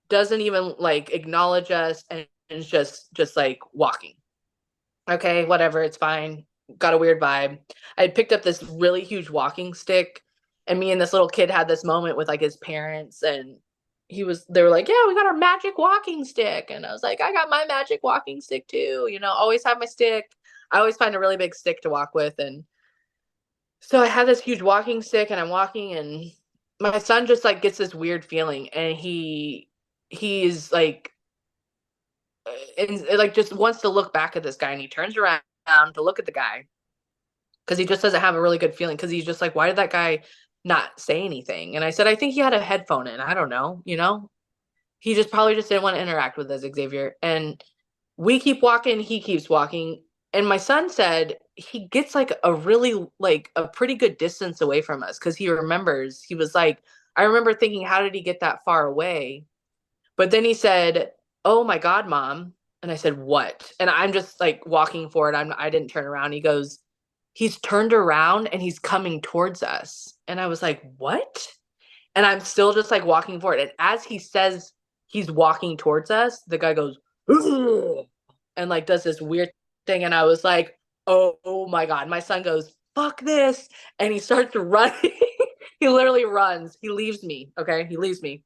doesn't even like acknowledge us, and is just like walking. Okay, whatever, it's fine. Got a weird vibe. I had picked up this really huge walking stick, and me and this little kid had this moment with like his parents, and they were like, "Yeah, we got our magic walking stick." And I was like, "I got my magic walking stick too." Always have my stick. I always find a really big stick to walk with. And so I had this huge walking stick and I'm walking, and my son just like gets this weird feeling, and he's like and like just wants to look back at this guy, and he turns around to look at the guy because he just doesn't have a really good feeling, because he's just like, why did that guy not say anything? And I said, I think he had a headphone in. I don't know. He just probably just didn't want to interact with us, Xavier. And we keep walking, he keeps walking. And my son said he gets like a pretty good distance away from us because he remembers. He was like, I remember thinking, how did he get that far away? But then he said, "Oh my God, Mom." And I said, "What?" And I'm just like walking forward. I didn't turn around. He goes, "He's turned around and he's coming towards us." And I was like, "What?" And I'm still just like walking forward. And as he says he's walking towards us, the guy goes, "Ugh," and like does this weird thing. And I was like, oh my God. My son goes, "Fuck this." And he starts running. He literally runs. He leaves me. Okay. He leaves me.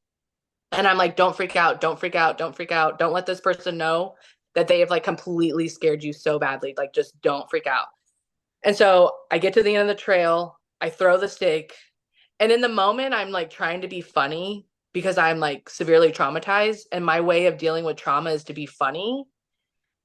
And I'm like, don't freak out, don't freak out, don't freak out. Don't let this person know that they have like completely scared you so badly. Like, just don't freak out. And so I get to the end of the trail, I throw the stick, and in the moment, I'm like trying to be funny because I'm like severely traumatized. And my way of dealing with trauma is to be funny.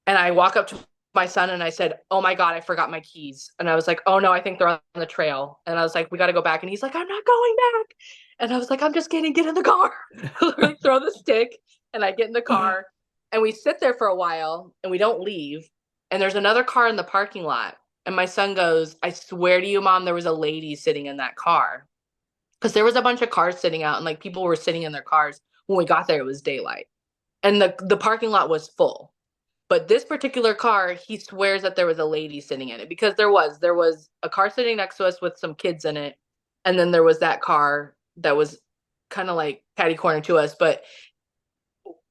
And I walk up to my son and I said, "Oh my God, I forgot my keys." And I was like, "Oh no, I think they're on the trail." And I was like, "We got to go back." And he's like, "I'm not going back." And I was like, "I'm just kidding. Get in the car." I throw the stick and I get in the car, and we sit there for a while and we don't leave. And there's another car in the parking lot. And my son goes, "I swear to you, Mom, there was a lady sitting in that car." Because there was a bunch of cars sitting out, and like people were sitting in their cars. When we got there, it was daylight. And the parking lot was full. But this particular car, he swears that there was a lady sitting in it, because there was a car sitting next to us with some kids in it, and then there was that car that was kind of like catty corner to us. But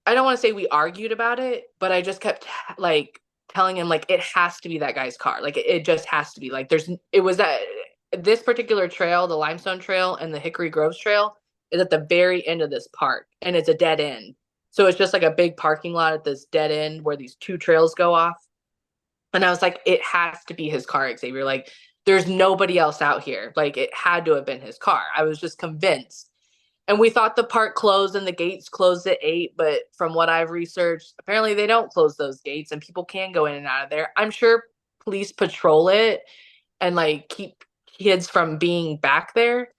I don't want to say we argued about it, but I just kept like telling him like it has to be that guy's car, like it just has to be. Like it was that this particular trail, the Limestone Trail and the Hickory Groves Trail, is at the very end of this park, and it's a dead end. So it's just like a big parking lot at this dead end where these two trails go off. And I was like, it has to be his car, Xavier. Like, there's nobody else out here. Like it had to have been his car. I was just convinced. And we thought the park closed and the gates closed at 8, but from what I've researched, apparently they don't close those gates and people can go in and out of there. I'm sure police patrol it and like keep kids from being back there.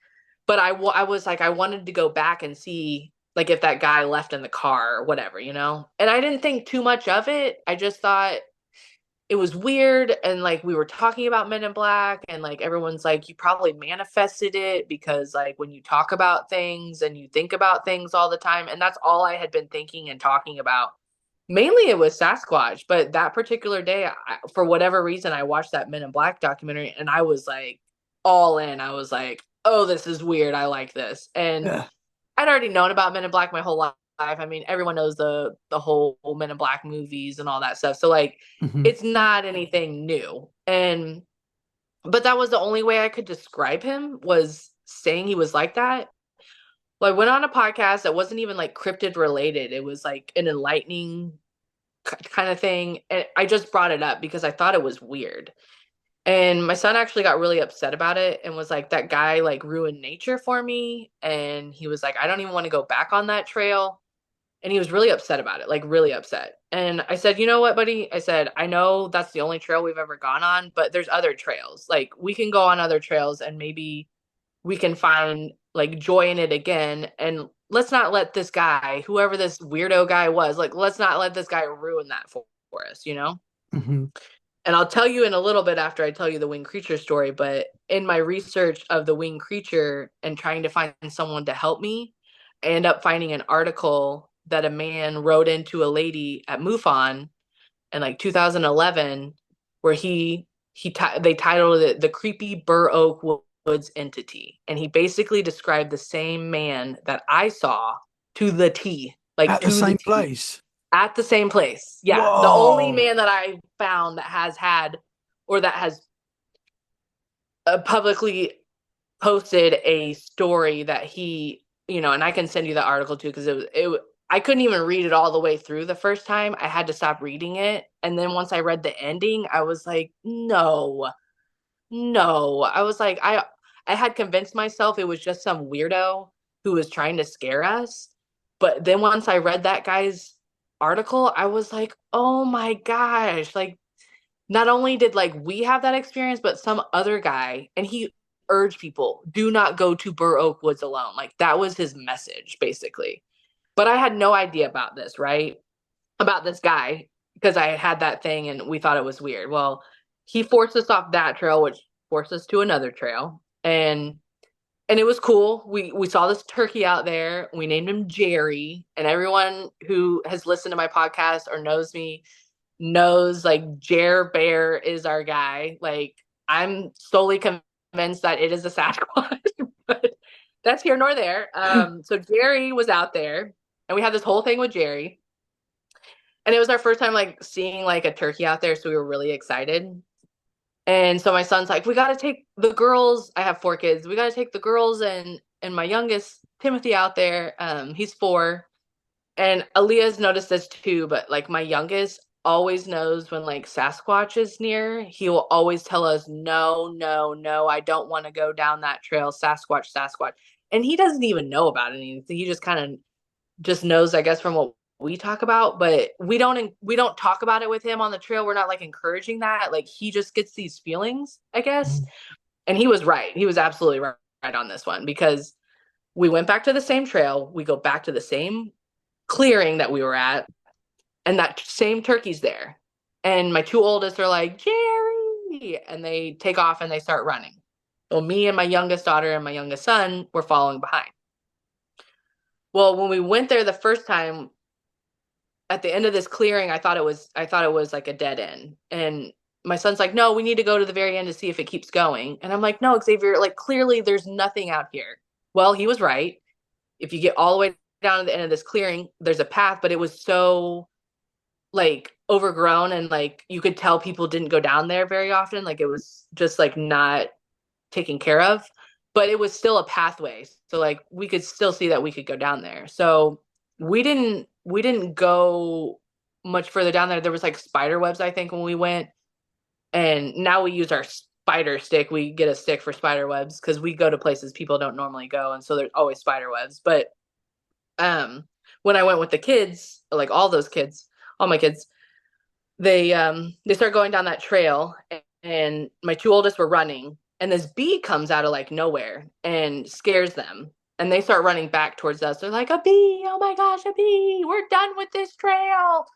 But I was like, I wanted to go back and see like if that guy left in the car or whatever, you know? And I didn't think too much of it. I just thought it was weird. And like we were talking about Men in Black, and like everyone's like, you probably manifested it because like when you talk about things and you think about things all the time. And that's all I had been thinking and talking about. Mainly it was Sasquatch, but that particular day, for whatever reason, I watched that Men in Black documentary and I was like all in. I was like, oh, this is weird. I like this. And Yeah. I'd already known about Men in Black my whole life. I mean, everyone knows the whole Men in Black movies and all that stuff. So like, Hmm. it's not anything new. And but that was the only way I could describe him, was saying he was like that. Well, I went on a podcast that wasn't even like cryptid related. It was like an enlightening kind of thing. And I just brought it up because I thought it was weird. And my son actually got really upset about it and was like, that guy like ruined nature for me. And he was like, I don't even want to go back on that trail. And he was really upset about it, like really upset. And I said, you know what, buddy? I said, I know that's the only trail we've ever gone on, but there's other trails. Like we can go on other trails and maybe we can find like joy in it again. And let's not let this guy, whoever this weirdo guy was, like, let's not let this guy ruin that for us, you know? Hmm. And I'll tell you in a little bit after I tell you the winged creature story, but in my research of the winged creature and trying to find someone to help me, I end up finding an article that a man wrote into a lady at MUFON in like 2011, where they titled it "The Creepy Bur Oak Woods Entity," and he basically described the same man that I saw to the T, like At the to the same T, place. at the same place. Yeah, the only Whoa. man that I found that has had or that has publicly posted a story that he, you know, and I can send you the article too because I couldn't even read it all the way through the first time. I had to stop reading it, and then once I read the ending, I was like, no, no. I was like, I had convinced myself it was just some weirdo who was trying to scare us. But then once I read that guy's article, I was like, oh my gosh, like not only did like we have that experience, but some other guy, and he urged people, do not go to Bur Oak Woods alone. Like that was his message, basically. But I had no idea about this, right? About this guy, because I had that thing and we thought it was weird. Well, he forced us off that trail, which forced us to another trail. And it was cool. We saw this turkey out there. We named him Jerry. And everyone who has listened to my podcast or knows me knows like Jer Bear is our guy. Like I'm solely convinced that it is a Sasquatch, but that's here nor there. So Jerry was out there, and we had this whole thing with Jerry, and it was our first time like seeing like a turkey out there, so we were really excited. And so my son's like, we got to take the girls. I have 4 kids. We got to take the girls and my youngest Timothy out there. He's 4, and Aaliyah's noticed this too, but like my youngest always knows when like Sasquatch is near. He will always tell us, no, no, no, I don't want to go down that trail. Sasquatch, Sasquatch. And he doesn't even know about anything. He just kind of just knows, I guess, from what we talk about, but we don't talk about it with him on the trail. We're not like encouraging that. Like he just gets these feelings, I guess. And he was right. He was absolutely right on this one, because we went back to the same trail. We go back to the same clearing that we were at, and that same turkey's there. And my 2 oldest are like, Jerry, and they take off and they start running. Well, me and my youngest daughter and my youngest son were following behind. Well, when we went there the first time, at the end of this clearing, I thought it was like a dead end. And my son's like, no, we need to go to the very end to see if it keeps going. And I'm like, no, Xavier, like clearly there's nothing out here. Well, he was right. If you get all the way down to the end of this clearing, there's a path, but it was so like overgrown, and like you could tell people didn't go down there very often. Like it was just like not taken care of, but it was still a pathway. So like we could still see that we could go down there. So we didn't go much further down there. There was like spider webs, I think, when we went, and now we use our spider stick. We get a stick for spider webs because we go to places people don't normally go, and so there's always spider webs. But um, when I went with the kids, like all those kids, all my kids, they start going down that trail, and my two oldest were running, and this bee comes out of like nowhere and scares them, and they start running back towards us. They're like, a bee, oh my gosh, a bee, we're done with this trail.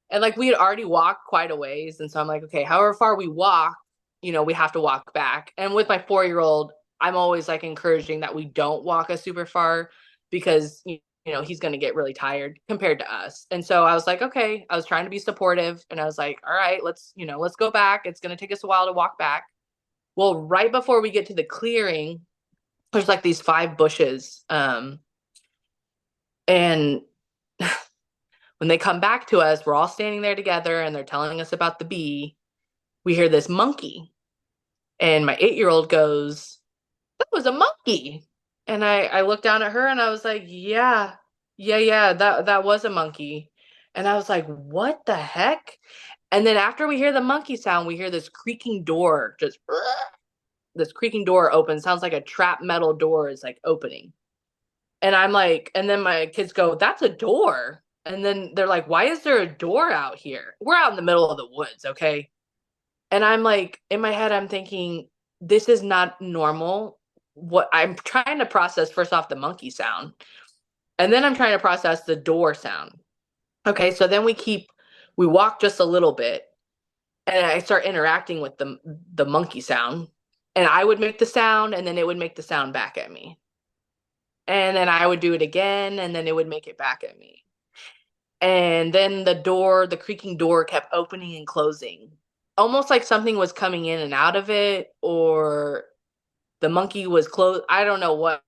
And like we had already walked quite a ways, and so I'm like, okay, however far we walk, we have to walk back. And with my 4-year-old, I'm always like encouraging that we don't walk us super far because he's going to get really tired compared to us. And so I was like, okay, I was trying to be supportive, and I was like, all right, let's go back. It's going to take us a while to walk back. Well, right before we get to the clearing, there's like these 5 bushes. And when they come back to us, we're all standing there together and they're telling us about the bee. We hear this monkey. And my 8-year-old goes, that was a monkey. And I looked down at her and I was like, yeah, that was a monkey. And I was like, what the heck? And then after we hear the monkey sound, we hear this creaking door, just this creaking door open. Sounds like a trap metal door is like opening. And I'm like, and then my kids go, that's a door. And then they're like, why is there a door out here? We're out in the middle of the woods, okay? And I'm like, in my head, I'm thinking, this is not normal. What I'm trying to process, first off, the monkey sound. And then I'm trying to process the door sound. Okay, so then we walk just a little bit, and I start interacting with the monkey sound. And I would make the sound, and then it would make the sound back at me. And then I would do it again, and then it would make it back at me. And then the creaking door kept opening and closing, almost like something was coming in and out of it, or the monkey was closed. I don't know what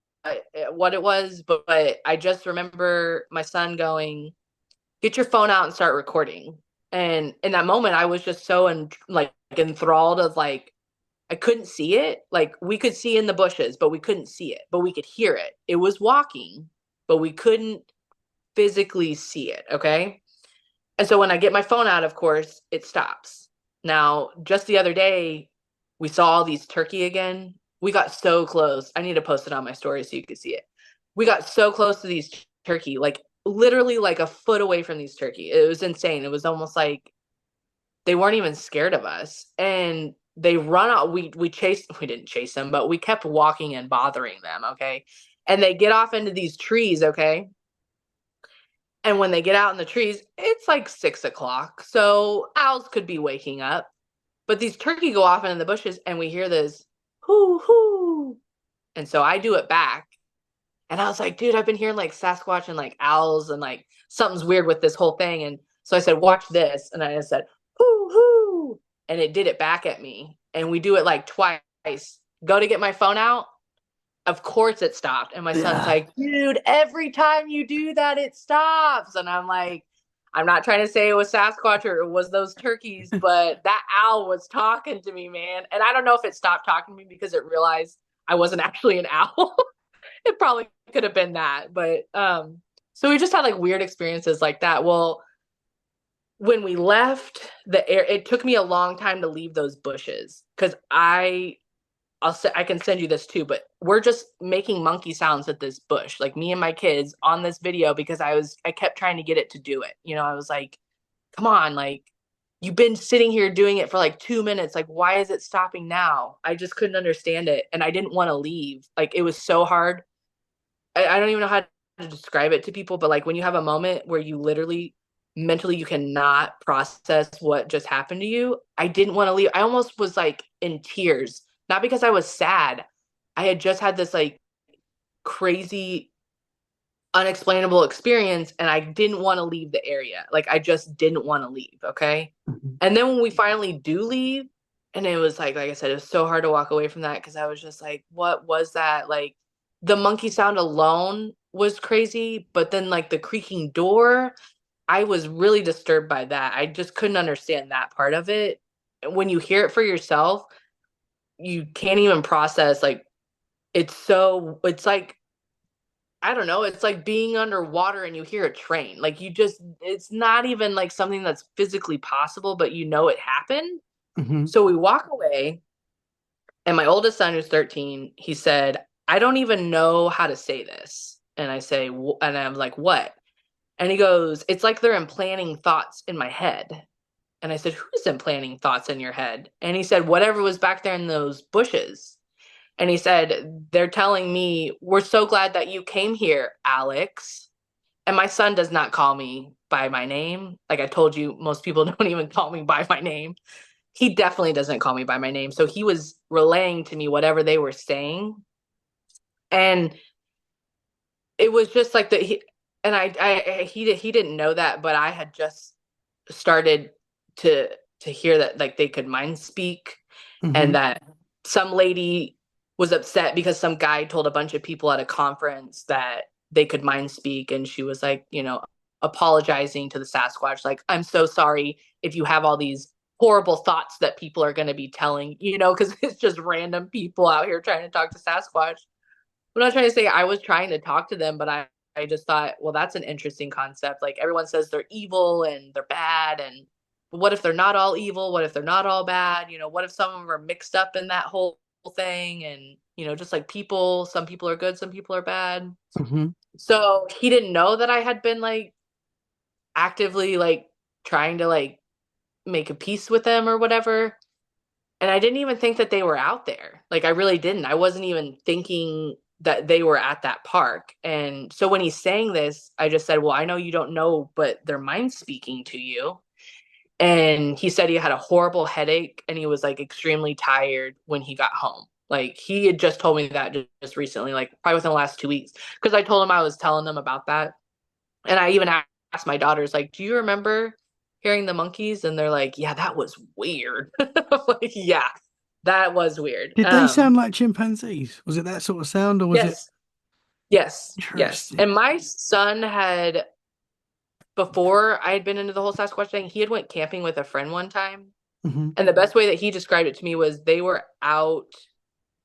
it was, but I just remember my son going, get your phone out and start recording. And in that moment, I was just so enthralled of like, I couldn't see it. Like we could see in the bushes, but we couldn't see it, but we could hear it. It was walking, but we couldn't physically see it. Okay. And so when I get my phone out, of course, it stops. Now, just the other day, we saw all these turkey again. We got so close. I need to post it on my story so you can see it. We got so close to these turkey, like literally like a foot away from these turkey. It was insane. It was almost like they weren't even scared of us. And they run out. We didn't chase them, but we kept walking and bothering them. Okay. And they get off into these trees. Okay. And when they get out in the trees, it's like 6 o'clock. So owls could be waking up. But these turkey go off into the bushes and we hear this hoo hoo. And so I do it back. And I was like, dude, I've been hearing like Sasquatch and like owls and like something's weird with this whole thing. And so I said, watch this. And I just said, hoo hoo. And it did it back at me. And we do it like twice. Go to get my phone out. Of course it stopped. And my son's like, dude, every time you do that, it stops. And I'm like, I'm not trying to say it was Sasquatch or it was those turkeys, but that owl was talking to me, man. And I don't know if it stopped talking to me because it realized I wasn't actually an owl. It probably could have been that. But so we just had like weird experiences like that. Well, when we left the air, it took me a long time to leave those bushes because I can send you this too, but we're just making monkey sounds at this bush, like me and my kids on this video because I kept trying to get it to do it. I was like, come on, like you've been sitting here doing it for like 2 minutes. Like, why is it stopping now? I just couldn't understand it. And I didn't want to leave. Like it was so hard. I don't even know how to describe it to people, but like when you have a moment where you literally mentally you cannot process what just happened to you, I didn't want to leave. I almost was like in tears, not because I was sad. I had just had this like crazy unexplainable experience and I didn't want to leave the area. Like I just didn't want to leave, okay? Mhm. And then when we finally do leave, and it was like I said, it was so hard to walk away from that because I was just like, what was that? Like the monkey sound alone was crazy, but then like the creaking door, I was really disturbed by that. I just couldn't understand that part of it. When you hear it for yourself, you can't even process like it's like I don't know, it's like being underwater and you hear a train. Like it's not even like something that's physically possible, but it happened. Mhm. So we walk away And my oldest son, who's 13, he said, I don't even know how to say this. And I say, and I'm like, what? And he goes, it's like they're implanting thoughts in my head. And I said, who's implanting thoughts in your head? And he said, whatever was back there in those bushes. And he said, they're telling me, we're so glad that you came here, Alex. And my son does not call me by my name. Like I told you, most people don't even call me by my name. He definitely doesn't call me by my name. So he was relaying to me whatever they were saying. And it was just like and he didn't know that, but I had just started to hear that like they could mind speak, Hmm. and that some lady was upset because some guy told a bunch of people at a conference that they could mind speak, and she was like, apologizing to the Sasquatch, like, I'm so sorry if you have all these horrible thoughts that people are going to be telling, because it's just random people out here trying to talk to Sasquatch. I'm not trying to say I was trying to talk to them, but I just thought, well, that's an interesting concept. Like everyone says they're evil and they're bad. And what if they're not all evil? What if they're not all bad? What if some of them are mixed up in that whole thing? And, just like people, some people are good, some people are bad. Hmm. So he didn't know that I had been like actively like trying to like make a peace with them or whatever. And I didn't even think that they were out there. Like I really didn't. I wasn't even thinking that they were at that park. And so when he's saying this, I just said, well, I know you don't know, but they're mind speaking to you. And he said he had a horrible headache and he was like extremely tired when he got home. Like he had just told me that just recently, like probably within the last 2 weeks, because I told him I was telling them about that. And I even asked my daughters, like, do you remember hearing the monkeys? And they're like, yeah, that was weird. Like, yeah, that was weird. Did they sound like chimpanzees? Was it that sort of sound, or was it Yes, yes. interesting? And my son had, before I had been into the whole Sasquatch thing, he had went camping with a friend one time. Hmm. And the best way that he described it to me was they were out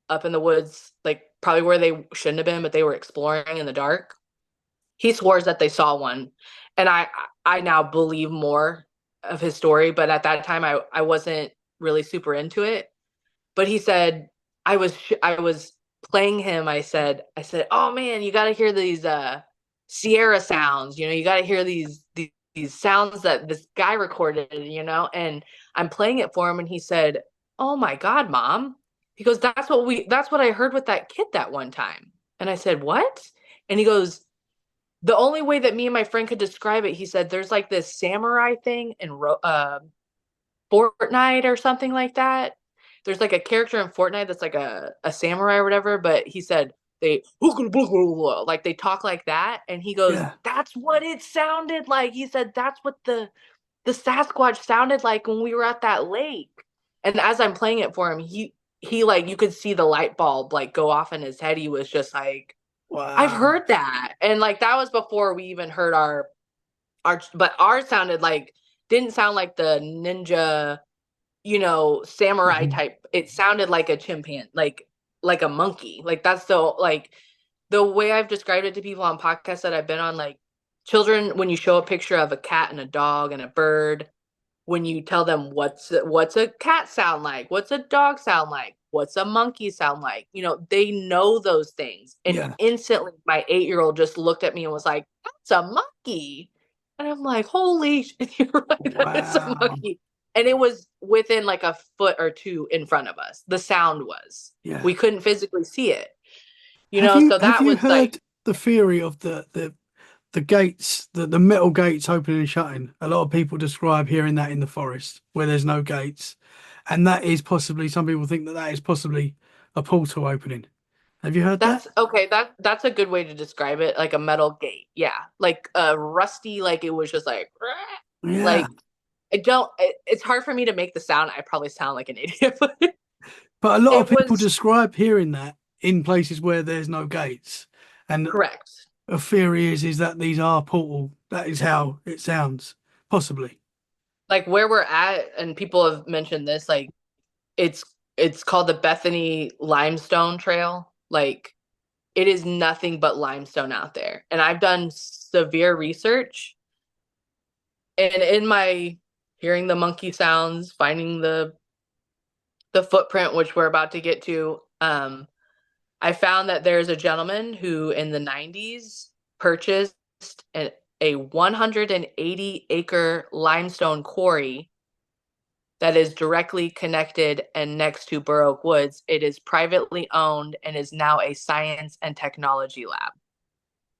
up in the woods, like probably where they shouldn't have been, but they were exploring in the dark. He swears that they saw one, and I now believe more of his story, but at that time I wasn't really super into it. But he said, I was playing him. I said, oh man, you got to hear these Sierra sounds. You got to hear these sounds that this guy recorded. And I'm playing it for him, and he said, oh my god, mom. He goes, that's what I heard with that kid that one time. And I said, what? And he goes, the only way that me and my friend could describe it, he said, there's like this samurai thing in Fortnite or something like that. There's like a character in Fortnite that's like a samurai or whatever, but he said they like they talk like that, and he goes, Yeah. that's what it sounded like. He said that's what the Sasquatch sounded like when we were at that lake. And as I'm playing it for him, he like you could see the light bulb like go off in his head. He was just like, I've Wow. heard that. And like that was before we even heard but ours sounded like, didn't sound like the ninja, samurai Hmm. type. It sounded like a chimpanzee, like a monkey. Like that's the way I've described it to people on podcasts that I've been on, like children, when you show a picture of a cat and a dog and a bird, when you tell them what's a cat sound like, what's a dog sound like, what's a monkey sound like, they know those things. And Yeah. instantly my 8-year-old just looked at me and was like, that's a monkey. And I'm like, holy shit, you're right, that is a Wow. monkey. And it was within like a foot or two in front of us, the sound was. Yeah. We couldn't physically see it, Have you so have that you was like, heard the theory of the gates, the metal gates opening and shutting? A lot of people describe hearing that in the forest where there's no gates, and that is possibly, some people think that that is possibly a portal opening. Have you heard that? that's okay. That's a good way to describe it. Like a metal gate. Yeah. Like a rusty, like it was just like, Yeah. like it's hard for me to make the sound. I probably sound like an idiot, but But a lot of it people was describe hearing that in places where there's no gates. And correct. a theory is that these are portal. That is how it sounds, possibly. Like where we're at, and people have mentioned this, like it's it's called the Bethany Limestone Trail. Like it is nothing but limestone out there. And I've done severe research, and in my hearing the monkey sounds, finding the the footprint, which we're about to get to, I found that there's a gentleman who in the 90s purchased a 180-acre limestone quarry that is directly connected and next to Burr Oak Woods. It is privately owned and is now a science and technology lab.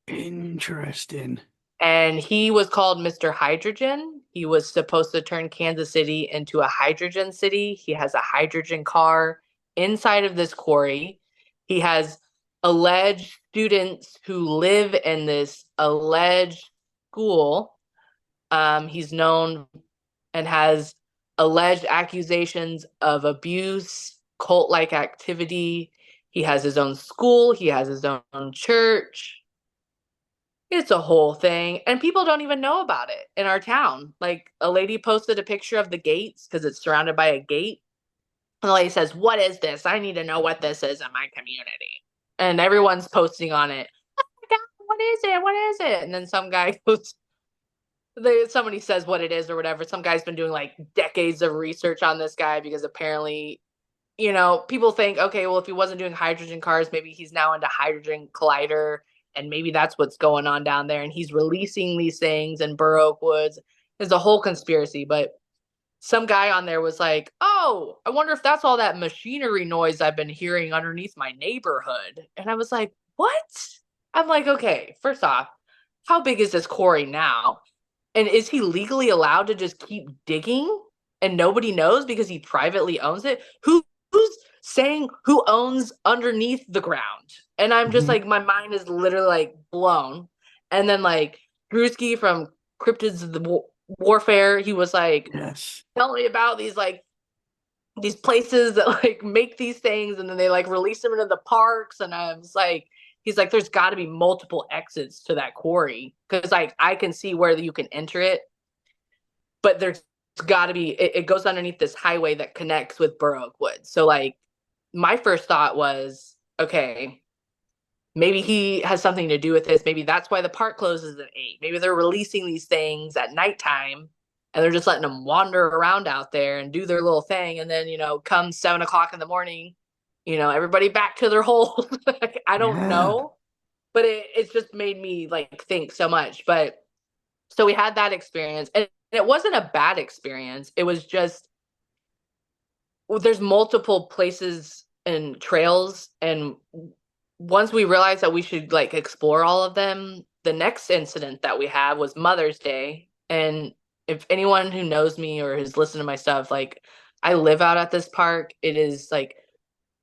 Interesting. And he was called Mr. Hydrogen. He was supposed to turn Kansas City into a hydrogen city. He has a hydrogen car inside of this quarry. He has alleged students who live in this alleged school. He's known and has alleged accusations of abuse, cult like activity. He has his own school, he has his own church. It's a whole thing. And people don't even know about it in our town. Like a lady posted a picture of the gates because it's surrounded by a gate. And the lady says, "What is this? I need to know what this is in my community." And everyone's posting on it. "Oh my God, what is it? What is it?" And then some guy goes, somebody says what it is or whatever. Some guy's been doing like decades of research on this guy because apparently, people think, okay, well, if he wasn't doing hydrogen cars, maybe he's now into hydrogen collider, and maybe that's what's going on down there. And he's releasing these things in Burr Oak Woods. There's a whole conspiracy, but some guy on there was like, "Oh, I wonder if that's all that machinery noise I've been hearing underneath my neighborhood." And I was like, "What?" I'm like, okay, first off, how big is this quarry now? And is he legally allowed to just keep digging and nobody knows because he privately owns it? Who's saying who owns underneath the ground? And I'm just Mhm. like, my mind is literally like blown. And then like Drewski from Cryptids of the Warfare, he was like Yes. telling me about these places that like make these things and then they like release them into the parks. And I was like, he's like, there's got to be multiple exits to that quarry because like I can see where you can enter it, but there's got to be it goes underneath this highway that connects with Burr Oak Woods. So like my first thought was, okay, maybe he has something to do with this. Maybe that's why the park closes at 8. Maybe they're releasing these things at nighttime and they're just letting them wander around out there and do their little thing. And then, come 7 o'clock in the morning, everybody back to their holes. Like, I don't Yeah. know, but it's just made me like think so much. But so we had that experience and it wasn't a bad experience. It was just, well, there's multiple places and trails, and once we realized that we should like explore all of them, the next incident that we had was Mother's Day. And if anyone who knows me or has listened to my stuff, like I live out at this park. It is like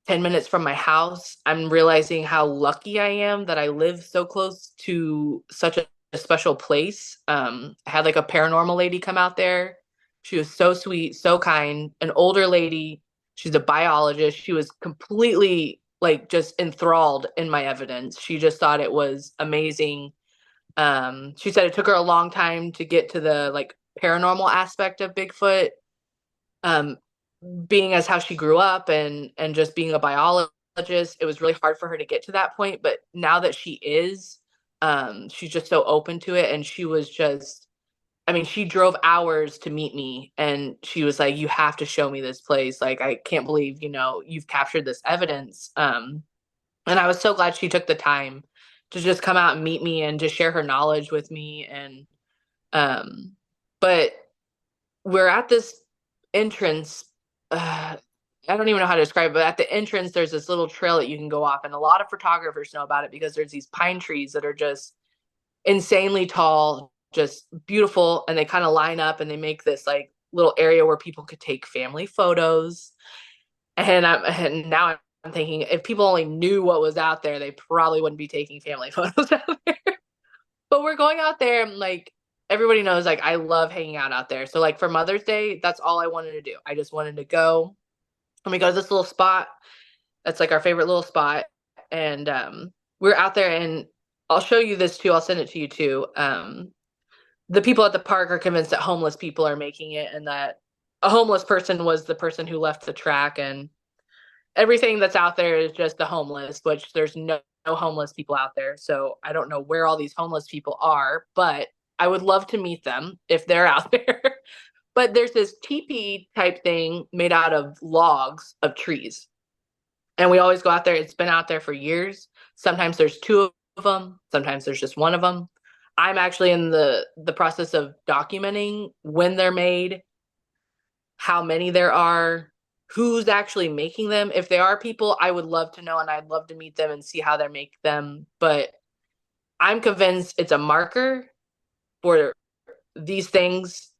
10 minutes from my house. I'm realizing how lucky I am that I live so close to such a special place. I had like a paranormal lady come out there. She was so sweet, so kind, an older lady. She's a biologist. She was completely like just enthralled in my evidence. She just thought it was amazing. She said it took her a long time to get to the like paranormal aspect of Bigfoot. Um, being as how she grew up and just being a biologist, it was really hard for her to get to that point. But now that she is, she's just so open to it. And she was just, I mean, she drove hours to meet me and she was like, "You have to show me this place. Like, I can't believe, you've captured this evidence." And I was so glad she took the time to just come out and meet me and just share her knowledge with me. And, but we're at this entrance. I don't even know how to describe it, but at the entrance, there's this little trail that you can go off. And a lot of photographers know about it because there's these pine trees that are just insanely tall, just beautiful. And they kind of line up and they make this like little area where people could take family photos. And now I'm thinking if people only knew what was out there, they probably wouldn't be taking family photos out there. But we're going out there and like everybody knows like I love hanging out there. So like for Mother's Day, that's all I wanted to do. I just wanted to go and we go to this little spot that's like our favorite little spot. And we're out there and I'll show you this too. I'll send it to you too. The people at the park are convinced that homeless people are making it and that a homeless person was the person who left the track, and everything that's out there is just the homeless, which there's no homeless people out there. So I don't know where all these homeless people are, but I would love to meet them if they're out there. But there's this teepee type thing made out of logs of trees. And we always go out there. It's been out there for years. Sometimes there's two of them, sometimes there's just one of them. I'm actually in the process of documenting when they're made, how many there are, who's actually making them. If they are people, I would love to know and I'd love to meet them and see how they make them. But I'm convinced it's a marker for these things,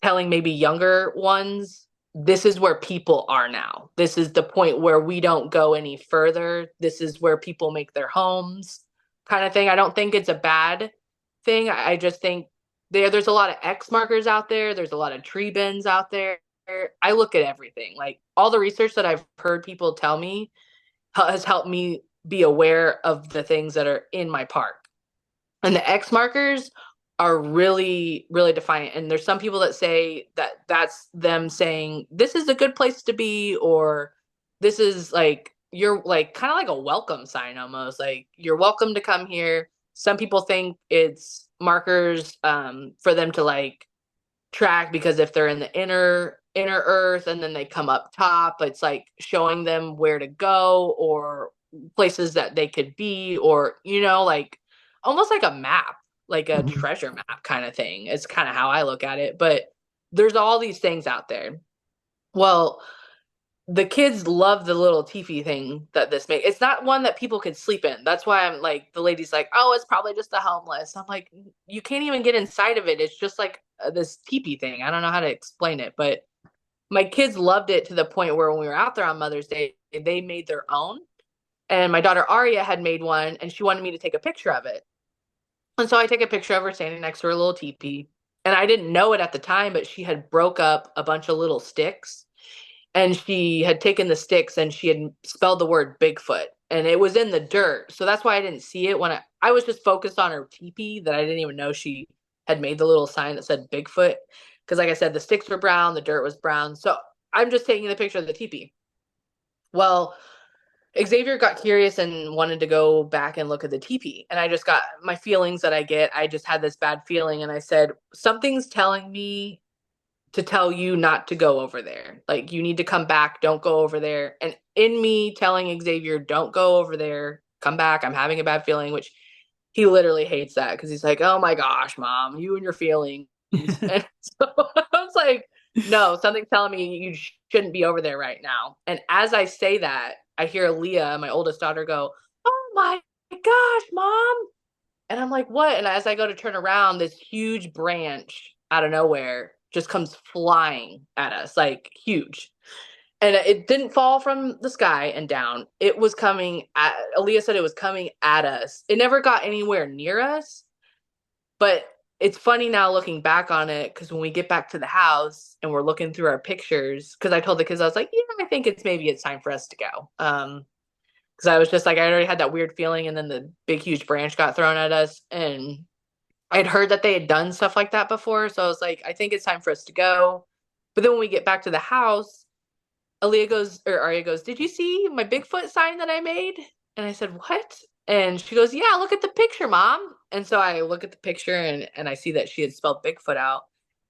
telling maybe younger ones, this is where people are now. This is the point where we don't go any further. This is where people make their homes, kind of thing. I don't think it's a bad thing. I just think there's a lot of X markers out there. There's a lot of tree bends out there. I look at everything. Like all the research that I've heard people tell me has helped me be aware of the things that are in my park. And the X markers are really, really defiant. And there's some people that say that that's them saying, this is a good place to be, or this is like, you're like kind of like a welcome sign almost. Like you're welcome to come here. Some people think it's markers for them to like track, because if they're in the inner earth and then they come up top, it's like showing them where to go or places that they could be, or like almost like a map, like a Mhm. treasure map kind of thing. It's kind of how I look at it. But there's all these things out there. Well, the kids love the little teepee thing that this makes. It's not one that people could sleep in. That's why I'm like, the lady's like, oh, it's probably just the homeless. I'm like, you can't even get inside of it. It's just like this teepee thing. I don't know how to explain it, but my kids loved it to the point where when we were out there on Mother's Day, they made their own. And my daughter Aria had made one and she wanted me to take a picture of it. And so I take a picture of her standing next to her little teepee. And I didn't know it at the time, but she had broke up a bunch of little sticks, and she had taken the sticks and she had spelled the word Bigfoot, and it was in the dirt. So that's why I didn't see it when I was just focused on her teepee, that I didn't even know she had made the little sign that said Bigfoot. Because like I said, the sticks were brown, the dirt was brown. So I'm just taking the picture of the teepee. Well, Xavier got curious and wanted to go back and look at the teepee. And I just got my feelings that I get. I just had this bad feeling. And I said, something's telling me to tell you not to go over there. Like, you need to come back. Don't go over there. And in me telling Xavier, don't go over there, come back, I'm having a bad feeling, which he literally hates that because he's like, oh my gosh, mom, you and your feelings. And so I was like, no, something's telling me you shouldn't be over there right now. And as I say that, I hear Leah, my oldest daughter, go, oh my gosh, mom. And I'm like, what? And as I go to turn around, this huge branch out of nowhere just comes flying at us, like huge. And it didn't fall from the sky and down. It was coming at, Aaliyah said it was coming at us. It never got anywhere near us. But it's funny now looking back on it, because when we get back to the house and we're looking through our pictures, because I told the kids, I was like, yeah, I think it's time for us to go. Because I was just like, I already had that weird feeling, and then the big huge branch got thrown at us, and I'd heard that they had done stuff like that before, so I was like, I think it's time for us to go. But then when we get back to the house, Aaliyah goes, or Arya goes, did you see my Bigfoot sign that I made? And I said, what? And she goes, yeah, look at the picture, mom. And so I look at the picture, and I see that she had spelled Bigfoot out.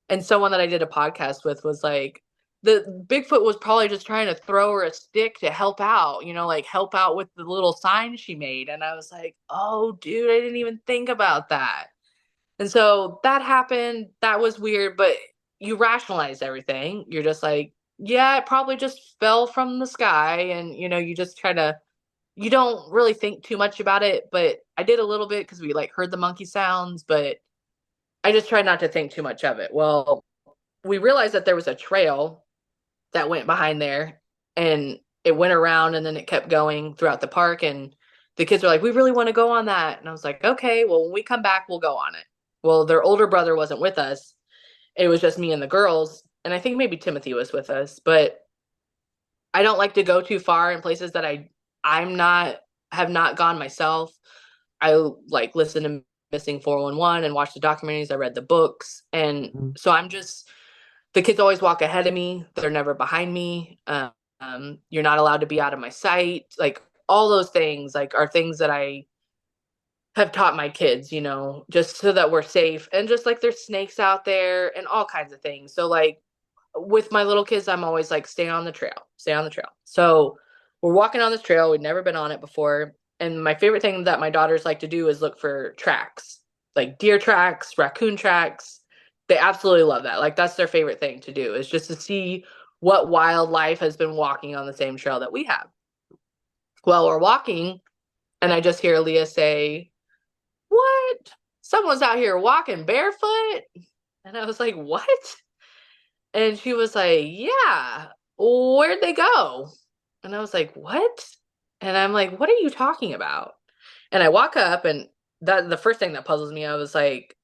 And someone that I did a podcast with was like, the Bigfoot was probably just trying to throw her a stick to help out, like help out with the little sign she made. And I was like, oh, dude, I didn't even think about that. And so that happened. That was weird, but you rationalize everything. You're just like, yeah, it probably just fell from the sky. And, you just try to, you don't really think too much about it. But I did a little bit because we like heard the monkey sounds, but I just tried not to think too much of it. Well, we realized that there was a trail that went behind there, and it went around and then it kept going throughout the park. And the kids were like, we really want to go on that. And I was like, okay, well, when we come back, we'll go on it. Well, their older brother wasn't with us. It was just me and the girls. And I think maybe Timothy was with us, but I don't like to go too far in places that I'm not, have not gone myself. I like listen to Missing 411 and watch the documentaries. I read the books. And Mhm. so the kids always walk ahead of me. They're never behind me. You're not allowed to be out of my sight. Like all those things like are things that I have taught my kids, just so that we're safe. And just like there's snakes out there and all kinds of things. So like with my little kids, I'm always like, stay on the trail, stay on the trail. So we're walking on this trail. We'd never been on it before. And my favorite thing that my daughters like to do is look for tracks, like deer tracks, raccoon tracks. They absolutely love that. Like, that's their favorite thing to do, is just to see what wildlife has been walking on the same trail that we have. Well, we're walking, and I just hear Leah say, "What? Someone's out here walking barefoot?" And I was like, "What?" And she was like, "Yeah, where'd they go?" And I was like, "What?" And I'm like, "What are you talking about?" And I walk up, and that the first thing that puzzles me, I was like,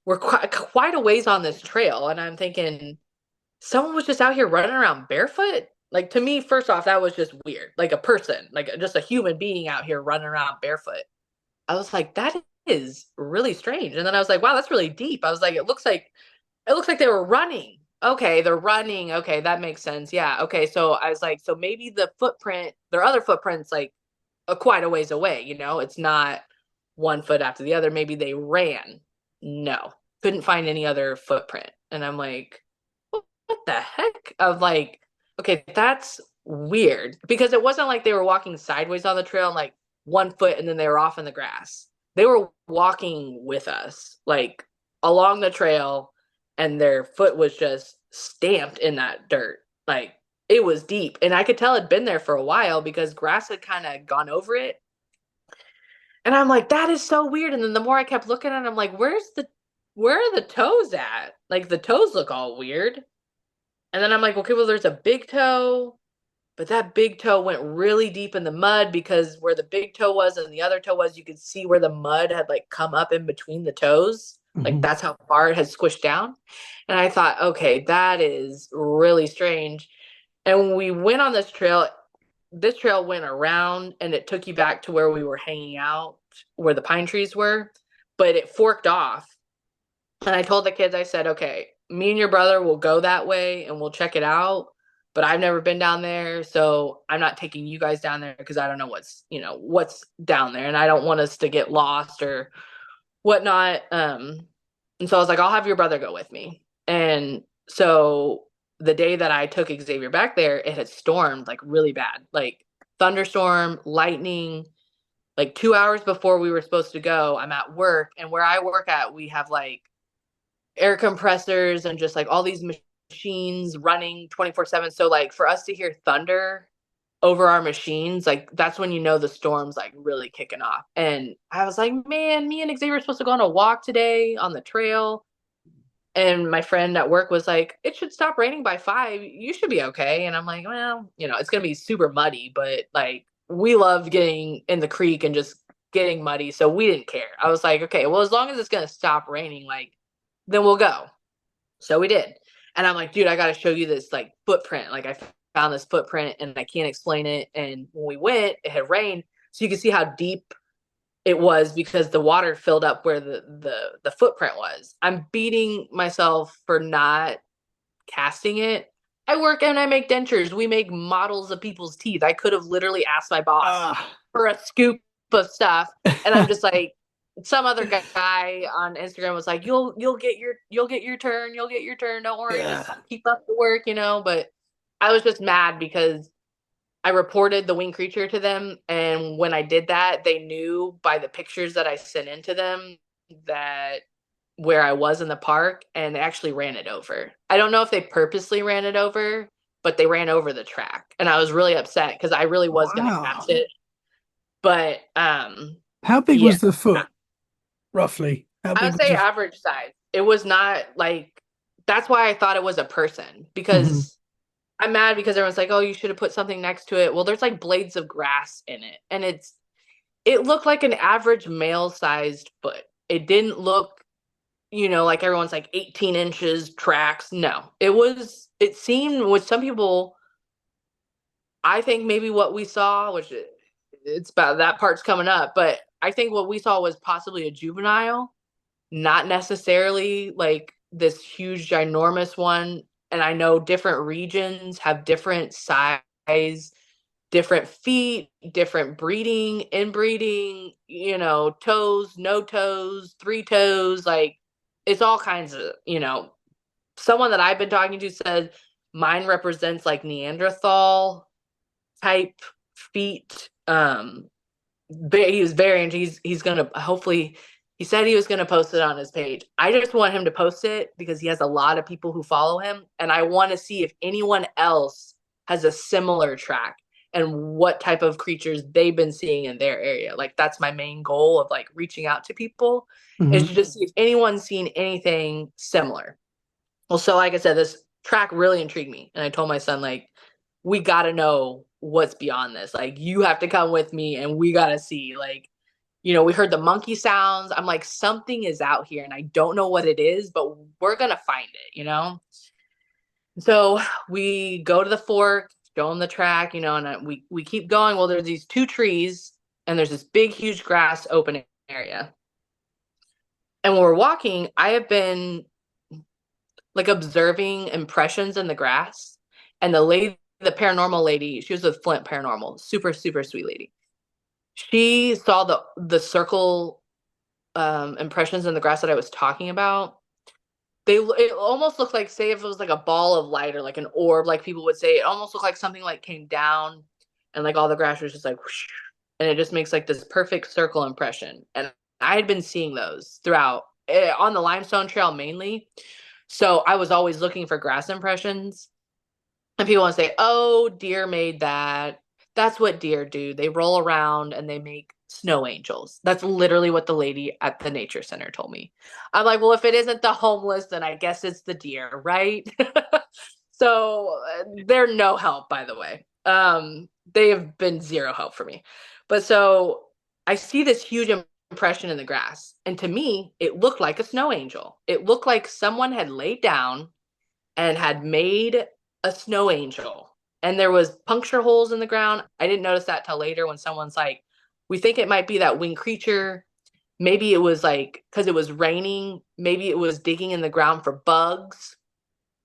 we're quite a ways on this trail. And I'm thinking, someone was just out here running around barefoot. Like, to me, first off, that was just weird. Like a person, like just a human being out here running around barefoot. I was like, that is really strange. And then I was like, wow, that's really deep. I was like, it looks like they were running. Okay, they're running. Okay, that makes sense. Yeah. Okay. So I was like, so maybe the footprint, their other footprints, like quite a ways away, it's not one foot after the other. Maybe they ran. No, couldn't find any other footprint. And I'm like, what the heck? Of like, okay, that's weird, because it wasn't like they were walking sideways on the trail and like one foot and then they were off in the grass. They were walking with us, like along the trail, and their foot was just stamped in that dirt. Like, it was deep. And I could tell it'd been there for a while because grass had kind of gone over it. And I'm like, that is so weird. And then the more I kept looking at it, I'm like, where are the toes at? Like, the toes look all weird. And then I'm like, okay, well, there's a big toe, but that big toe went really deep in the mud, because where the big toe was and the other toe was, you could see where the mud had like come up in between the toes. Like, Mhm. that's how far it had squished down. And I thought, okay, that is really strange. And when we went on this trail went around and it took you back to where we were hanging out, where the pine trees were, but it forked off. And I told the kids, I said, okay, me and your brother will go that way and we'll check it out. But I've never been down there, so I'm not taking you guys down there because I don't know what's down there, and I don't want us to get lost or whatnot. And so I was like, I'll have your brother go with me. And so the day that I took Xavier back there, it had stormed like really bad, like thunderstorm, lightning. Like 2 hours before we were supposed to go, I'm at work, and where I work at, we have like air compressors and just like all these machines running 24/7. So like, for us to hear thunder over our machines, like that's when the storm's like really kicking off. And I was like, man, me and Xavier are supposed to go on a walk today on the trail. And my friend at work was like, it should stop raining by 5. You should be okay. And I'm like, well, it's gonna be super muddy, but like, we love getting in the creek and just getting muddy, so we didn't care. I was like, okay, well, as long as it's gonna stop raining, like, then we'll go. So we did. And I'm like, dude, I got to show you this like footprint. Like, I found this footprint and I can't explain it. And when we went, it had rained. So you can see how deep it was, because the water filled up where the footprint was. I'm beating myself for not casting it. I work and I make dentures. We make models of people's teeth. I could have literally asked my boss Ah. for a scoop of stuff. And I'm just like, some other guy on Instagram was like, you'll get your turn, you'll get your turn. Don't worry, just Yeah. keep up the work. But I was just mad because I reported the winged creature to them, and when I did that, they knew by the pictures that I sent into them that where I was in the park, and they actually ran it over. I don't know if they purposely ran it over, but they ran over the track, and I was really upset because I really was going to catch Wow. it. But How big yeah, was the foot, roughly? How I big would was say the foot? average size. It was not like, that's why I thought it was a person, Mhm. because I'm mad because everyone's like, "Oh, you should have put something next to it." Well, there's like blades of grass in it, and it looked like an average male-sized foot. It didn't look, like everyone's like 18 inches tracks. No, it seemed with some people, I think maybe what we saw, which it's about that part's coming up, but I think what we saw was possibly a juvenile, not necessarily like this huge ginormous one. And I know different regions have different size, different feet, different breeding, inbreeding, toes, no toes, three toes, like, it's all kinds of, someone that I've been talking to said mine represents like Neanderthal type feet. He was very into. He's gonna hopefully. He said he was gonna post it on his page. I just want him to post it because he has a lot of people who follow him, and I want to see if anyone else has a similar track and what type of creatures they've been seeing in their area. Like that's my main goal of like reaching out to people is Hmm. to just see if anyone's seen anything similar. Well, so like I said, this track really intrigued me, and I told my son like, we got to know what's beyond this. Like, you have to come with me, and we got to see. Like, we heard the monkey sounds. I'm like, something is out here, and I don't know what it is, but we're gonna find it. So we go to the fork, show them the track, and we keep going. Well, there's these two trees, and there's this big, huge grass open area. And when we're walking, I have been like observing impressions in the grass. And the paranormal lady, she was with Flint Paranormal, super, super sweet lady. She saw the circle impressions in the grass that I was talking about. It almost looked like, say, if it was like a ball of light or like an orb, like people would say, it almost looked like something like came down and like all the grass was just like whoosh, and it just makes like this perfect circle impression. And I had been seeing those throughout on the limestone trail mainly. So I was always looking for grass impressions. And people want to say, oh, deer made that. That's what deer do. They roll around and they make snow angels. That's literally what the lady at the nature center told me. I'm like, well, if it isn't the homeless, then I guess it's the deer, right? So they're no help, by the way. They have been zero help for me. But so I see this huge impression in the grass. And to me, it looked like a snow angel. It looked like someone had laid down and had made a snow angel. And there was puncture holes in the ground. I didn't notice that till later when someone's like, we think it might be that winged creature. Maybe it was like because it was raining, maybe it was digging in the ground for bugs.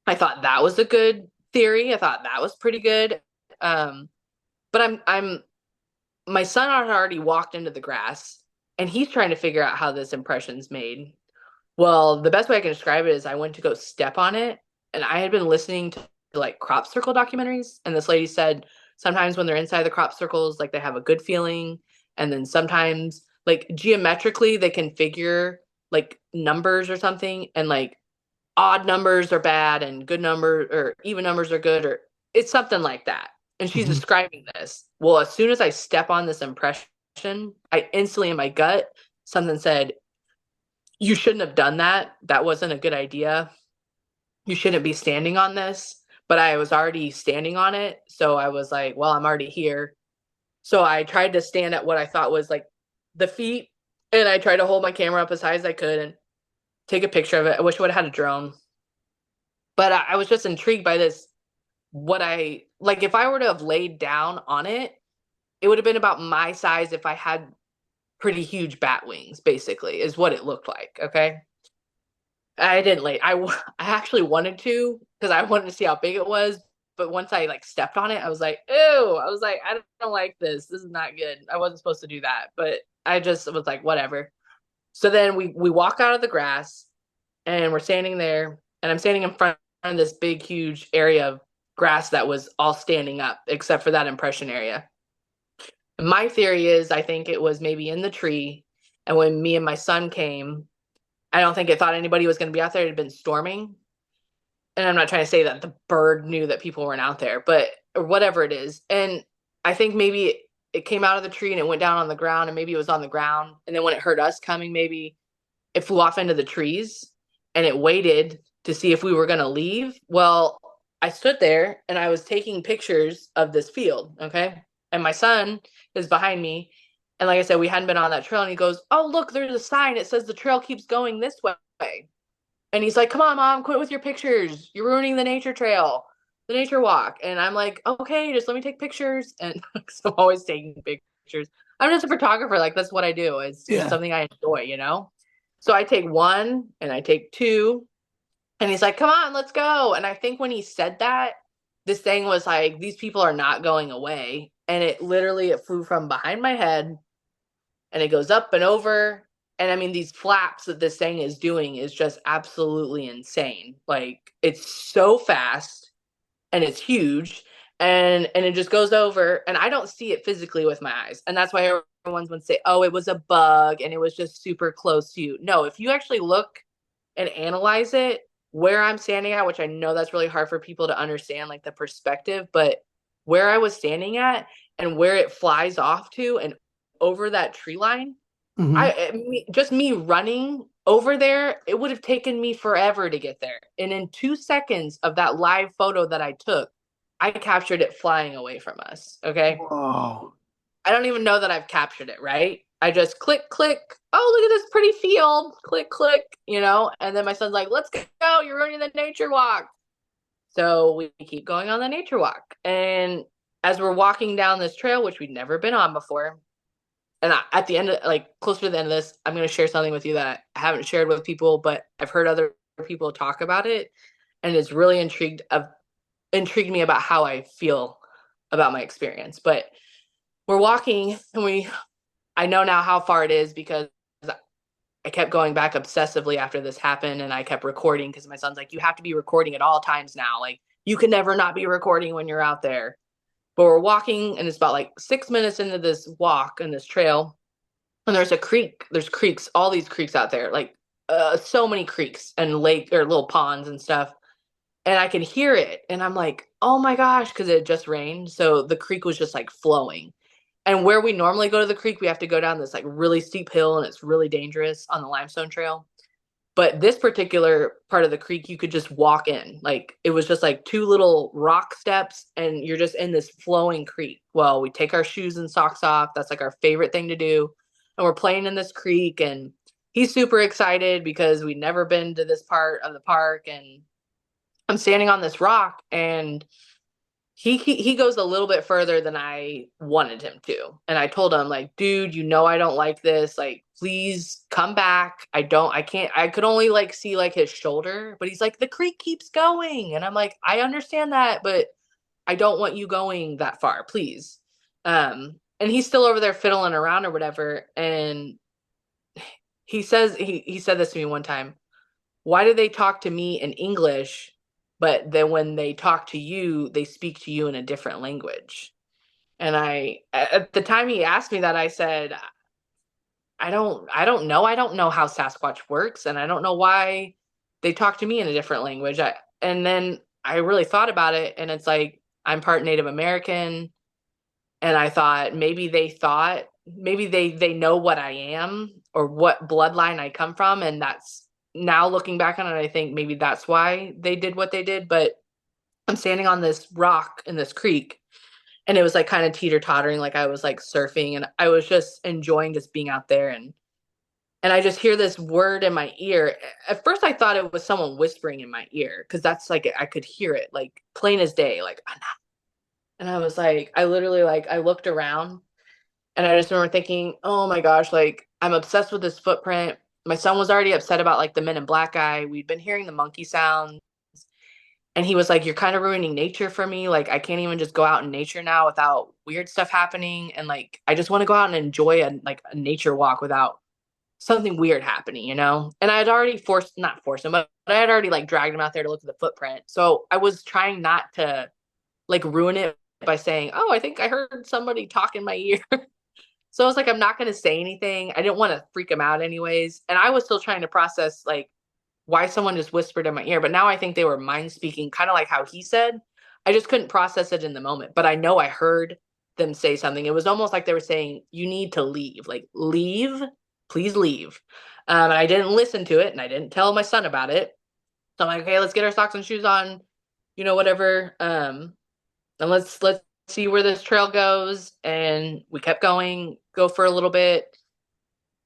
I thought that was a good theory. I thought that was pretty good. Um, but I'm my son had already walked into the grass and he's trying to figure out how this impression's made. Well, the best way I can describe it is I went to go step on it, and I had been listening to like crop circle documentaries, and this lady said sometimes when they're inside the crop circles, like they have a good feeling, and then sometimes like geometrically they can figure like numbers or something, and like odd numbers are bad and good numbers or even numbers are good, or it's something like that. And she's Hmm. describing this. Well, as soon as I step on this impression, I instantly in my gut something said, you shouldn't have done that. That wasn't a good idea. You shouldn't be standing on this. But I was already standing on it. So I was like, well, I'm already here. So I tried to stand at what I thought was like the feet. And I tried to hold my camera up as high as I could and take a picture of it. I wish I would have had a drone. But I was just intrigued by this. What I like, if I were to have laid down on it, it would have been about my size if I had pretty huge bat wings, basically, is what it looked like. Okay. I didn't like. I actually wanted to because I wanted to see how big it was. But once I like stepped on it, I was like, ew. I was like, I don't like this. This is not good. I wasn't supposed to do that. But I just was like, whatever. So then we walk out of the grass and we're standing there, and I'm standing in front of this big, huge area of grass that was all standing up except for that impression area. My theory is I think it was maybe in the tree. And when me and my son came, I don't think it thought anybody was going to be out there. It had been storming. And I'm not trying to say that the bird knew that people weren't out there, but or whatever it is. And I think maybe it came out of the tree and it went down on the ground, and maybe it was on the ground. And then when it heard us coming, maybe it flew off into the trees and it waited to see if we were going to leave. Well, I stood there and I was taking pictures of this field. Okay. And my son is behind me. And like I said, we hadn't been on that trail. And he goes, oh, look, there's a sign. It says the trail keeps going this way. And he's like, come on, mom, quit with your pictures. You're ruining the nature trail, the nature walk. And I'm like, okay, just let me take pictures. And so I'm always taking pictures. I'm just a photographer. Like, that's what I do. It's just Yeah. something I enjoy. So I take one and I take two. And he's like, come on, let's go. And I think when he said that, this thing was like, these people are not going away. And it flew from behind my head and it goes up and over. And I mean, these flaps that this thing is doing is just absolutely insane. Like, it's so fast and it's huge, and it just goes over, and I don't see it physically with my eyes. And that's why everyone's would say, oh, it was a bug and it was just super close to you. No, if you actually look and analyze it, where I'm standing at, which I know that's really hard for people to understand, like the perspective, but where I was standing at and where it flies off to and over that tree line, Hmm. just me running over there, it would have taken me forever to get there. And in 2 seconds of that live photo that I took, I captured it flying away from us. Okay. Whoa. I don't even know that I've captured it, right? I just click, click. Oh, look at this pretty field. Click, click, And then my son's like, let's go. You're ruining the nature walk. So we keep going on the nature walk. And as we're walking down this trail, which we'd never been on before, and at the end of, like, closer to the end of this, I'm going to share something with you that I haven't shared with people, but I've heard other people talk about it, and it's really intrigued me about how I feel about my experience. But we're walking, and I know now how far it is because I kept going back obsessively after this happened, and I kept recording because my son's like, you have to be recording at all times now. Like, you can never not be recording when you're out there. But we're walking, and it's about like 6 minutes into this walk and this trail, and there's a creek. There's creeks, all these creeks out there, like so many creeks and lake or little ponds and stuff. And I can hear it, and I'm like, oh my gosh, because it just rained, so the creek was just like flowing. And where we normally go to the creek, we have to go down this like really steep hill, and it's really dangerous on the limestone trail. But this particular part of the creek, you could just walk in. Like, it was just like two little rock steps, and you're just in this flowing creek. Well, we take our shoes and socks off. That's like our favorite thing to do. And we're playing in this creek, and he's super excited because we'd never been to this part of the park. And I'm standing on this rock, and he goes a little bit further than I wanted him to. And I told him, like, dude, I don't like this. Like, please come back. I can't, I could only like see like his shoulder, but he's like, the creek keeps going. And I'm like, I understand that, but I don't want you going that far, please. And he's still over there fiddling around or whatever. And he said this to me one time. Why do they talk to me in English, but then when they talk to you, they speak to you in a different language? And at the time he asked me that, I said, I don't know. I don't know how Sasquatch works, and I don't know why they talk to me in a different language. And then I really thought about it, and it's like, I'm part Native American, and I thought maybe they know what I am or what bloodline I come from, and that's, now looking back on it, I think maybe that's why they did what they did. But I'm standing on this rock in this creek, and it was like kind of teeter tottering, like I was like surfing, and I was just enjoying just being out there. And I just hear this word in my ear. At first I thought it was someone whispering in my ear, because that's like, I could hear it like plain as day, like, and I was like, I literally, like, I looked around, and I just remember thinking, oh my gosh, like, I'm obsessed with this footprint. My son was already upset about like the Men in Black guy. We'd been hearing the monkey sounds. And he was like, you're kind of ruining nature for me. Like, I can't even just go out in nature now without weird stuff happening. And like, I just want to go out and enjoy a nature walk without something weird happening. And I had already not forced him, but I had already like dragged him out there to look at the footprint. So I was trying not to like ruin it by saying, oh, I think I heard somebody talk in my ear. So I was like, I'm not going to say anything. I didn't want to freak him out anyways. And I was still trying to process like why someone just whispered in my ear. But now I think they were mind speaking, kind of like how he said. I just couldn't process it in the moment. But I know I heard them say something. It was almost like they were saying, you need to leave. Like, leave, please leave. And I didn't listen to it, and I didn't tell my son about it. So I'm like, okay, let's get our socks and shoes on, whatever. And let's see where this trail goes. And we kept going, go for a little bit.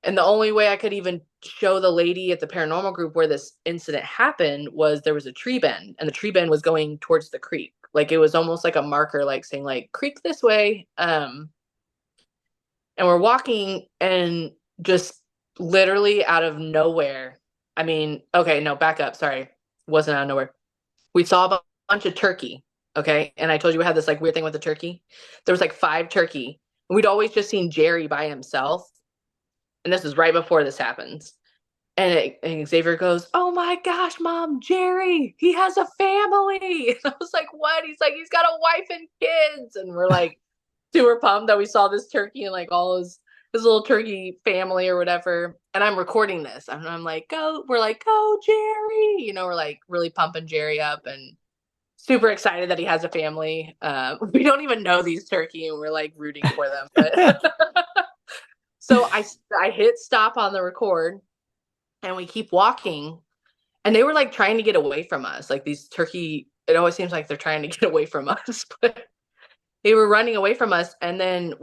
And the only way I could even show the lady at the paranormal group where this incident happened was there was a tree bend, and the tree bend was going towards the creek. Like, it was almost like a marker, like saying like, creek this way. And we're walking, and just literally out of nowhere. I mean, okay, no, back up. Sorry. Wasn't out of nowhere. We saw a bunch of turkey. Okay. And I told you we had this like weird thing with the turkey. There was like 5 turkey. And we'd always just seen Jerry by himself. And this is right before this happens. And Xavier goes, "Oh my gosh, Mom, Jerry, he has a family." And I was like, "What?" He's like, "He's got a wife and kids." And we're like super pumped that we saw this turkey and like all his little turkey family or whatever. And I'm recording this. And I'm like, "Go." We're like, "Go, Jerry." We're like really pumping Jerry up and super excited that he has a family. We don't even know these turkey and we're like rooting for them. But so I hit stop on the record and we keep walking, and they were like trying to get away from us. Like these turkey, it always seems like they're trying to get away from us, but they were running away from us. And then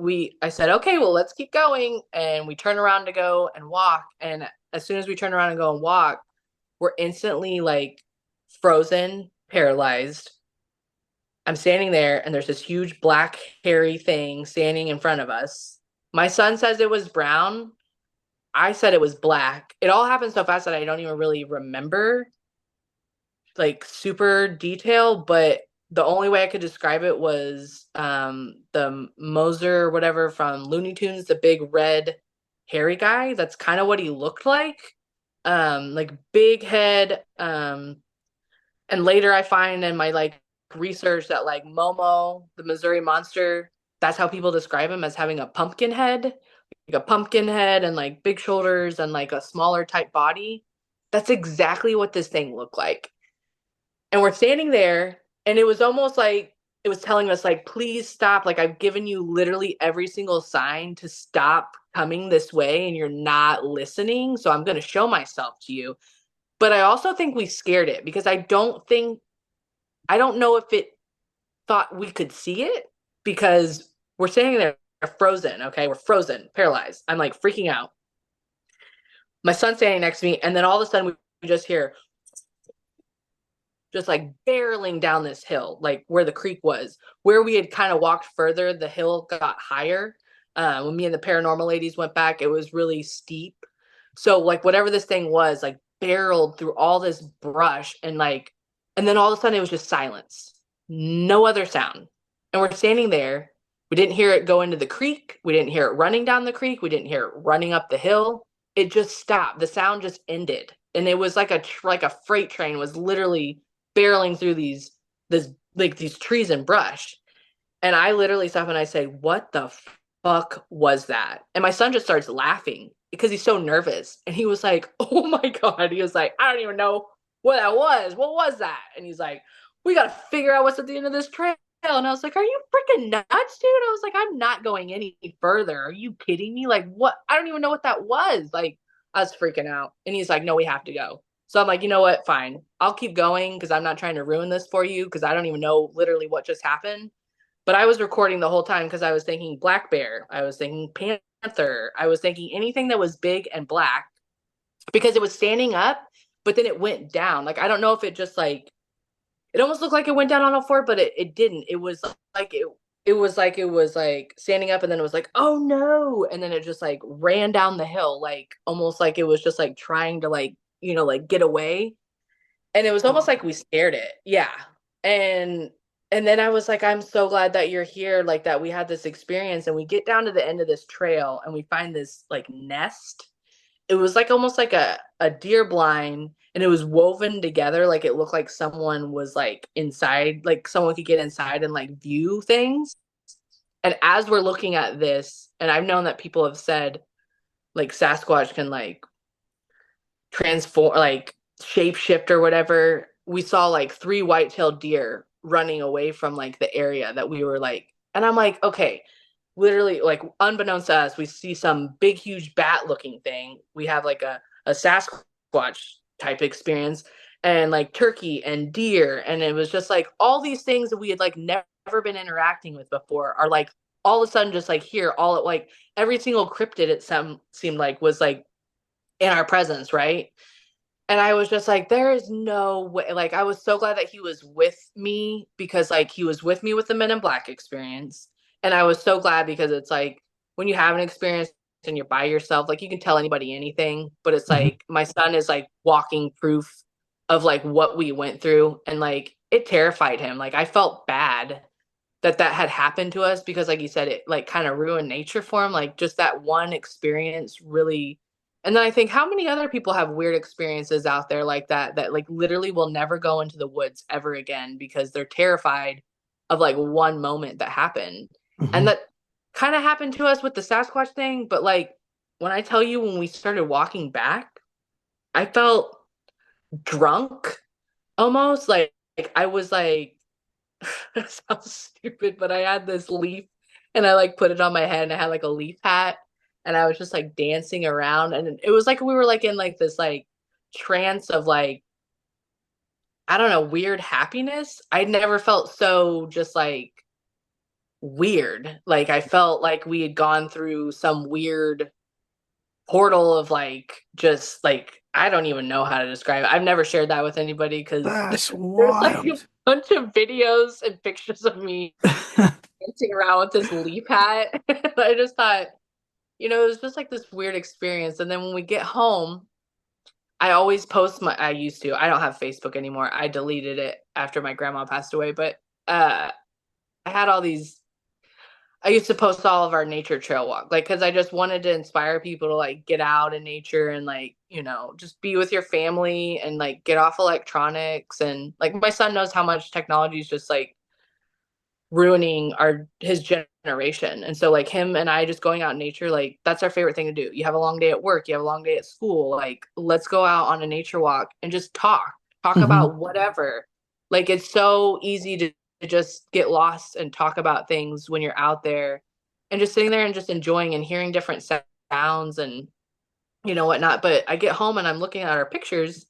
I said, "Okay, well, let's keep going." And we turn around to go and walk. And as soon as we turn around and go and walk, we're instantly like frozen, paralyzed. I'm standing there and there's this huge black hairy thing standing in front of us. My son says it was brown. I said it was black. It all happened so fast that I don't even really remember like super detail, but the only way I could describe it was the Moser or whatever from Looney Tunes, the big red hairy guy. That's kind of what he looked like big head. And later I find in my like research that like Momo, the Missouri Monster, that's how people describe him, as having a pumpkin head, like a pumpkin head and like big shoulders and like a smaller type body. That's exactly what this thing looked like. And we're standing there, and it was almost like it was telling us like, "Please stop. Like, I've given you literally every single sign to stop coming this way and you're not listening. So I'm going to show myself to you." But I also think we scared it because I don't know if it thought we could see it, because we're standing there frozen. Okay. We're frozen, paralyzed. I'm like freaking out. My son's standing next to me. And then all of a sudden we just hear just like barreling down this hill, like where the creek was, where we had kind of walked further. The hill got higher. When me and the paranormal ladies went back, it was really steep. So like whatever this thing was, like barreled through all this brush and then all of a sudden it was just silence, no other sound. And we're standing there. We didn't hear it go into the creek. We didn't hear it running down the creek. We didn't hear it running up the hill. It just stopped. The sound just ended. And it was like a freight train was literally barreling through these trees and brush. And I literally stopped and I say, "What the fuck was that?" And my son just starts laughing because he's so nervous. And he was like, "Oh my God." He was like, "I don't even know what that was. What was that?" And he's like, "We got to figure out what's at the end of this trail." And I was like, "Are you freaking nuts, dude?" I was like, "I'm not going any further. Are you kidding me? Like, what? I don't even know what that was." Like, I was freaking out. And he's like, "No, we have to go." So I'm like, "You know what? Fine. I'll keep going because I'm not trying to ruin this for you because I don't even know literally what just happened." But I was recording the whole time because I was thinking black bear. I was thinking panther. I was thinking anything that was big and black because it was standing up, but then it went down. Like, I don't know if it just like, it almost looked like it went down on all four, but it didn't. It was like, it was like standing up and then it was like, "Oh no." And then it just like ran down the hill, like almost like it was just like trying to like, like get away. And it was almost like we scared it. Yeah. And and then I was like, "I'm so glad that you're here, like that we had this experience." And we get down to the end of this trail and we find this like nest. It was like almost like a deer blind, and it was woven together. Like it looked like someone was like inside, like someone could get inside and like view things. And as we're looking at this, and I've known that people have said like Sasquatch can like transform, like shapeshift or whatever. We saw like three white-tailed deer running away from like the area that we were like, and I'm like, okay, literally, like unbeknownst to us, we see some big huge bat looking thing. We have like a Sasquatch type experience, and like turkey and deer, and it was just like all these things that we had like never been interacting with before are like all of a sudden just like here, all at like every single cryptid it seemed like was like in our presence, right? And I was just like, there is no way. Like, I was so glad that he was with me because, like, he was with me with the Men in Black experience. And I was so glad because it's like when you have an experience and you're by yourself, like, you can tell anybody anything. But it's Mhm. like my son is like walking proof of like what we went through. And like, it terrified him. Like, I felt bad that had happened to us, because like you said, it like kind of ruined nature for him. Like just that one experience really. And then I think, how many other people have weird experiences out there like that like literally will never go into the woods ever again because they're terrified of like one moment that happened. And Hmm. that kind of happened to us with the Sasquatch thing. But like, when I tell you, when we started walking back, I felt drunk almost. Like I was like, it sounds stupid, but I had this leaf and I like put it on my head and I had like a leaf hat and I was just like dancing around, and it was like we were like in like this like trance of like, I don't know, weird happiness. I'd never felt so just like weird. Like I felt like we had gone through some weird portal of like, just like, I don't even know how to describe it. I've never shared that with anybody because That's there's like a wild. bunch of videos and pictures of me dancing around with this leaf hat. I just thought, it was just like this weird experience. And then when we get home, I always post I used to, I don't have Facebook anymore. I deleted it after my grandma passed away, but I had all these, I used to post all of our nature trail walk, like, because I just wanted to inspire people to like get out in nature and like, just be with your family and like get off electronics. And like, my son knows how much technology is just like ruining his generation. And so like him and I just going out in nature, like that's our favorite thing to do. You have a long day at work, you have a long day at school, like let's go out on a nature walk and just talk Hmm. about whatever. Like it's so easy to just get lost and talk about things when you're out there and just sitting there and just enjoying and hearing different sounds and whatnot. But I get home and I'm looking at our pictures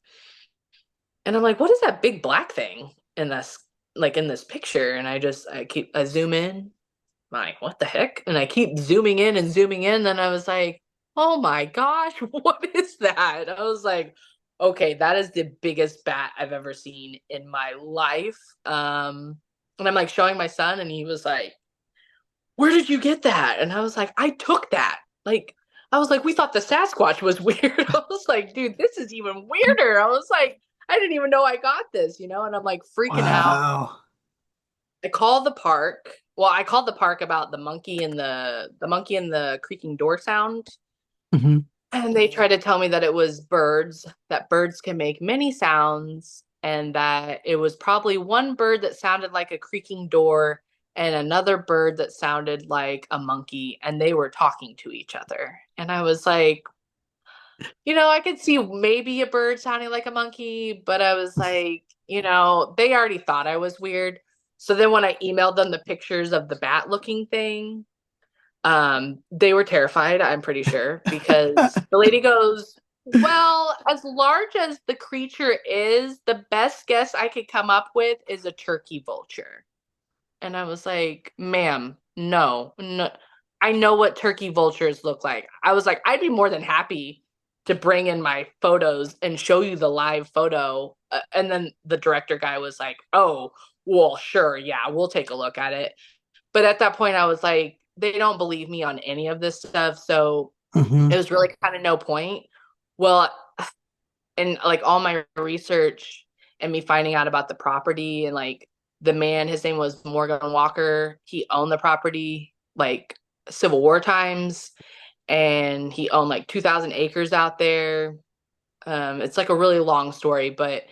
and I'm like, what is that big black thing in this, like in this picture? And I zoom in. I'm like, what the heck? And I keep zooming in and zooming in. Then I was like, oh my gosh, what is that? I was like, okay, that is the biggest bat I've ever seen in my life. And I'm like showing my son, and he was like, where did you get that? And I was like, I took that. Like, I was like, we thought the Sasquatch was weird. I was like, dude, this is even weirder. I was like, I didn't even know I got this, and I'm like freaking out. Wow. I called the park. Well, I called the park about the monkey and the creaking door sound, Hmm. and they tried to tell me that it was birds, that birds can make many sounds, and that it was probably one bird that sounded like a creaking door and another bird that sounded like a monkey, and they were talking to each other. And I was like, I could see maybe a bird sounding like a monkey, but I was like, they already thought I was weird. So then when I emailed them the pictures of the bat looking thing, they were terrified, I'm pretty sure, because the lady goes, well, as large as the creature is, the best guess I could come up with is a turkey vulture. And I was like, ma'am, no, no. I know what turkey vultures look like. I was like, I'd be more than happy to bring in my photos and show you the live photo. And then the director guy was like, oh, well, sure. Yeah, we'll take a look at it. But at that point, I was like, they don't believe me on any of this stuff. So Hmm. it was really kind of no point. Well, and like all my research and me finding out about the property, and like the man, his name was Morgan Walker. He owned the property like Civil War times, and he owned like 2,000 acres out there. It's like a really long story, but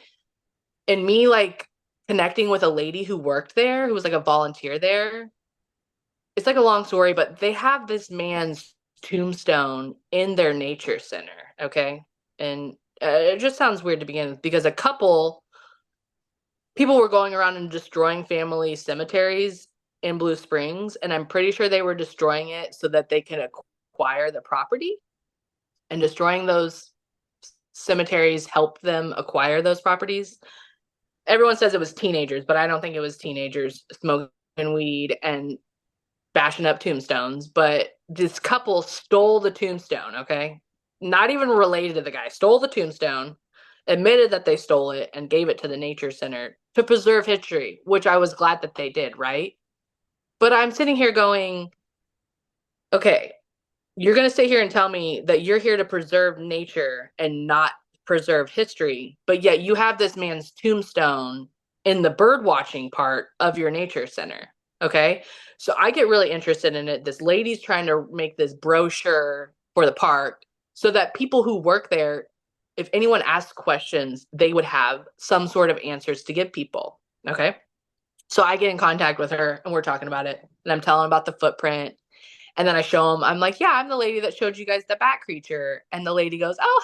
and me like connecting with a lady who worked there, who was like a volunteer there. It's like a long story, but they have this man's tombstone in their nature center. Okay. And it just sounds weird to begin with, because people were going around and destroying family cemeteries in Blue Springs. And I'm pretty sure they were destroying it so that they can acquire the property, and destroying those cemeteries helped them acquire those properties. Everyone says it was teenagers, but I don't think it was teenagers smoking weed and bashing up tombstones. But this couple stole the tombstone, okay? Not even related to the guy, stole the tombstone, admitted that they stole it, and gave it to the nature center to preserve history, which I was glad that they did, right? But I'm sitting here going, okay, you're going to sit here and tell me that you're here to preserve nature and not preserve history, but yet you have this man's tombstone in the bird watching part of your nature center. Okay. So I get really interested in it. This lady's trying to make this brochure for the park so that people who work there, if anyone asks questions, they would have some sort of answers to give people. Okay. So I get in contact with her and we're talking about it. And I'm telling about the footprint. And then I show them, I'm like, yeah, I'm the lady that showed you guys the bat creature. And the lady goes, oh,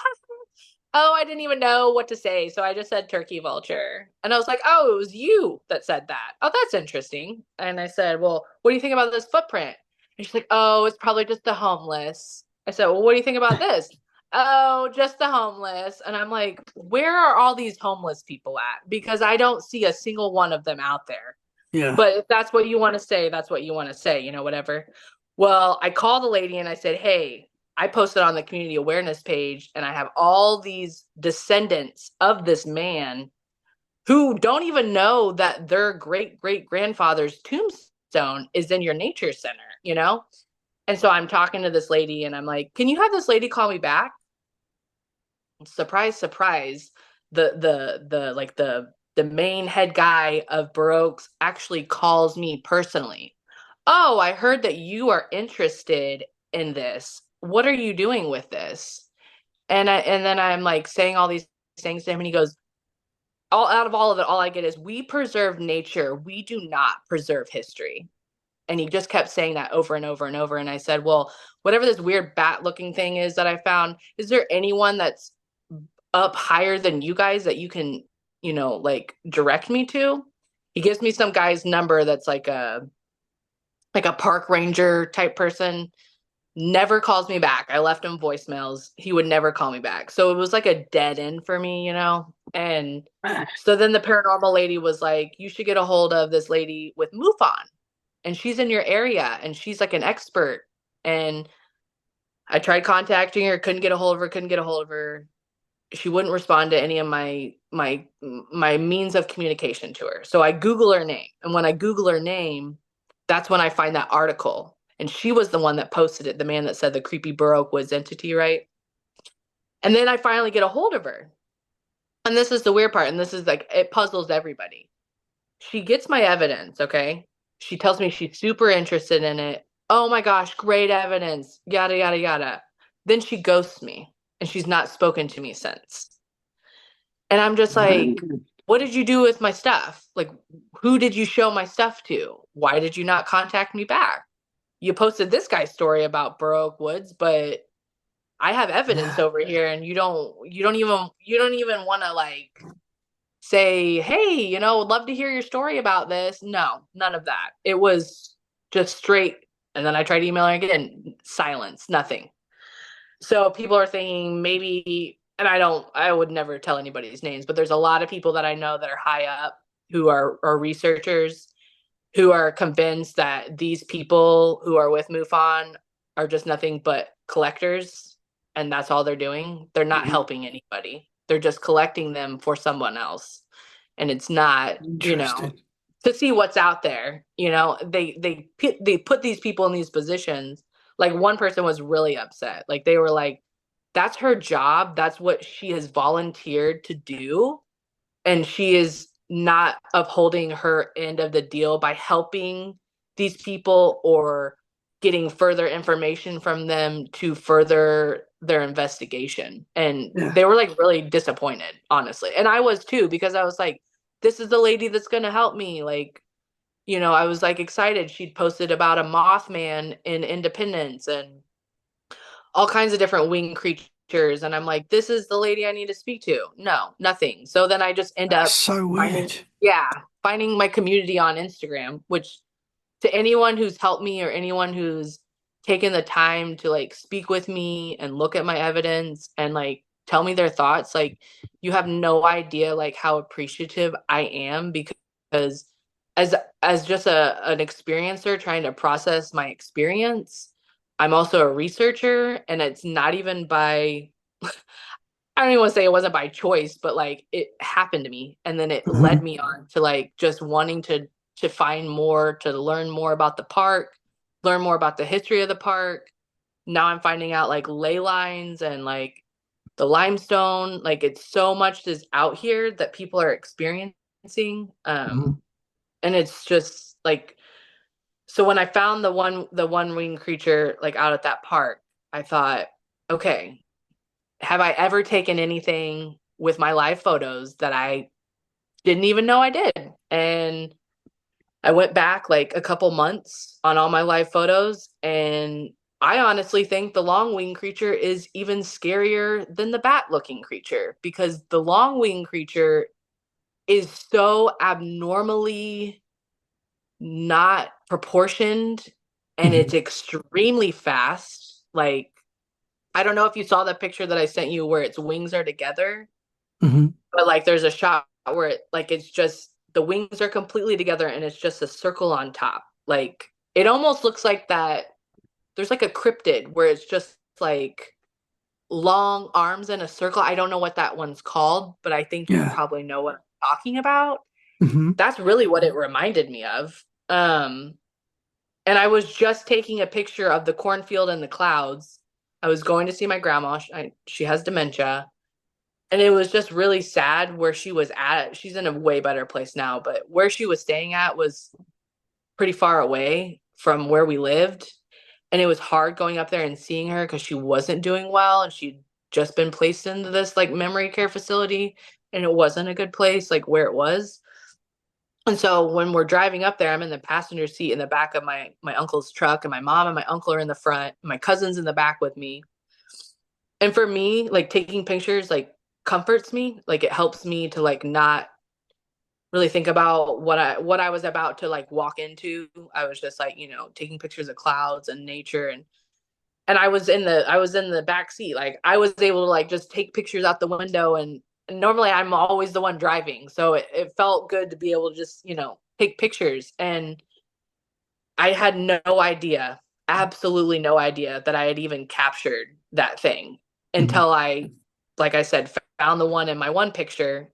oh, I didn't even know what to say. So I just said turkey vulture. And I was like, oh, it was you that said that. Oh, that's interesting. And I said, well, what do you think about this footprint? And she's like, oh, it's probably just the homeless. I said, well, what do you think about this? Oh, just the homeless. And I'm like, where are all these homeless people at? Because I don't see a single one of them out there. Yeah. But if that's what you want to say, that's what you want to say, whatever. Well, I called the lady and I said, hey, I posted on the community awareness page and I have all these descendants of this man who don't even know that their great great grandfather's tombstone is in your nature center. And so I'm talking to this lady and I'm like, can you have this lady call me back? Surprise, surprise. The main head guy of Baroque's actually calls me personally. Oh, I heard that you are interested in this. What are you doing with this? And then I'm like saying all these things to him, and he goes, all out of all of it, all I get is we preserve nature. We do not preserve history. And he just kept saying that over and over and over. And I said, well, whatever this weird bat looking thing is that I found, is there anyone that's up higher than you guys that you can, like direct me to? He gives me some guy's number that's like a park ranger type person. Never calls me back. I left him voicemails. He would never call me back. So it was like a dead end for me. And so then the paranormal lady was like, you should get a hold of this lady with MUFON. And she's in your area and she's like an expert. And I tried contacting her, couldn't get a hold of her, couldn't get a hold of her. She wouldn't respond to any of my means of communication to her. So I Google her name. And when I Google her name, that's when I find that article. And she was the one that posted it, the man that said the creepy Baroque was entity, right? And then I finally get a hold of her. And this is the weird part. And this is like, it puzzles everybody. She gets my evidence, okay? She tells me she's super interested in it. Oh my gosh, great evidence, yada, yada, yada. Then she ghosts me and she's not spoken to me since. And I'm just like, what did you do with my stuff? Like, who did you show my stuff to? Why did you not contact me back? You posted this guy's story about Baroque Woods, but I have evidence Yeah. over here and you don't even want to like say, hey, would love to hear your story about this. No, none of that. It was just straight. And then I tried emailing again, silence, nothing. So people are thinking maybe, and I would never tell anybody's names, but there's a lot of people that I know that are high up who are researchers who are convinced that these people who are with MUFON are just nothing but collectors and that's all they're doing. They're not Mhm. helping anybody. They're just collecting them for someone else. And it's not, Interesting. to see what's out there. They put these people in these positions. Like one person was really upset. Like they were like, that's her job. That's what she has volunteered to do. And she is not upholding her end of the deal by helping these people or getting further information from them to further their investigation. And Yeah. they were like really disappointed, honestly. And I was too, because I was like, this is the lady that's going to help me. Like, I was like excited. She'd posted about a Mothman in Independence and all kinds of different winged creatures. And I'm like, this is the lady I need to speak to. No, nothing. So then I just end That's up so finding, weird. yeah, finding my community on Instagram, which to anyone who's helped me or anyone who's taken the time to like speak with me and look at my evidence and like tell me their thoughts, like you have no idea like how appreciative I am because as as just an experiencer trying to process my experience, I'm also a researcher and it's not even by I don't even want to say it wasn't by choice, but like it happened to me and then it led Mhm. me on to like just wanting to find more, to learn more about the park, learn more about the history of the park. Now I'm finding out like ley lines and like the limestone, like it's so much is out here that people are experiencing. Mhm. And it's just like So when I found the one winged creature like out at that park, I thought, okay, have I ever taken anything with my live photos that I didn't even know I did? And I went back like a couple months on all my live photos, and I honestly think the long winged creature is even scarier than the bat looking creature, because the long winged creature is so abnormally not proportioned, and Hmm. it's extremely fast. Like, I don't know if you saw the picture that I sent you where its wings are together, Hmm. but like there's a shot where it's just the wings are completely together and it's just a circle on top. Like, it almost looks like that there's like a cryptid where it's just like long arms in a circle. I don't know what that one's called, but I think you Yeah. probably know what I'm talking about. Hmm. That's really what it reminded me of. And I was just taking a picture of the cornfield and the clouds. I was going to see my grandma. She has dementia. And it was just really sad where she was at. She's in a way better place now, but where she was staying at was pretty far away from where we lived. And it was hard going up there and seeing her because she wasn't doing well and she'd just been placed into this like memory care facility, and it wasn't a good place like where it was. And so when we're driving up there, I'm in the passenger seat in the back of my uncle's truck, and my mom and my uncle are in the front, my cousin's in the back with me. And for me, like taking pictures like comforts me. Like, it helps me to like not really think about what I was about to like walk into. I was just like, taking pictures of clouds and nature, and I was in the back seat. Like, I was able to like just take pictures out the window, and normally I'm always the one driving. So it felt good to be able to just, take pictures. And I had no idea, absolutely no idea that I had even captured that thing Hmm. until I, like I said, found the one in my one picture,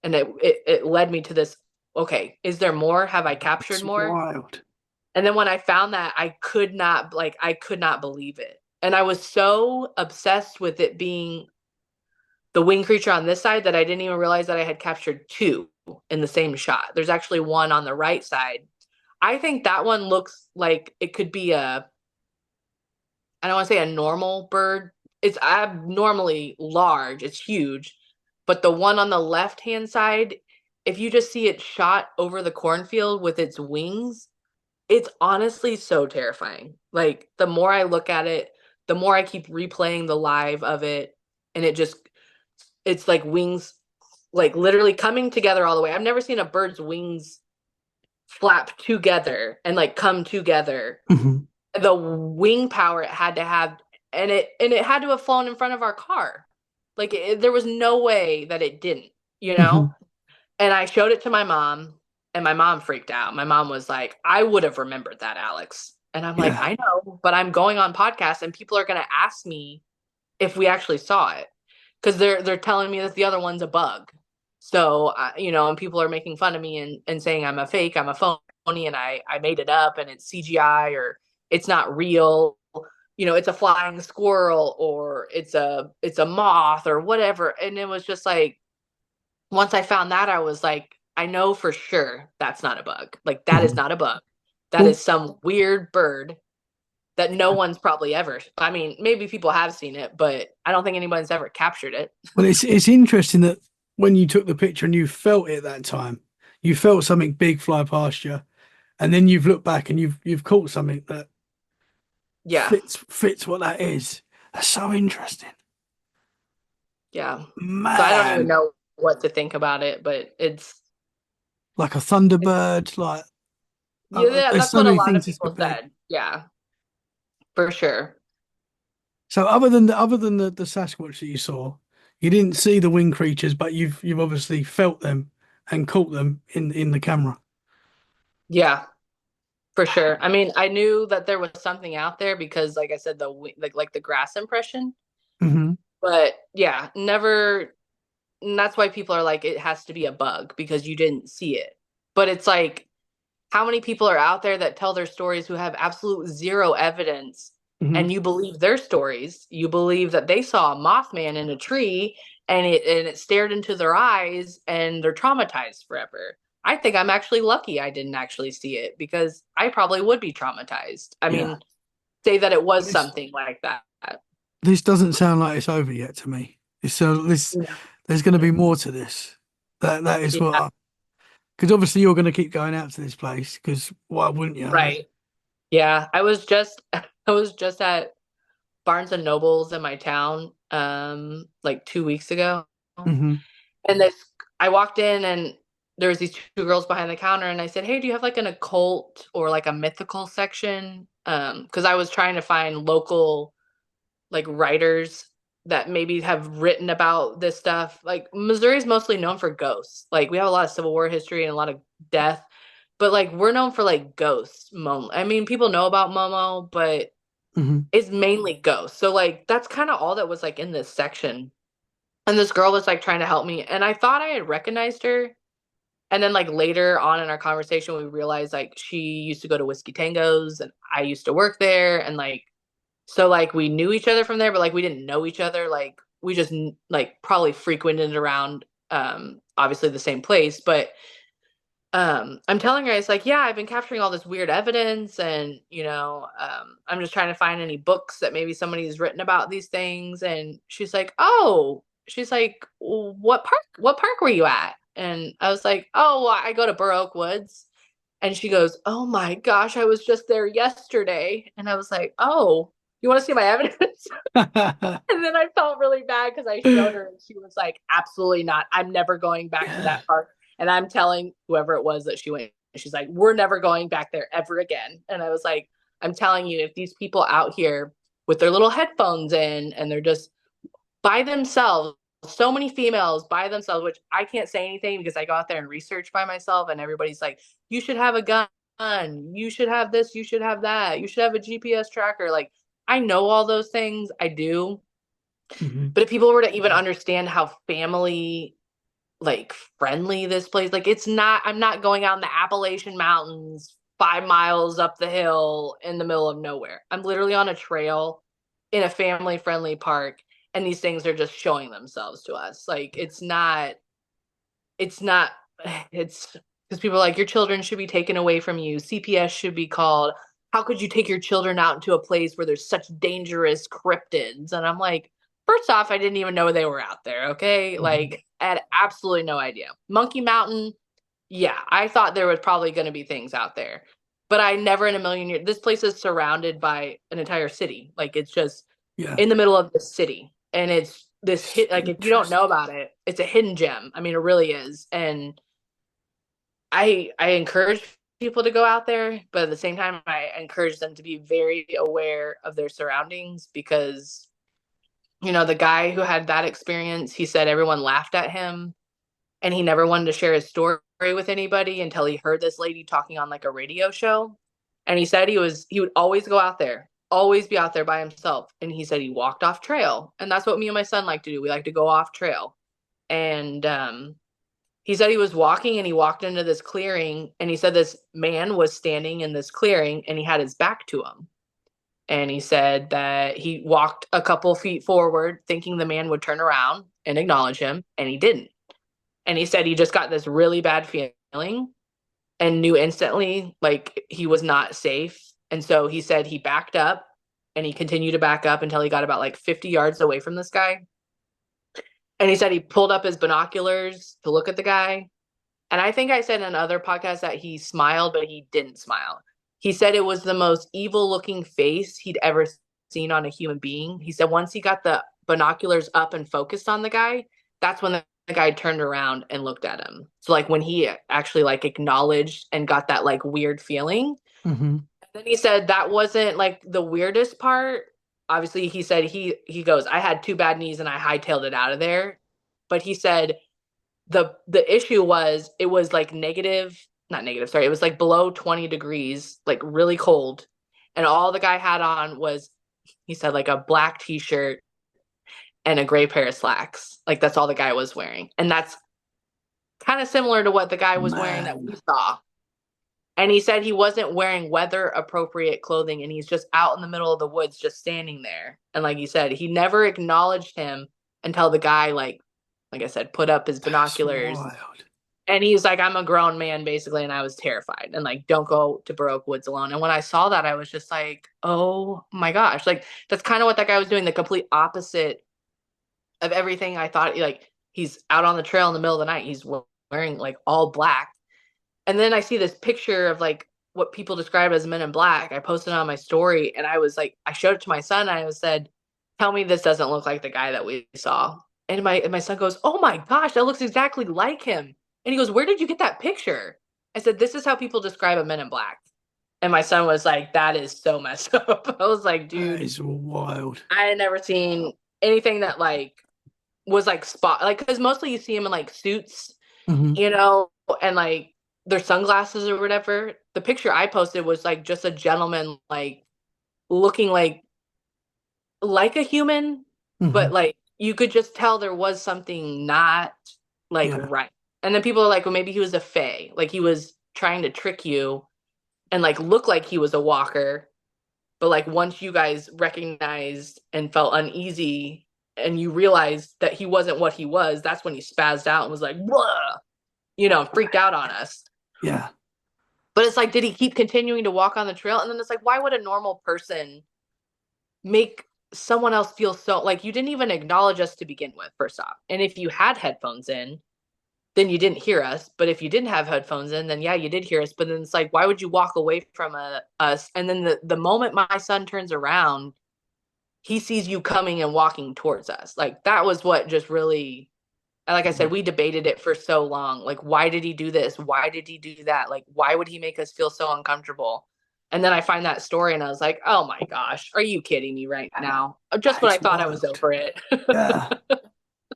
and it led me to this. Okay, is there more? Have I captured It's more? wild. And then when I found that, I could not believe it. And I was so obsessed with it being the winged creature on this side that I didn't even realize that I had captured two in the same shot. There's actually one on the right side. I think that one looks like it could be I don't want to say a normal bird. It's abnormally large. It's huge. But the one on the left-hand side, if you just see it shot over the cornfield with its wings, it's honestly so terrifying. Like, the more I look at it, the more I keep replaying the live of it, and it's like wings like literally coming together all the way. I've never seen a bird's wings flap together and like come together. Hmm. The wing power it had to have, and it had to have flown in front of our car. Like, there was no way that it didn't, you know? Hmm. And I showed it to my mom, and my mom freaked out. My mom was like, "I would have remembered that, Alex." And I'm like, Yeah. "I know, but I'm going on podcast and people are going to ask me if we actually saw it, because they're telling me that the other one's a bug." So, and people are making fun of me and saying I'm a fake, I'm a phony, and I made it up and it's CGI, or it's not real. It's a flying squirrel, or it's a moth or whatever. And it was just like, once I found that, I was like, I know for sure that's not a bug. Like, that is Hmm. not a bug. That Well, is some weird bird that no one's probably ever. I mean, maybe people have seen it, but I don't think anyone's ever captured it. well, it's interesting that when you took the picture and you felt it that time, you felt something big fly past you, and then you've looked back and you've caught something that Yeah. fits what that is. That's so interesting, Yeah. So I don't even man. know what to think about it, but Like a it's Thunderbird, like yeah, there's that's so what a many lot things of this could people be. said. Yeah, for sure. So other than the Sasquatch that you saw, you didn't see the winged creatures, but you've obviously felt them and caught them in the camera. Yeah, for sure. I mean, I knew that there was something out there because, like I said, like the grass impression. Hmm. But yeah, never. And that's why people are like, it has to be a bug because you didn't see it. But it's like, how many people are out there that tell their stories who have absolute zero evidence, Hmm. and you believe their stories? You believe that they saw a Mothman in a tree, and it stared into their eyes, and they're traumatized forever. I think I'm actually lucky I didn't actually see it because I probably would be traumatized. I Yeah. mean, say that it But was this something like that. this doesn't sound like it's over yet to me. It's so this Yeah. there's going to be more to this. That is Yeah, what because obviously you're going to keep going out to this place because why wouldn't you? I mean, right. Yeah, I was just at Barnes and Nobles in my town like 2 weeks ago. hmm And this I walked in and there was these two girls behind the counter and I said, "Hey, do you have like an occult or like a mythical section?" Because I was trying to find local like writers that maybe have written about this stuff. Like Missouri's mostly known for ghosts. Like we have a lot of Civil War history and a lot of death, but like we're known for like ghosts. Momo. I mean, people know about Momo, but hmm it's mainly ghosts. So like that's kind of all that was like in this section. And this girl was like trying to help me, and I thought I had recognized her. And then like later on in our conversation, we realized like she used to go to Whiskey Tangos, and I used to work there, and like so like we knew each other from there, but like we didn't know each other. Like we just like probably frequented around obviously the same place, but I'm telling her it's like, yeah, I've been capturing all this weird evidence and I'm just trying to find any books that maybe somebody's written about these things. And she's like, oh, she's like, what park were you at? And I was like, oh, well, I go to Burr Oak Woods. And she goes, oh my gosh, I was just there yesterday. And I was like, oh, you want to see my evidence? And then I felt really bad because I showed her and she was like, absolutely not. I'm never going back to Yeah. that park. And I'm telling whoever it was that she went, she's like, we're never going back there ever again. And I was like, I'm telling you, if these people out here with their little headphones in and they're just by themselves, so many females by themselves, which I can't say anything because I go out there and research by myself, and everybody's like, you should have a gun, you should have this, you should have that, you should have a GPS tracker. Like, I know all those things, I do. hmm But if people were to even understand how family like friendly this place, like it's not, I'm not going out in the Appalachian Mountains 5 miles up the hill in the middle of nowhere. I'm literally on a trail in a family friendly park, and these things are just showing themselves to us. Like it's not it's because people are like, your children should be taken away from you, CPS should be called, how could you take your children out into a place where there's such dangerous cryptids? And I'm like, first off, I didn't even know they were out there. Okay, hmm like I had absolutely no idea. Monkey Mountain, yeah, I thought there was probably going to be things out there, but I never in a million years. This place is surrounded by an entire city. Like it's just Yeah. in the middle of the city, and it's this hit. Like if you don't know Interesting. about it, it's a hidden gem. I mean, it really is. And I encourage people to go out there, but at the same time, I encourage them to be very aware of their surroundings because the guy who had that experience, he said everyone laughed at him and he never wanted to share his story with anybody until he heard this lady talking on like a radio show. And he said he would always go out there, always be out there by himself. And he said he walked off trail. And that's what me and my son like to do. We like to go off trail. And he said he was walking and he walked into this clearing, and he said this man was standing in this clearing and he had his back to him. And he said that he walked a couple feet forward thinking the man would turn around and acknowledge him, and he didn't. And he said he just got this really bad feeling and knew instantly like he was not safe. And so he said he backed up and he continued to back up until he got about like 50 yards away from this guy. And he said he pulled up his binoculars to look at the guy. And I think I said in other podcasts that he smiled, but he didn't smile. He said it was the most evil looking face he'd ever seen on a human being. He said once he got the binoculars up and focused on the guy, that's when the guy turned around and looked at him. So like when he actually like acknowledged and got that like weird feeling. hmm And then he said that wasn't like the weirdest part. Obviously, he said he goes, I had two bad knees and I hightailed it out of there. But he said the issue was it was like negative, not negative, sorry, it was like below 20 degrees, like really cold. And all the guy had on was, he said, like a black t-shirt and a gray pair of slacks. Like that's all the guy was wearing. And that's kind of similar to what the guy was wearing that we Man. saw. And he said he wasn't wearing weather appropriate clothing and he's just out in the middle of the woods just standing there. And like you said, he never acknowledged him until the guy like I said, put up his That's binoculars wild. And he's like, I'm a grown man, basically, and I was terrified. And like, don't go to Baroque Woods alone. And when I saw that, I was just like, oh my gosh. Like, that's kind of what that guy was doing, the complete opposite of everything I thought. Like, he's out on the trail in the middle of the night. He's wearing like all black. And then I see this picture of like what people describe as men in black. I posted it on my story, and I was like, I showed it to my son. And I said, tell me this doesn't look like the guy that we saw. And my son goes, oh my gosh, that looks exactly like him. And he goes, where did you get that picture? I said, this is how people describe a men in black. And my son was like, that is so messed up. I was like, That dude, is wild. I had never seen anything that like was like spot, like, because mostly you see them in like suits, Hmm. you know, and like their sunglasses or whatever. The picture I posted was like just a gentleman like looking like a human, Hmm. but like you could just tell there was something not like Yeah. right. And then people are like, well, maybe he was a fae, like he was trying to trick you and like look like he was a walker. But like once you guys recognized and felt uneasy and you realized that he wasn't what he was, that's when he spazzed out and was like, blah, freaked out on us. Yeah. But it's like, did he keep continuing to walk on the trail? And then it's like, why would a normal person make someone else feel so like you didn't even acknowledge us to begin with, first off? And if you had headphones in, then you didn't hear us. But if you didn't have headphones in, then yeah, you did hear us. But then it's like, why would you walk away from us? And then the moment my son turns around, he sees you coming and walking towards us. Like that was what just really, like I said, we debated it for so long. Like, why did he do this? Why did he do that? Like, why would he make us feel so uncomfortable? And then I find that story and I was like, oh my gosh, are you kidding me right now? Just That when I is thought I was wild. over it. Yeah.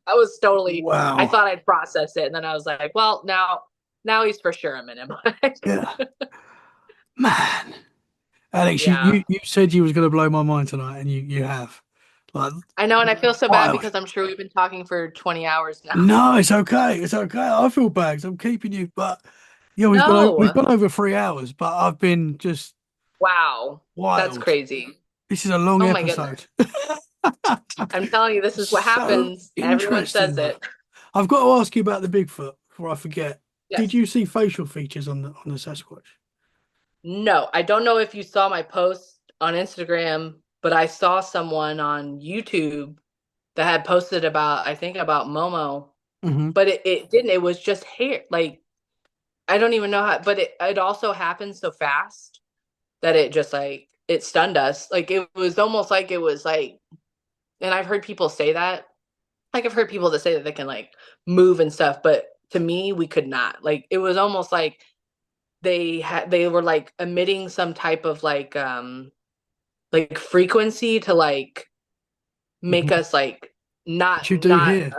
I was totally, I Wow. thought I'd processed it. And then I was like, well, now he's for sure a minute. Yeah. Man. Alex, you, Yeah. you, you said you was going to blow my mind tonight, and you have. Like, I know. And I feel so bad wild. because I'm sure we've been talking for 20 hours now. No, it's okay. It's okay. I feel bad 'cause I'm keeping you, but yeah, we've No. gone over 3 hours, but I've been just Wow. That's wild. crazy. This is a long Oh my goodness. episode. I'm telling you, this is what So happens. Everyone interesting, says though. it. I've got to ask you about the Bigfoot before I forget. Did Yes. you see facial features on the Sasquatch? No, I don't know if you saw my post on Instagram, but I saw someone on YouTube that had posted about, I think about Momo, Hmm. but it didn't. It was just hair. Like, I don't even know how, but it also happened so fast that it just like, it stunned us. Like, it was almost like it was like, and I've heard people say that. Like, I've heard people that say that they can like move and stuff, but to me, we could not. Like, it was almost like they were like emitting some type of like frequency to like make Hmm. us like not What you do not here?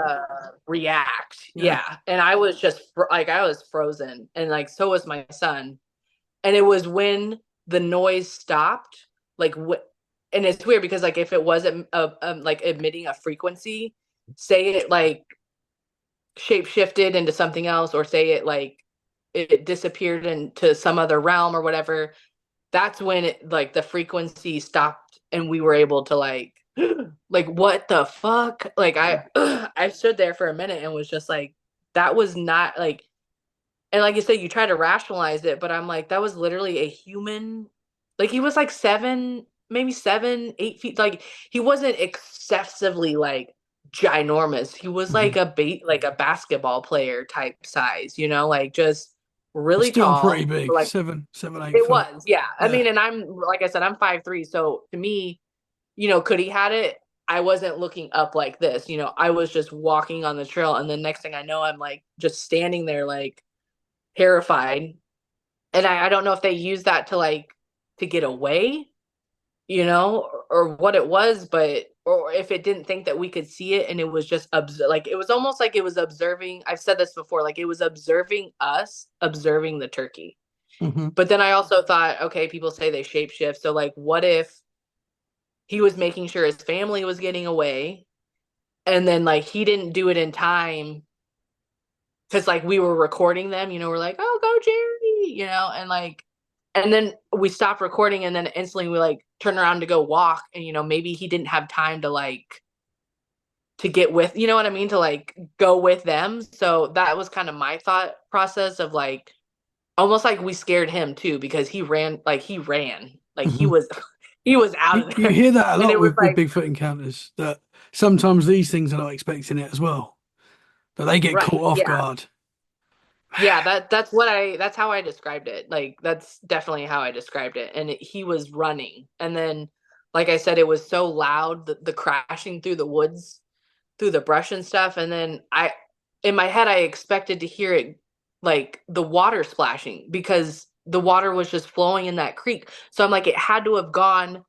react. Yeah. Yeah. And I was just like I was frozen, and like so was my son. And it was when the noise stopped, like and it's weird because like if it wasn't like emitting a frequency, say it like shape shifted into something else, or say it like it disappeared into some other realm or whatever, that's when it like the frequency stopped and we were able to like what the fuck, like I Yeah. I stood there for a minute and was just like, that was not like, and like you said, you try to rationalize it, but I'm like, that was literally a human. Like he was like 7, maybe 7, 8 feet. Like he wasn't excessively like ginormous. He was Hmm. like like a basketball player type size, like just It's really still pretty tall. big. Like 8 it foot. was, yeah. I Yeah. mean, and I'm like I said, I'm 5'3", so to me, could he had it? I wasn't looking up like this. I was just walking on the trail, and the next thing I know, I'm like just standing there, like terrified. And I don't know if they used that to like to get away, or what it was, but or if it didn't think that we could see it and it was just like it was almost like it was observing. I've said this before, like it was observing us, observing the turkey. Hmm. But then I also thought, okay, people say they shapeshift. So like what if he was making sure his family was getting away, and then like he didn't do it in time because like we were recording them, we're like, oh, go Jerry, and like, and then we stopped recording, and then instantly we like turn around to go walk, and maybe he didn't have time to like to get with, you know what I mean, to like go with them. So that was kind of my thought process of like almost like we scared him too because like he Mhm. was he was out of You there. hear that a And lot it was with like Bigfoot encounters, that sometimes these things are not expecting it as well, that they get caught right, off yeah. guard. Yeah, that's how I described it. Like that's definitely how I described it. And he was running. And then like I said, it was so loud, the crashing through the woods, through the brush and stuff. And then in my head I expected to hear it like the water splashing because the water was just flowing in that creek. So I'm like it had to have gone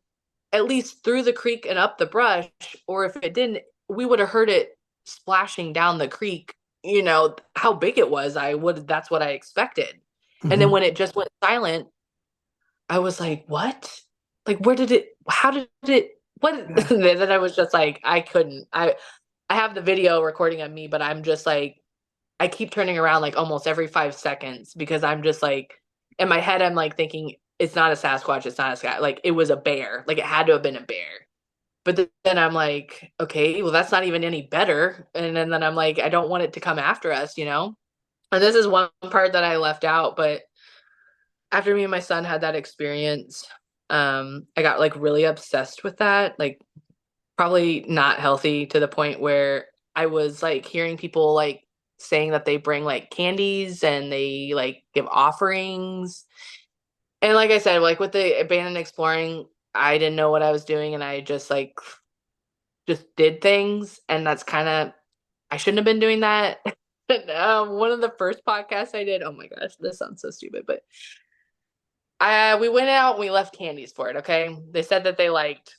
at least through the creek and up the brush, or if it didn't, we would have heard it splashing down the creek. You know how big it was. I would. That's what I expected. And then Hmm. when it just went silent, I was like, "What? Like, where did it? How did it? What?" Yeah. Then I was just like, I couldn't. I have the video recording of me, but I'm just like, I keep turning around like almost every 5 seconds because I'm just like, in my head, I'm like thinking, it's not a Sasquatch, it's not a sky. Like it was a bear. Like it had to have been a bear. But then I'm like, okay, well, that's not even any better. And then I'm like, I don't want it to come after us, you know? And this is one part that I left out. But after me and my son had that experience, I got like really obsessed with that. Like, probably not healthy to the point where I was like hearing people like saying that they bring like candies and they like give offerings. And like I said, like with the abandoned exploring, I didn't know what I was doing and I just did things, and that's kind of I shouldn't have been doing that. One of the first podcasts I did, oh my gosh, this sounds so stupid, but I we went out and we left candies for it. Okay, they said that they liked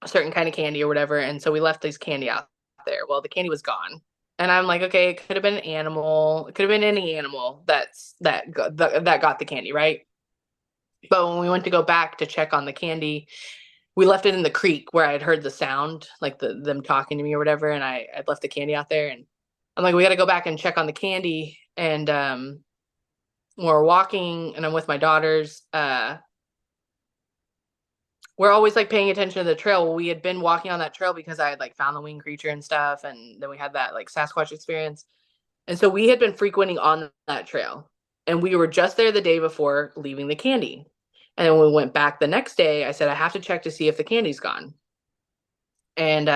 a certain kind of candy or whatever, and so we left this candy out there. Well, the candy was gone, and I'm like, okay, it could have been an animal, it could have been any animal that got the candy, right? But when we went to go back to check on the candy, we left it in the creek where I'd heard the sound, like them talking to me or whatever, and I'd left the candy out there, and I'm like, we got to go back and check on the candy, and we're walking, and I'm with my daughters. We're always like paying attention to the trail. Well, we had been walking on that trail because I had like found the winged creature and stuff, and then we had that like Sasquatch experience, and so we had been frequenting on that trail, and we were just there the day before leaving the candy. And then when we went back the next day, I said, I have to check to see if the candy's gone. And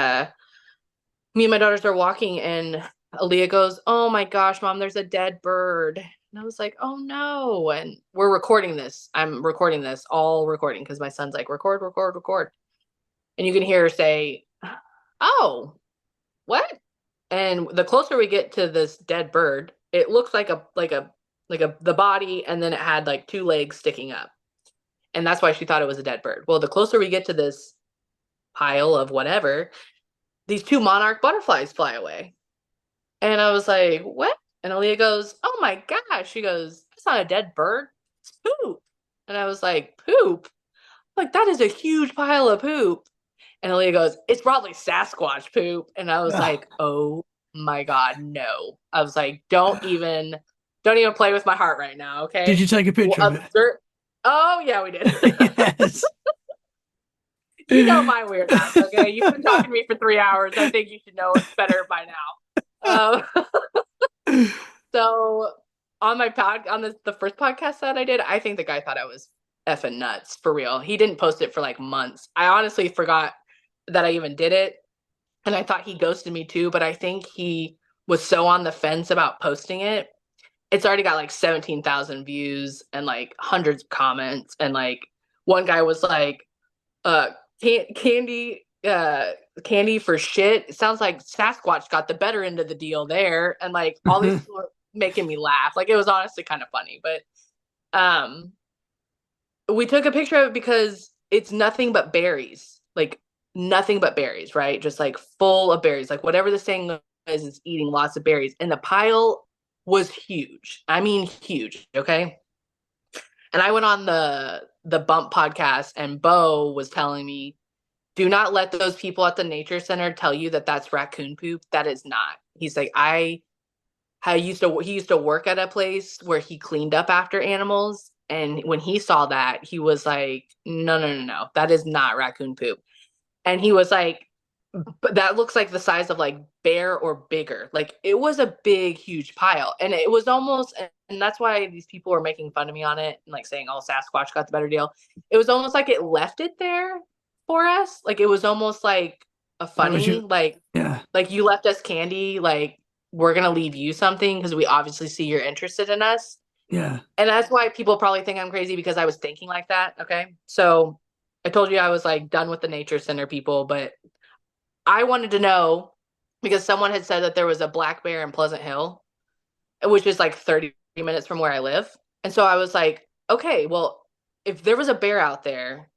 me and my daughters are walking, and Aaliyah goes, "Oh my gosh, mom, there's a dead bird." And I was like, "Oh no." And we're recording this. I'm recording this, all recording, because my son's like, record, record, record. And you can hear her say, "Oh, what?" And the closer we get to this dead bird, it looks like the body, and then it had like two legs sticking up. And that's why she thought it was a dead bird. Well, the closer we get to this pile of whatever, these two monarch butterflies fly away. And I was like, what? And Aaliyah goes, oh my gosh. She goes, that's not a dead bird. It's poop. And I was like, poop? Like, that is a huge pile of poop. And Aaliyah goes, it's probably Sasquatch poop. And I was Ah. like, oh my God, no. I was like, don't even play with my heart right now, Did okay? you take a Well, picture of it? oh yeah, we did. Yes. You know my weird ass, okay? You've been talking to me for 3 hours. I think you should know it better by now. So on my on the first podcast that I did, I think the guy thought I was effing nuts for real. He didn't post it for like months. I honestly forgot that I even did it. And I thought he ghosted me too, but I think he was so on the fence about posting it. It's already got like 17,000 views and like hundreds of comments. And like one guy was like, uh candy candy for shit. It sounds like Sasquatch got the better end of the deal there. And like all these people were making me laugh. Like it was honestly kind of funny. But um we took a picture of it because it's nothing but berries. Like nothing but berries, right? Just like full of berries. Like whatever this thing is eating lots of berries. And the pile was huge. I mean huge, okay? And I went on the Bump podcast, and Bo was telling me, do not let those people at the nature center tell you that that's raccoon poop. That is not. He's like, he used to work at a place where he cleaned up after animals, and when he saw that, he was like, no, no, no, no, that is not raccoon poop. And he was like, but that looks like the size of like bear or bigger. Like it was a big, huge pile. And it was almost, and that's why these people were making fun of me on it and like saying, oh, Sasquatch got the better deal. It was almost like it left it there for us. Like it was almost like a That was funny, your, yeah, like you left us candy, like we're gonna leave you something because we obviously see you're interested in us. yeah. And that's why people probably think I'm crazy because I was thinking like that. Okay. So I told you I was like done with the nature center people, but I wanted to know because someone had said that there was a black bear in Pleasant Hill, which is like 30 minutes from where I live. And so I was like, okay, well, if there was a bear out there,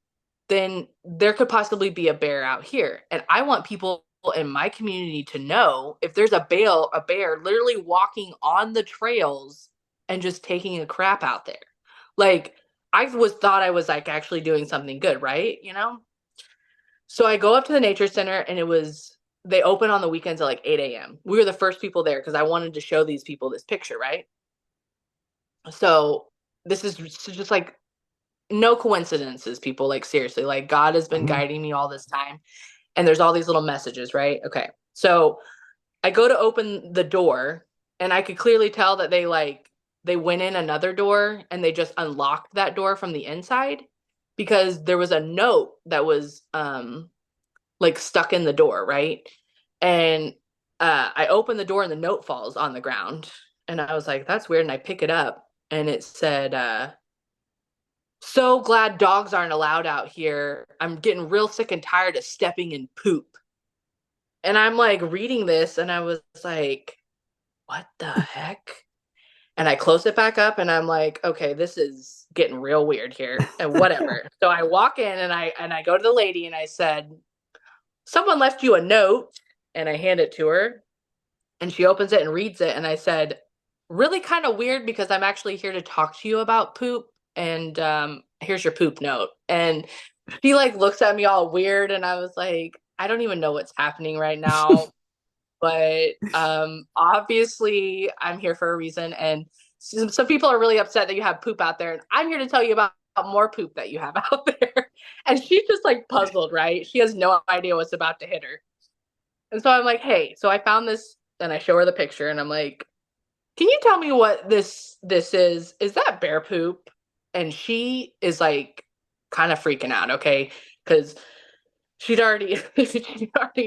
then there could possibly be a bear out here. And I want people in my community to know if there's a bear literally walking on the trails and just taking a crap out there. Like I was thought I was like actually doing something good, right? You know? So I go up to the nature center and they open on the weekends at like 8 a.m. We were the first people there because I wanted to show these people this picture, right? So this is just like no coincidences, people. Like seriously, like God has been Mhm. guiding me all this time. And there's all these little messages, right? Okay. So I go to open the door and I could clearly tell that they went in another door and they just unlocked that door from the inside because there was a note that was like stuck in the door, right? And I open the door and the note falls on the ground. And I was like, that's weird. And I pick it up and it said, so glad dogs aren't allowed out here. I'm getting real sick and tired of stepping in poop. And I'm like reading this and I was like, what the heck? And I close it back up and I'm like, okay, this is getting real weird here and whatever. So I walk in and I go to the lady and I said, someone left you a note, and I hand it to her and she opens it and reads it and I said, really kind of weird because I'm actually here to talk to you about poop and here's your poop note. And she like looks at me all weird and I was like, I don't even know what's happening right now, but obviously I'm here for a reason and some people are really upset that you have poop out there and I'm here to tell you about more poop that you have out there. And she's just like puzzled, right? She has no idea what's about to hit her. And so I'm like, hey, so I found this and I show her the picture and I'm like, can you tell me what this is? Is that bear poop? And she is like kind of freaking out, okay? Because she'd already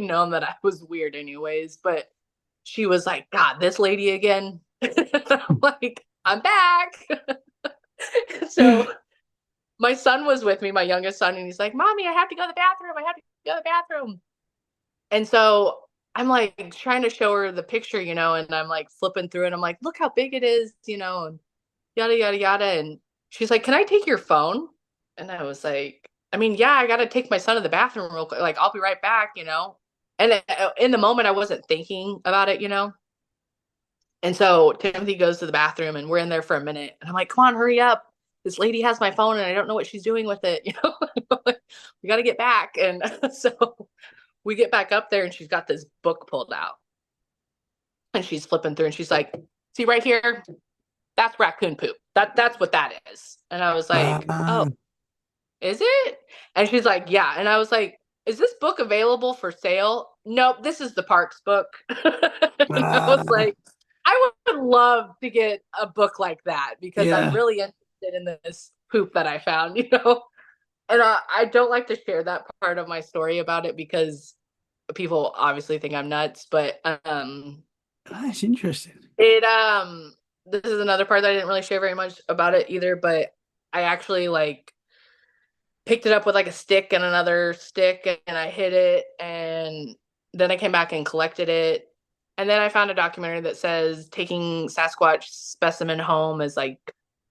known that I was weird anyways, but she was like, God, this lady again. I'm like, I'm back. So my son was with me, my youngest son, and he's like, Mommy, I have to go to the bathroom. I have to go to the bathroom. And so I'm like trying to show her the picture, and I'm like flipping through it. I'm like, look how big it is, and yada, yada, yada. And she's like, can I take your phone? And I was like, I mean, yeah, I got to take my son to the bathroom real quick. Like, I'll be right back. And in the moment, I wasn't thinking about it. And so Timothy goes to the bathroom and we're in there for a minute. And I'm like, come on, hurry up. This lady has my phone and I don't know what she's doing with it. We got to get back. And so we get back up there and she's got this book pulled out and she's flipping through and she's like, see right here, that's raccoon poop. That's what that is. And I was like, oh, Uh, is it? And she's like, yeah. And I was like, is this book available for sale? Nope, this is the parks book. And I was uh, like, I would love to get a book like that because I'm yeah, really interested in this poop that I found. And I don't like to share that part of my story about it because people obviously think I'm nuts, but that's interesting. it this is another part that I didn't really share very much about it either, but I actually like picked it up with like a stick and another stick and I hit it and then I came back and collected it. And then I found a documentary that says taking Sasquatch specimen home is like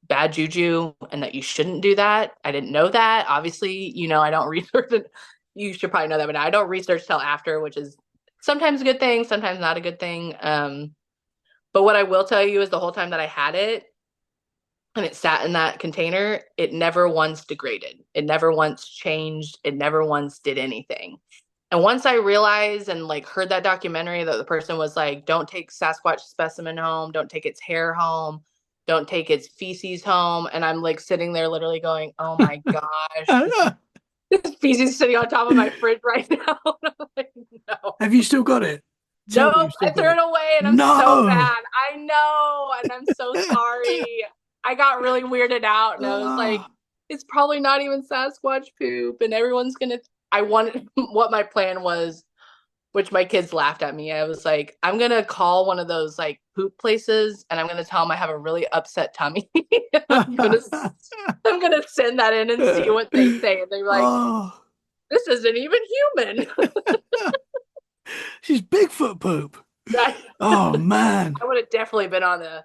bad juju and that you shouldn't do that. I didn't know that. Obviously, I don't research it. You should probably know that, but I don't research till after, which is sometimes a good thing, sometimes not a good thing. But what I will tell you is the whole time that I had it, and it sat in that container, it never once degraded. It never once changed. It never once did anything. And once I realized and like heard that documentary that the person was like, don't take Sasquatch specimen home, don't take its hair home, don't take its feces home. And I'm like sitting there literally going, oh my gosh, this feces is sitting on top of my fridge right now. And I'm like, Have you still got it? Tell me you've Nope, still I got threw it. it away and I'm so No. mad. I know, and I'm so sorry. I got really weirded out and I was like, Oh. it's probably not even Sasquatch poop, and everyone's gonna. I wanted what my plan was, which my kids laughed at me. I was like, I'm gonna call one of those like poop places and I'm gonna tell them I have a really upset tummy. I'm gonna I'm gonna send that in and see what they say. And they're like, Oh. this isn't even human. She's Bigfoot poop. I Oh man. would have definitely been on the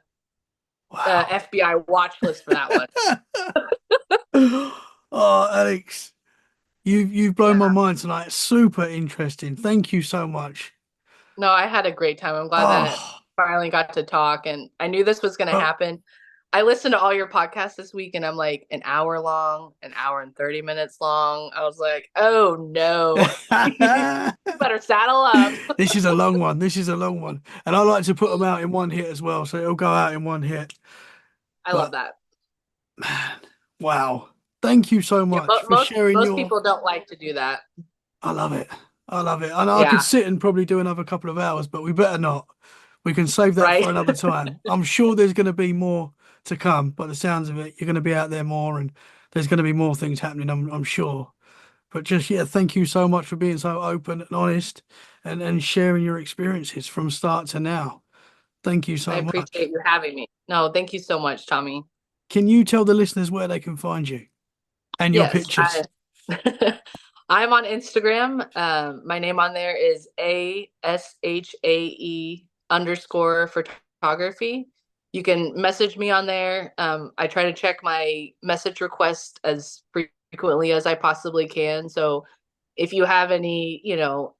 Wow. FBI watch list for that one. Oh, Alex, you've blown my Yeah. mind tonight. Super interesting. Thank you so much. No, I had a great time. I'm glad that Oh, finally got to talk, and I knew this was going to oh. happen. I listened to all your podcasts this week and I'm like an hour long, an hour and 30 minutes long. I was like, oh no, you better saddle up. This is a long one. This is a long one. And I like to put them Mm, out in one hit as well. So it'll go out in one hit. I love But that. man, wow. Thank you so Yeah, much but for sharing most your. people don't like to do that. I love it. I love it. I know I could Yeah, sit and probably do another couple of hours, but we better not. We can save that for right. another time. I'm sure there's going to be more to come. By the sounds of it, you're going to be out there more, and there's going to be more things happening. I'm sure. But just yeah, thank you so much for being so open and honest, and sharing your experiences from start to now. Thank you I so appreciate much. you having me. No, thank you so much, Tommy. Can you tell the listeners where they can find you and your Yes, pictures? I'm on Instagram. My name on there is ASHAE_photography. You can message me on there. I try to check my message request as frequently as I possibly can. So if you have any,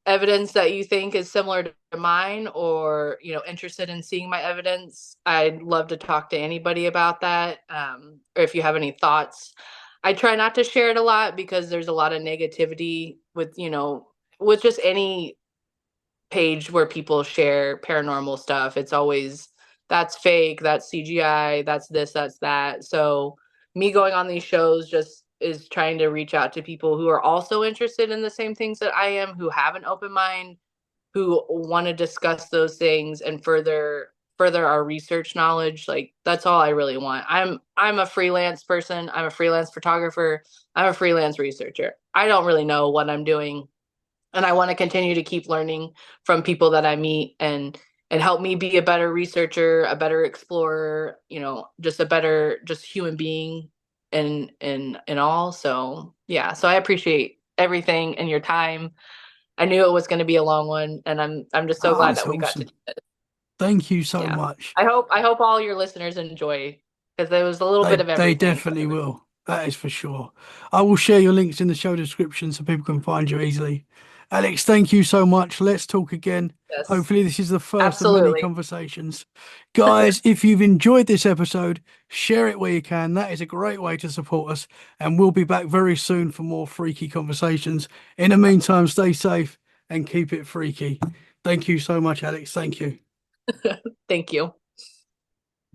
evidence that you think is similar to mine or, interested in seeing my evidence, I'd love to talk to anybody about that. Or if you have any thoughts, I try not to share it a lot because there's a lot of negativity with just any page where people share paranormal stuff. It's always that's fake, that's CGI, that's this, that's that. So me going on these shows just is trying to reach out to people who are also interested in the same things that I am, who have an open mind, who want to discuss those things and further our research knowledge. Like that's all I really want. I'm a freelance person, I'm a freelance photographer, I'm a freelance researcher. I don't really know what I'm doing, and I want to continue to keep learning from people that I meet and help me be a better researcher, a better explorer, just a better just human being in all. So yeah, so I appreciate everything and your time. I knew it was going to be a long one, and I'm just so Oh, glad it's that we got to awesome. do it. Thank you so Yeah. much. I hope all your listeners enjoy because there was a little bit of They everything. definitely will. That is for sure. I will share your links in the show description so people can find you easily. Alex, thank you so much. Let's talk again. Yes, Hopefully, this is the first of many absolutely. conversations. Guys, if you've enjoyed this episode, share it where you can. That is a great way to support us. And we'll be back very soon for more freaky conversations. In the meantime, stay safe and keep it freaky. Thank you so much, Alex. Thank you. Thank you.